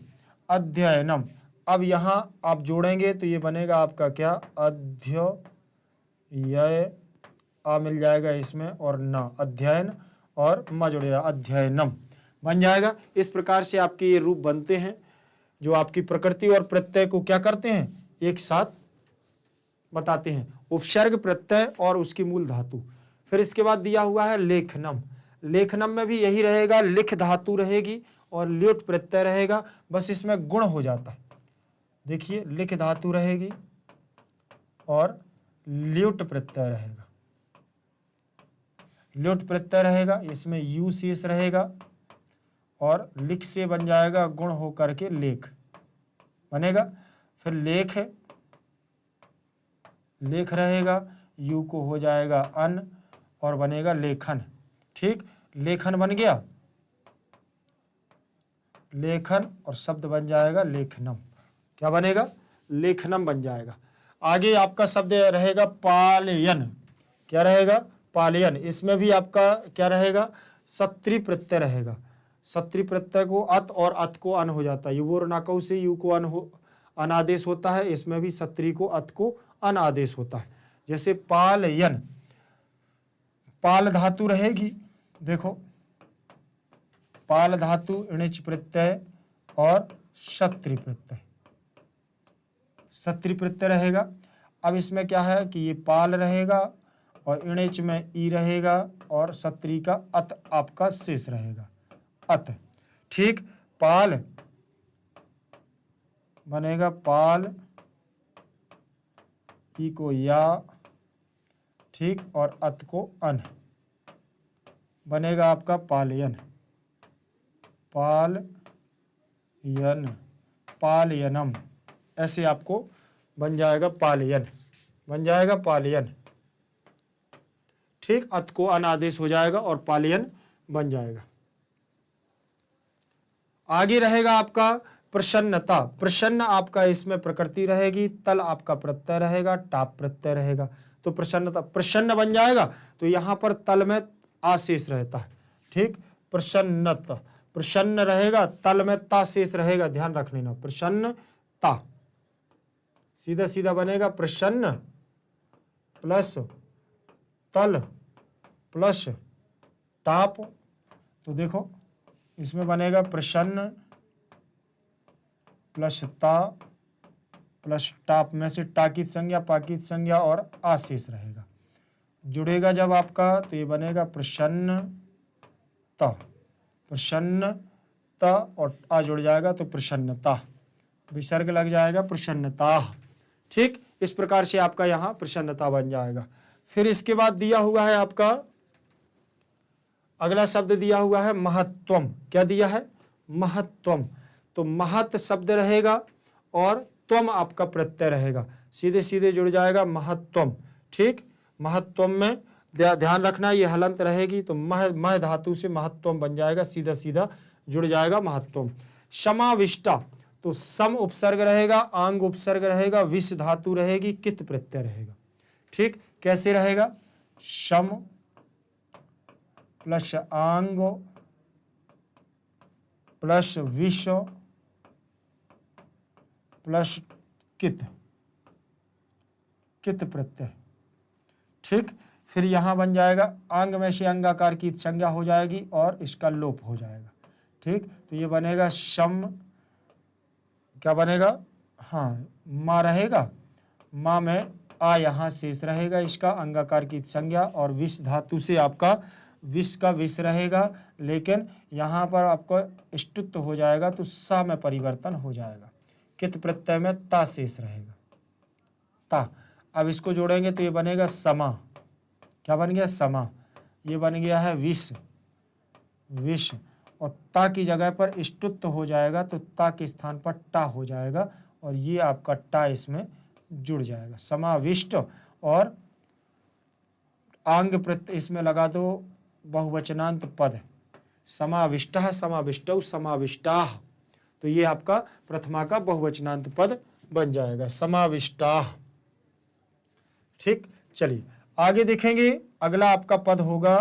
अध्ययनम। अब यहाँ आप जोड़ेंगे तो ये बनेगा आपका क्या? अध्यय, आ मिल जाएगा इसमें और ना, अध्ययन और मा जुड़ेगा, अध्ययनम बन जाएगा। इस प्रकार से आपके ये रूप बनते हैं जो आपकी प्रकृति और प्रत्यय को क्या करते हैं? एक साथ बताते हैं। उपसर्ग प्रत्यय और उसकी मूल धातु। फिर इसके बाद दिया हुआ है लेखनम। लेखनम में भी यही रहेगा, लिख धातु रहेगी और ल्युट प्रत्यय रहेगा, बस इसमें गुण हो जाता है। देखिए लिख धातु रहेगी और ल्युट प्रत्यय रहेगा, ल्युट प्रत्यय रहेगा, इसमें यू शेष रहेगा और लिख से बन जाएगा गुण हो करके लेख बनेगा। फिर लेख, लेख रहेगा, यू को हो जाएगा अन और बनेगा लेखन। ठीक, लेखन बन गया, लेखन और शब्द बन जाएगा लेखनम। क्या बनेगा? लेखनम बन जाएगा। आगे आपका शब्द रहेगा पालयन। क्या रहेगा? पालयन। इसमें भी आपका क्या रहेगा? सत्री प्रत्यय रहेगा। सत्री प्रत्यय को अत और अत को अन हो जाता है। युवोर नाकौ से यू को अन आदेश होता है, इसमें भी सत्री को अत को अन आदेश होता है। जैसे पालयन, पाल धातु रहेगी, देखो पाल धातु इणिच प्रत्यय और सत्री प्रत्यय, सत्री प्रत्यय रहेगा। अब इसमें क्या है कि ये पाल रहेगा और इणिच में ई रहेगा और सत्री का अत आपका शेष रहेगा, अत। ठीक, पाल बनेगा पाल, ई को या, ठीक, और अत को अन बनेगा आपका पालयन, पालयन, पालयनम। ऐसे आपको बन जाएगा पालयन, बन जाएगा पालयन। ठीक, अत को अन आदेश हो जाएगा और पालयन बन जाएगा। आगे रहेगा आपका प्रसन्नता। प्रसन्न आपका इसमें प्रकृति रहेगी, तल आपका प्रत्यय रहेगा, टाप प्रत्यय रहेगा। तो प्रसन्नता, प्रसन्न बन जाएगा तो यहां पर तल में आशेष रहता है। ठीक, प्रसन्नता, प्रसन्न रहेगा, तल में ता शेष रहेगा, ध्यान रख लेना। प्रसन्नता सीधा सीधा बनेगा प्रसन्न प्लस तल प्लस टाप। तो देखो इसमें बनेगा प्रसन्न प्लस ता प्लस टाप में से टाकित संज्ञा, पाकित संज्ञा और आशेष रहेगा। जुड़ेगा जब आपका तो ये बनेगा प्रसन्न ता, प्रसन्न ता और आ जुड़ जाएगा तो प्रसन्नता, विसर्ग लग जाएगा प्रसन्नता। ठीक, इस प्रकार से आपका यहाँ प्रसन्नता बन जाएगा। फिर इसके बाद दिया हुआ है आपका अगला शब्द दिया हुआ है महत्वम। क्या दिया है? महत्वम। तो महत शब्द रहेगा और त्वम आपका प्रत्यय रहेगा, सीधे सीधे जुड़ जाएगा महत्वम। ठीक, महत्वम में ध्यान रखना ये हलंत रहेगी तो मह धातु से महत्वम बन जाएगा, सीधा सीधा जुड़ जाएगा महत्वम। समाविष्टा, तो सम उपसर्ग रहेगा, आंग उपसर्ग रहेगा, विष धातु रहेगी, कित प्रत्यय रहेगा। ठीक, कैसे रहेगा? सम प्लस आंग प्लस विष प्लस कित, कित प्रत्यय। ठीक, फिर यहां बन जाएगा आंग में से अंगाकार की संज्ञा हो जाएगी और इसका लोप हो जाएगा। ठीक, तो ये बनेगा सम, क्या बनेगा? हाँ, माँ रहेगा, माँ में आ यहाँ शेष रहेगा, इसका अंगाकार की संज्ञा और विष धातु से आपका विष का विष रहेगा, लेकिन यहाँ पर आपको ष्टुत्व हो जाएगा तो सा में परिवर्तन हो जाएगा। कित प्रत्यय में ता शेष रहेगा, ता। अब इसको जोड़ेंगे तो ये बनेगा समा। क्या बन गया? समा। ये बन गया है विष, विष, और ता की जगह पर ष्टुत्व हो जाएगा तो ता के स्थान पर टा हो जाएगा और ये आपका टा इसमें जुड़ जाएगा, समाविष्ट। और आंग प्रत्यय इसमें लगा दो बहुवचनांत पद, समाविष्टः, समाविष्टौ, समाविष्टाः। तो ये आपका प्रथमा का बहुवचनांत पद बन जाएगा, समाविष्टाः। ठीक, चलिए आगे देखेंगे। अगला आपका पद होगा,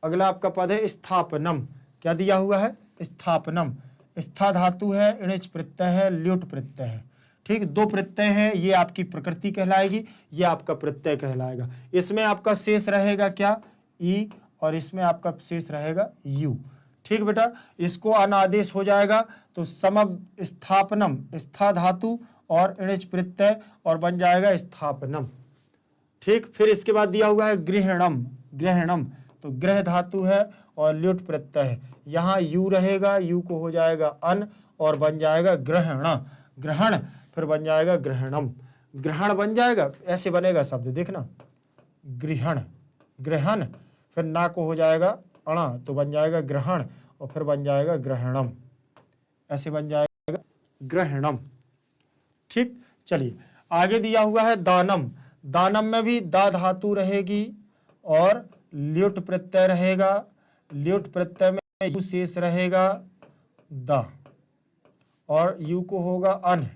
अगला आपका पद है स्थापनम। क्या दिया हुआ है? स्थापनम। स्था धातु है, इणिच प्रत्यय है, ल्युट प्रत्यय है। ठीक, दो प्रत्यय है, ये आपकी प्रकृति कहलाएगी, ये आपका प्रत्यय कहलाएगा। इसमें आपका शेष रहेगा क्या? ई, और इसमें आपका शेष रहेगा यू। ठीक बेटा, इसको अनादेश हो जाएगा तो सम स्थापनम, स्था धातु और इणिच प्रत्यय और बन जाएगा स्थापनम। ठीक, फिर इसके बाद दिया हुआ है गृहणम। गृहणम तो ग्रह धातु है और ल्युट प्रत्यय है, यहाँ यू रहेगा, यू को हो जाएगा अन और बन जाएगा ग्रहण। ग्रहण फिर बन जाएगा ग्रहणम। ग्रहण बन जाएगा, ऐसे बनेगा शब्द देखना, गृहण ग्रहण, फिर ना को हो जाएगा अणा तो बन जाएगा ग्रहण और फिर बन जाएगा ग्रहणम, ऐसे बन जाएगा ग्रहणम। ठीक, चलिए आगे दिया हुआ है दानम। दानम में भी दा धातु रहेगी और ल्युट प्रत्यय रहेगा। ल्युट प्रत्यय में यू शेष रहेगा दा और यू को होगा अन।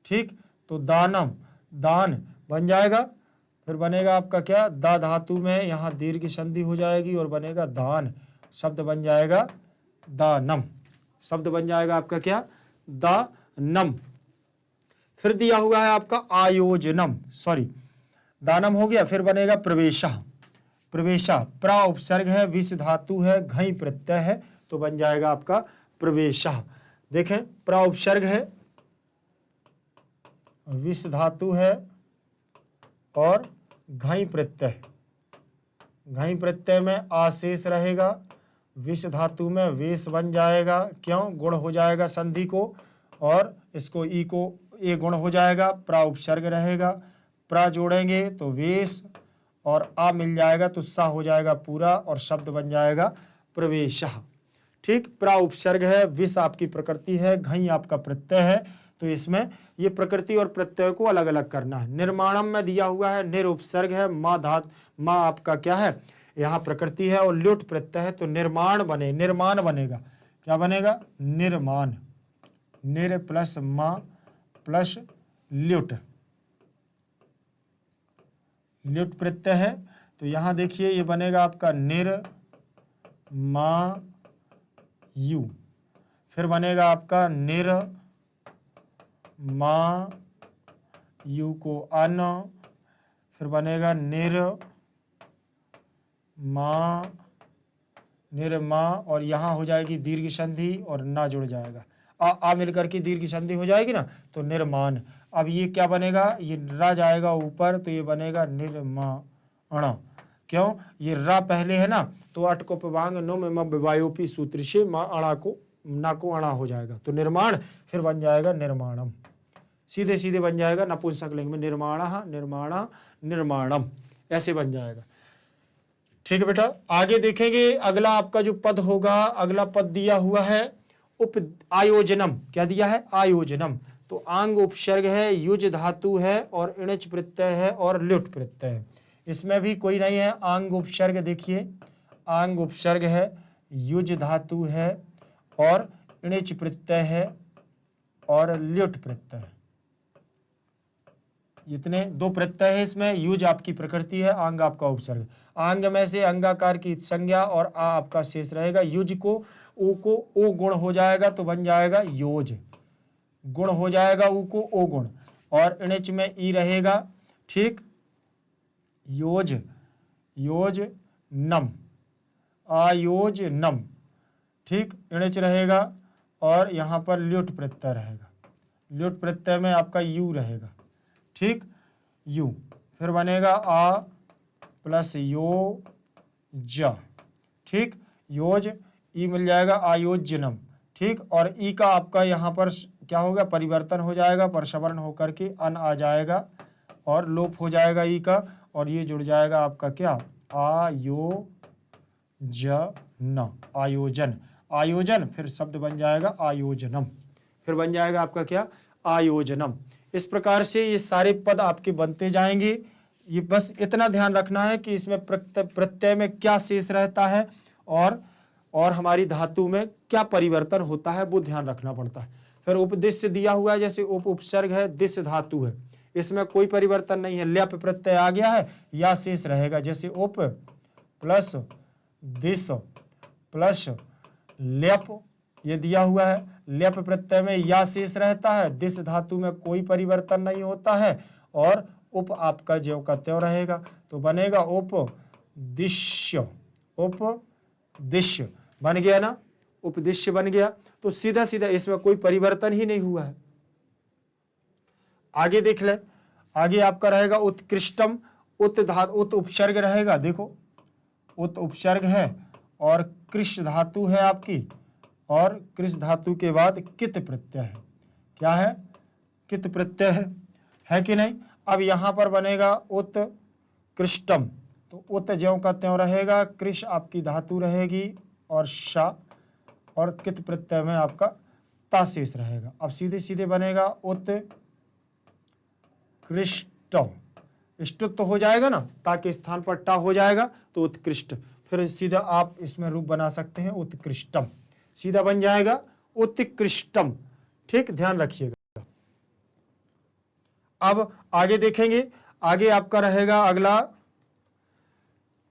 ठीक, तो दानम दान बन जाएगा, फिर बनेगा आपका क्या, दा धातु में यहाँ दीर्घ संधि हो जाएगी और बनेगा दान, शब्द बन जाएगा दानम। शब्द बन जाएगा आपका क्या, दानम। फिर दिया हुआ है आपका आयोजनम, सॉरी दानम हो गया, फिर बनेगा प्रवेशा। प्रवेशा प्रा उपसर्ग है, विष धातु है, घई प्रत्यय है तो बन जाएगा आपका प्रवेशा। देखें प्रा उपसर्ग है, विष धातु है और घई प्रत्यय। घई प्रत्यय में आशेष रहेगा, विष धातु में वेश बन जाएगा, क्यों, गुण हो जाएगा संधि को और इसको ई को ए गुण हो जाएगा, प्रा उपसर्ग रहेगा, प्रा जोड़ेंगे तो वेश और आ मिल जाएगा तो सा हो जाएगा पूरा और शब्द बन जाएगा प्रवेशः। ठीक, प्रा उपसर्ग है, विष आपकी प्रकृति है, घई आपका प्रत्यय है, तो इसमें ये प्रकृति और प्रत्यय को अलग अलग करना है। निर्माणम में दिया हुआ है, निर उपसर्ग है, माँ माँ आपका क्या है, यहाँ प्रकृति है और ल्युट प्रत्यय है तो निर्माण बने, निर्माण बनेगा, क्या बनेगा, निर्माण। निर प्लस माँ प्लस ल्युट, ल्युट प्रत्यय है तो यहाँ देखिए ये बनेगा आपका निर मा यू, फिर बनेगा आपका निर मा यू को अन, फिर बनेगा निर्मा और यहाँ हो जाएगी दीर्घ संधि और ना जुड़ जाएगा, आ मिलकर के दीर्घ संधि हो जाएगी ना तो निर्माण। अब ये क्या बनेगा, ये रा जाएगा ऊपर तो ये बनेगा निर्माण, क्यों, ये रा पहले है ना तो अट को पवांग नो में विवायोपी सूत्र से अणा को ना को अणा हो जाएगा तो निर्माण, फिर बन जाएगा निर्माणम, सीधे सीधे बन जाएगा नपुंसकलिंग में निर्माण निर्माण निर्माणम, ऐसे बन जाएगा। ठीक है बेटा, आगे देखेंगे अगला आपका जो पद होगा, अगला पद दिया हुआ है उप आयोजनम। क्या दिया है, आयोजनम, तो आंग उपसर्ग है, युज धातु है और इणच प्रत्यय है और ल्युट प्रत्यय है। इसमें भी कोई नहीं है, आंग उपसर्ग देखिए, आंग उपसर्ग है, युज धातु है और इणच प्रत्यय है और ल्युट प्रत्यय है। इतने दो प्रत्यय है इसमें, युज आपकी प्रकृति है, आंग आपका उपसर्ग। आंग में से अंगाकार की संज्ञा और आ आपका शेष रहेगा, युज को ओ गुण हो जाएगा तो बन जाएगा योज, गुण हो जाएगा ऊ को ओ गुण और इणच में ई रहेगा। ठीक, योज योज नम, आयोज नम। ठीक, इणच रहेगा और यहाँ पर ल्युट प्रत्यय रहेगा, ल्युट प्रत्यय में आपका यू रहेगा। ठीक, यू, फिर बनेगा आ प्लस यो ज। ठीक, योज ई मिल जाएगा आयोजनम। ठीक, और ई का आपका यहाँ पर क्या होगा, परिवर्तन हो जाएगा, परसवर्ण होकर के अन आ जाएगा और लोप हो जाएगा ई का और ये जुड़ जाएगा आपका क्या, आयोजन, आयोजन, आयोजन, फिर शब्द बन जाएगा आयोजनम, फिर बन जाएगा आपका क्या, आयोजनम। इस प्रकार से ये सारे पद आपके बनते जाएंगे। ये बस इतना ध्यान रखना है कि इसमें प्रत्यय में क्या शेष रहता है और हमारी धातु में क्या परिवर्तन होता है वो ध्यान रखना पड़ता है। फिर उपदिश्य दिया हुआ है, जैसे उपसर्ग है, दिश धातु है, इसमें कोई परिवर्तन नहीं है, ल्यप प्रत्यय आ गया है या शेष रहेगा, जैसे उप प्लस दिश प्लस ल्यप ये दिया हुआ है, ल्यप प्रत्यय में या शेष रहता है, दिश धातु में कोई परिवर्तन नहीं होता है और उप आपका ज्यों का त्यों रहेगा तो बनेगा उपदिश्य, उपदिश्य बन गया ना, उपदिश्य बन गया। तो सीधा सीधा इसमें कोई परिवर्तन ही नहीं हुआ है, आगे देख ले, आगे आपका रहेगा उत्कृष्टम, उत धातु, उत उपसर्ग रहेगा, देखो उत उपसर्ग है और कृष धातु है आपकी, और कृष धातु के बाद कित प्रत्यय है। क्या है? कित प्रत्यय है कि नहीं। अब यहां पर बनेगा उत्कृष्टम, तो उत ज्यों का त्यों रहेगा, कृष आपकी धातु रहेगी और शा, और कित प्रत्यय में आपका ता शेष रहेगा। अब सीधे सीधे बनेगा उत्कृष्ट, इष्टुत तो हो जाएगा ना, ता के स्थान पर टा हो जाएगा तो उत्कृष्ट। फिर सीधा आप इसमें रूप बना सकते हैं उत्कृष्टम, सीधा बन जाएगा उत्कृष्टम। ठीक, ध्यान रखिएगा। अब आगे देखेंगे, आगे आपका रहेगा अगला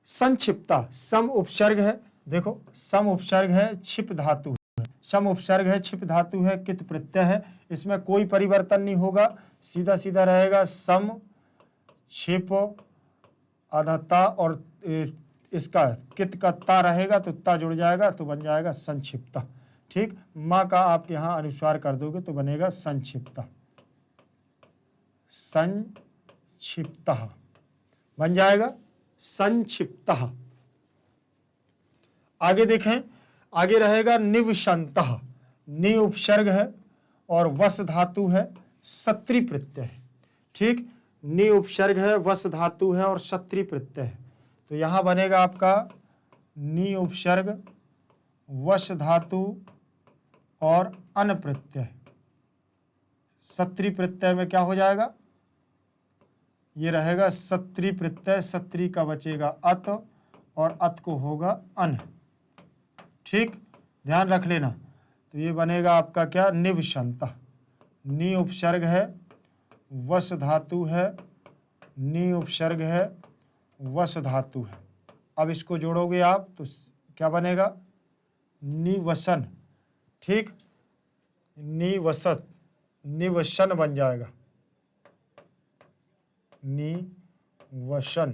संक्षिप्ता। सम उपसर्ग है, देखो सम उपसर्ग है, छिप धातु है, सम उपसर्ग है, छिप धातु है, कित प्रत्यय है, इसमें कोई परिवर्तन नहीं होगा, सीधा सीधा रहेगा सम छिप आधा और इसका कित का ता रहेगा तो ता जुड़ जाएगा तो बन जाएगा संक्षिप्ता। ठीक, माँ का आप यहां अनुस्वार कर दोगे तो बनेगा संक्षिप्ता, संक्षिप्ता बन जाएगा संक्षिप्ता। आगे देखें, आगे रहेगा निवसंतः, नि उपसर्ग है और वस धातु है, सत्री प्रत्यय है। ठीक, नि उपसर्ग है, वस धातु है और सत्री प्रत्यय है, तो यहां बनेगा आपका नि उपसर्ग, वस धातु और अन प्रत्यय। सत्री प्रत्यय में क्या हो जाएगा, ये रहेगा सत्री प्रत्यय, सत्री का बचेगा अत और अत को होगा अन। ठीक, ध्यान रख लेना। तो ये बनेगा आपका क्या, निवसंता, नि उपसर्ग है, वस धातु है, नि उपसर्ग है, वस धातु है। अब इसको जोड़ोगे आप तो क्या बनेगा, निवसन। ठीक, निवसत, निवसन बन जाएगा, निवसन,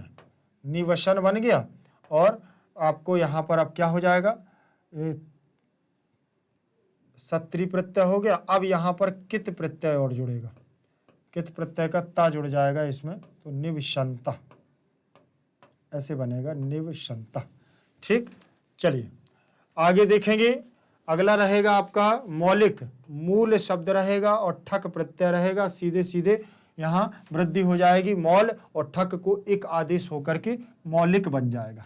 निवसन बन गया। और आपको यहां पर अब क्या हो जाएगा, सत्री प्रत्यय हो गया। अब यहां पर कित प्रत्यय और जुड़ेगा, कित प्रत्यय का ता जुड़ जाएगा इसमें, तो निवसंता ऐसे बनेगा, निवसंता। ठीक, चलिए आगे देखेंगे। अगला रहेगा आपका मौलिक, मूल शब्द रहेगा और ठक प्रत्यय रहेगा, सीधे सीधे यहां वृद्धि हो जाएगी, मौल और ठक को एक आदेश होकर के मौलिक बन जाएगा।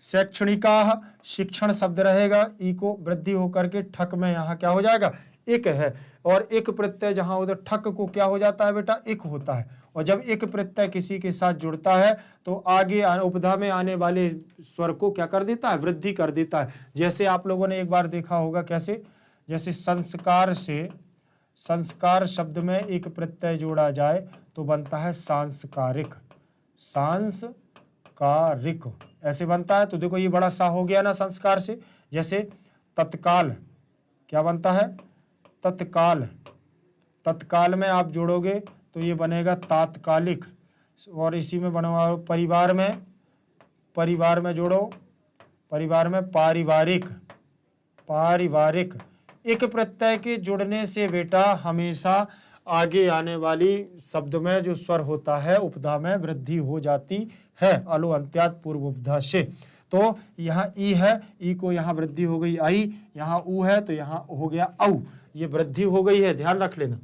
शैक्षणिका, शिक्षण शब्द रहेगा, ई को वृद्धि होकर के ठक में यहां क्या हो जाएगा, एक है, और एक प्रत्यय जहां उधर ठक को क्या हो जाता है बेटा, एक होता है। और जब एक प्रत्यय किसी के साथ जुड़ता है तो आगे उपधा में आने वाले स्वर को क्या कर देता है, वृद्धि कर देता है। जैसे आप लोगों ने एक बार देखा होगा कैसे, जैसे संस्कार से, संस्कार शब्द में एक प्रत्यय जोड़ा जाए तो बनता है सांस्कारिक, सांस्कारिक ऐसे बनता है। तो देखो ये बड़ा सा हो गया ना संस्कार से। जैसे तत्काल, क्या बनता है, तत्काल, तत्काल में आप जोड़ोगे तो ये बनेगा तात्कालिक। और इसी में बनवा परिवार में, परिवार में जोड़ो, परिवार में पारिवारिक, पारिवारिक। एक प्रत्यय के जुड़ने से बेटा हमेशा आगे आने वाली शब्द में जो स्वर होता है उपधा में वृद्धि हो जाती है, अलो अंत्यात पूर्व उपधा से। तो यहाँ ई है, ई को यहाँ वृद्धि हो गई आई, यहाँ ऊ है तो यहाँ हो गया औ, ये वृद्धि हो गई है, ध्यान रख लेना।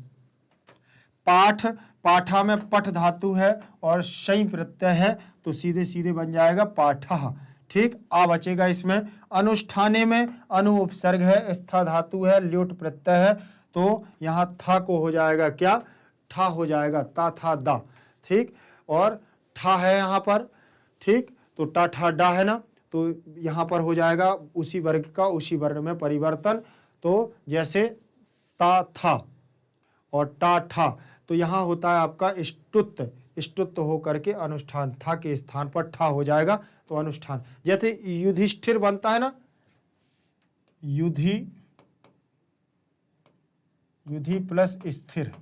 पाठ, पाठा में पठ धातु है और शई प्रत्यय है तो सीधे सीधे बन जाएगा पाठा। ठीक, आ बचेगा इसमें। अनुष्ठाने में अनु उपसर्ग है, स्था धातु है, ल्योट प्रत्यय है तो यहाँ था को हो जाएगा क्या, ठा हो जाएगा, ता था दा। ठीक, और ठा है यहाँ पर, ठीक, तो टा ठा डा है ना, तो यहाँ पर हो जाएगा उसी वर्ग का उसी वर्ण में परिवर्तन। तो जैसे ता था और टा ठा, तो यहाँ होता है आपका इष्टुत, इष्टुत होकर के अनुष्ठान, था के स्थान पर ठा हो जाएगा तो अनुष्ठान। जैसे युधिष्ठिर बनता है ना, युधि, युधि प्लस स्थिर,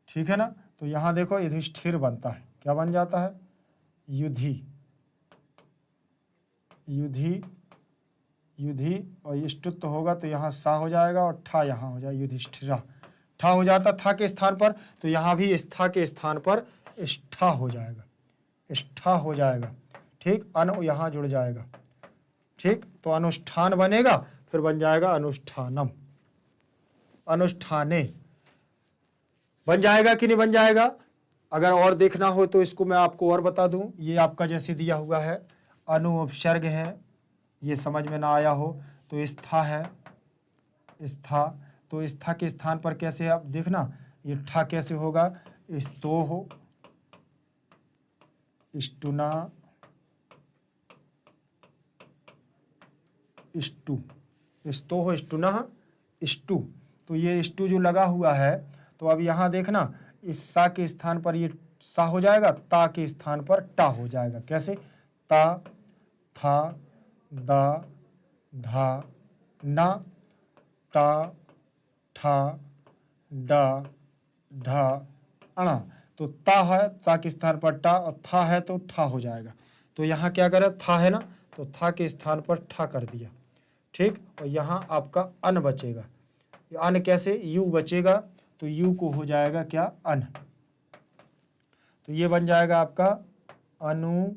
ठीक है ना, तो यहां देखो युधिष्ठिर बनता है, क्या बन जाता है, युधि, युधि, युधि, और इष्टुत होगा तो यहाँ सा हो जाएगा और ठा यहाँ हो जाएगा युधिष्ठिरा, ठा हो जाता था के स्थान पर, तो यहाँ भी स्था के स्थान पर स्ठा हो जाएगा, स्ठा हो जाएगा। ठीक, अन यहाँ जुड़ जाएगा। ठीक, तो अनुष्ठान बनेगा, फिर बन जाएगा अनुष्ठानम, अनुष्ठाने बन जाएगा कि नहीं बन जाएगा। अगर और देखना हो तो इसको मैं आपको और बता दूं, ये आपका जैसे दिया हुआ है अनु उपसर्ग है, ये समझ में ना आया हो तो स्था है, स्था, तो स्था के स्थान पर कैसे आप देखना, ये ठा कैसे होगा, स्तो हो, स्टुना, स्टू, स्तो हो, स्टुना, स्टू, तो ये स्टू जो लगा हुआ है, तो अब यहाँ देखना इस सा के स्थान पर ये सा हो जाएगा, ता के स्थान पर टा हो जाएगा। कैसे, ता, था, दा, धा, ना, टा, ठा, डा, ढा, अणा, तो ता है, ता के स्थान पर टा, और था है तो ठा हो जाएगा। तो यहाँ क्या करें, था है ना, तो था के स्थान पर ठा कर दिया। ठीक, और यहाँ आपका अन बचेगा। अन कैसे, यू बचेगा, तो यू को हो जाएगा क्या, अन, तो ये बन जाएगा आपका अनु,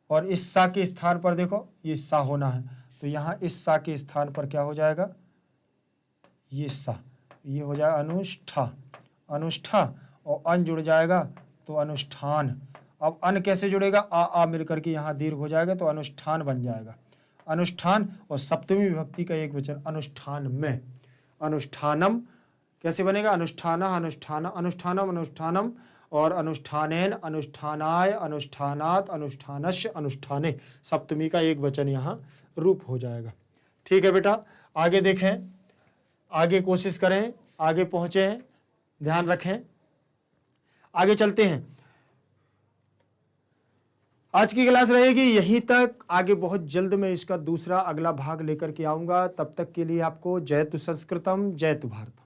और इस सा के स्थान पर देखो ये सा होना है, तो यहाँ इस सा के स्थान पर क्या हो जाएगा, ये सा, ये हो जाएगा अनुष्ठा, अनुष्ठा, और अन जुड़ जाएगा तो अनुष्ठान। अब अन कैसे जुड़ेगा, आ मिलकर के यहाँ दीर्घ हो जाएगा, तो अनुष्ठान बन जाएगा, अनुष्ठान, और सप्तमी विभक्ति का एक वचन अनुष्ठान में, अनुष्ठानम कैसे बनेगा, अनुष्ठान, अनुष्ठान, अनुष्ठानम, अनुष्ठानम, और अनुष्ठानेन, अनुष्ठानाय, अनुष्ठानात, अनुष्ठानस्य, अनुष्ठाने, सप्तमी का एक वचन यहाँ रूप हो जाएगा। ठीक है बेटा, आगे देखें, आगे कोशिश करें, आगे पहुंचे, ध्यान रखें, आगे चलते हैं। आज की क्लास रहेगी यहीं तक, आगे बहुत जल्द मैं इसका दूसरा अगला भाग लेकर के आऊंगा। तब तक के लिए आपको जयतु संस्कृतम, जयतु भारतम।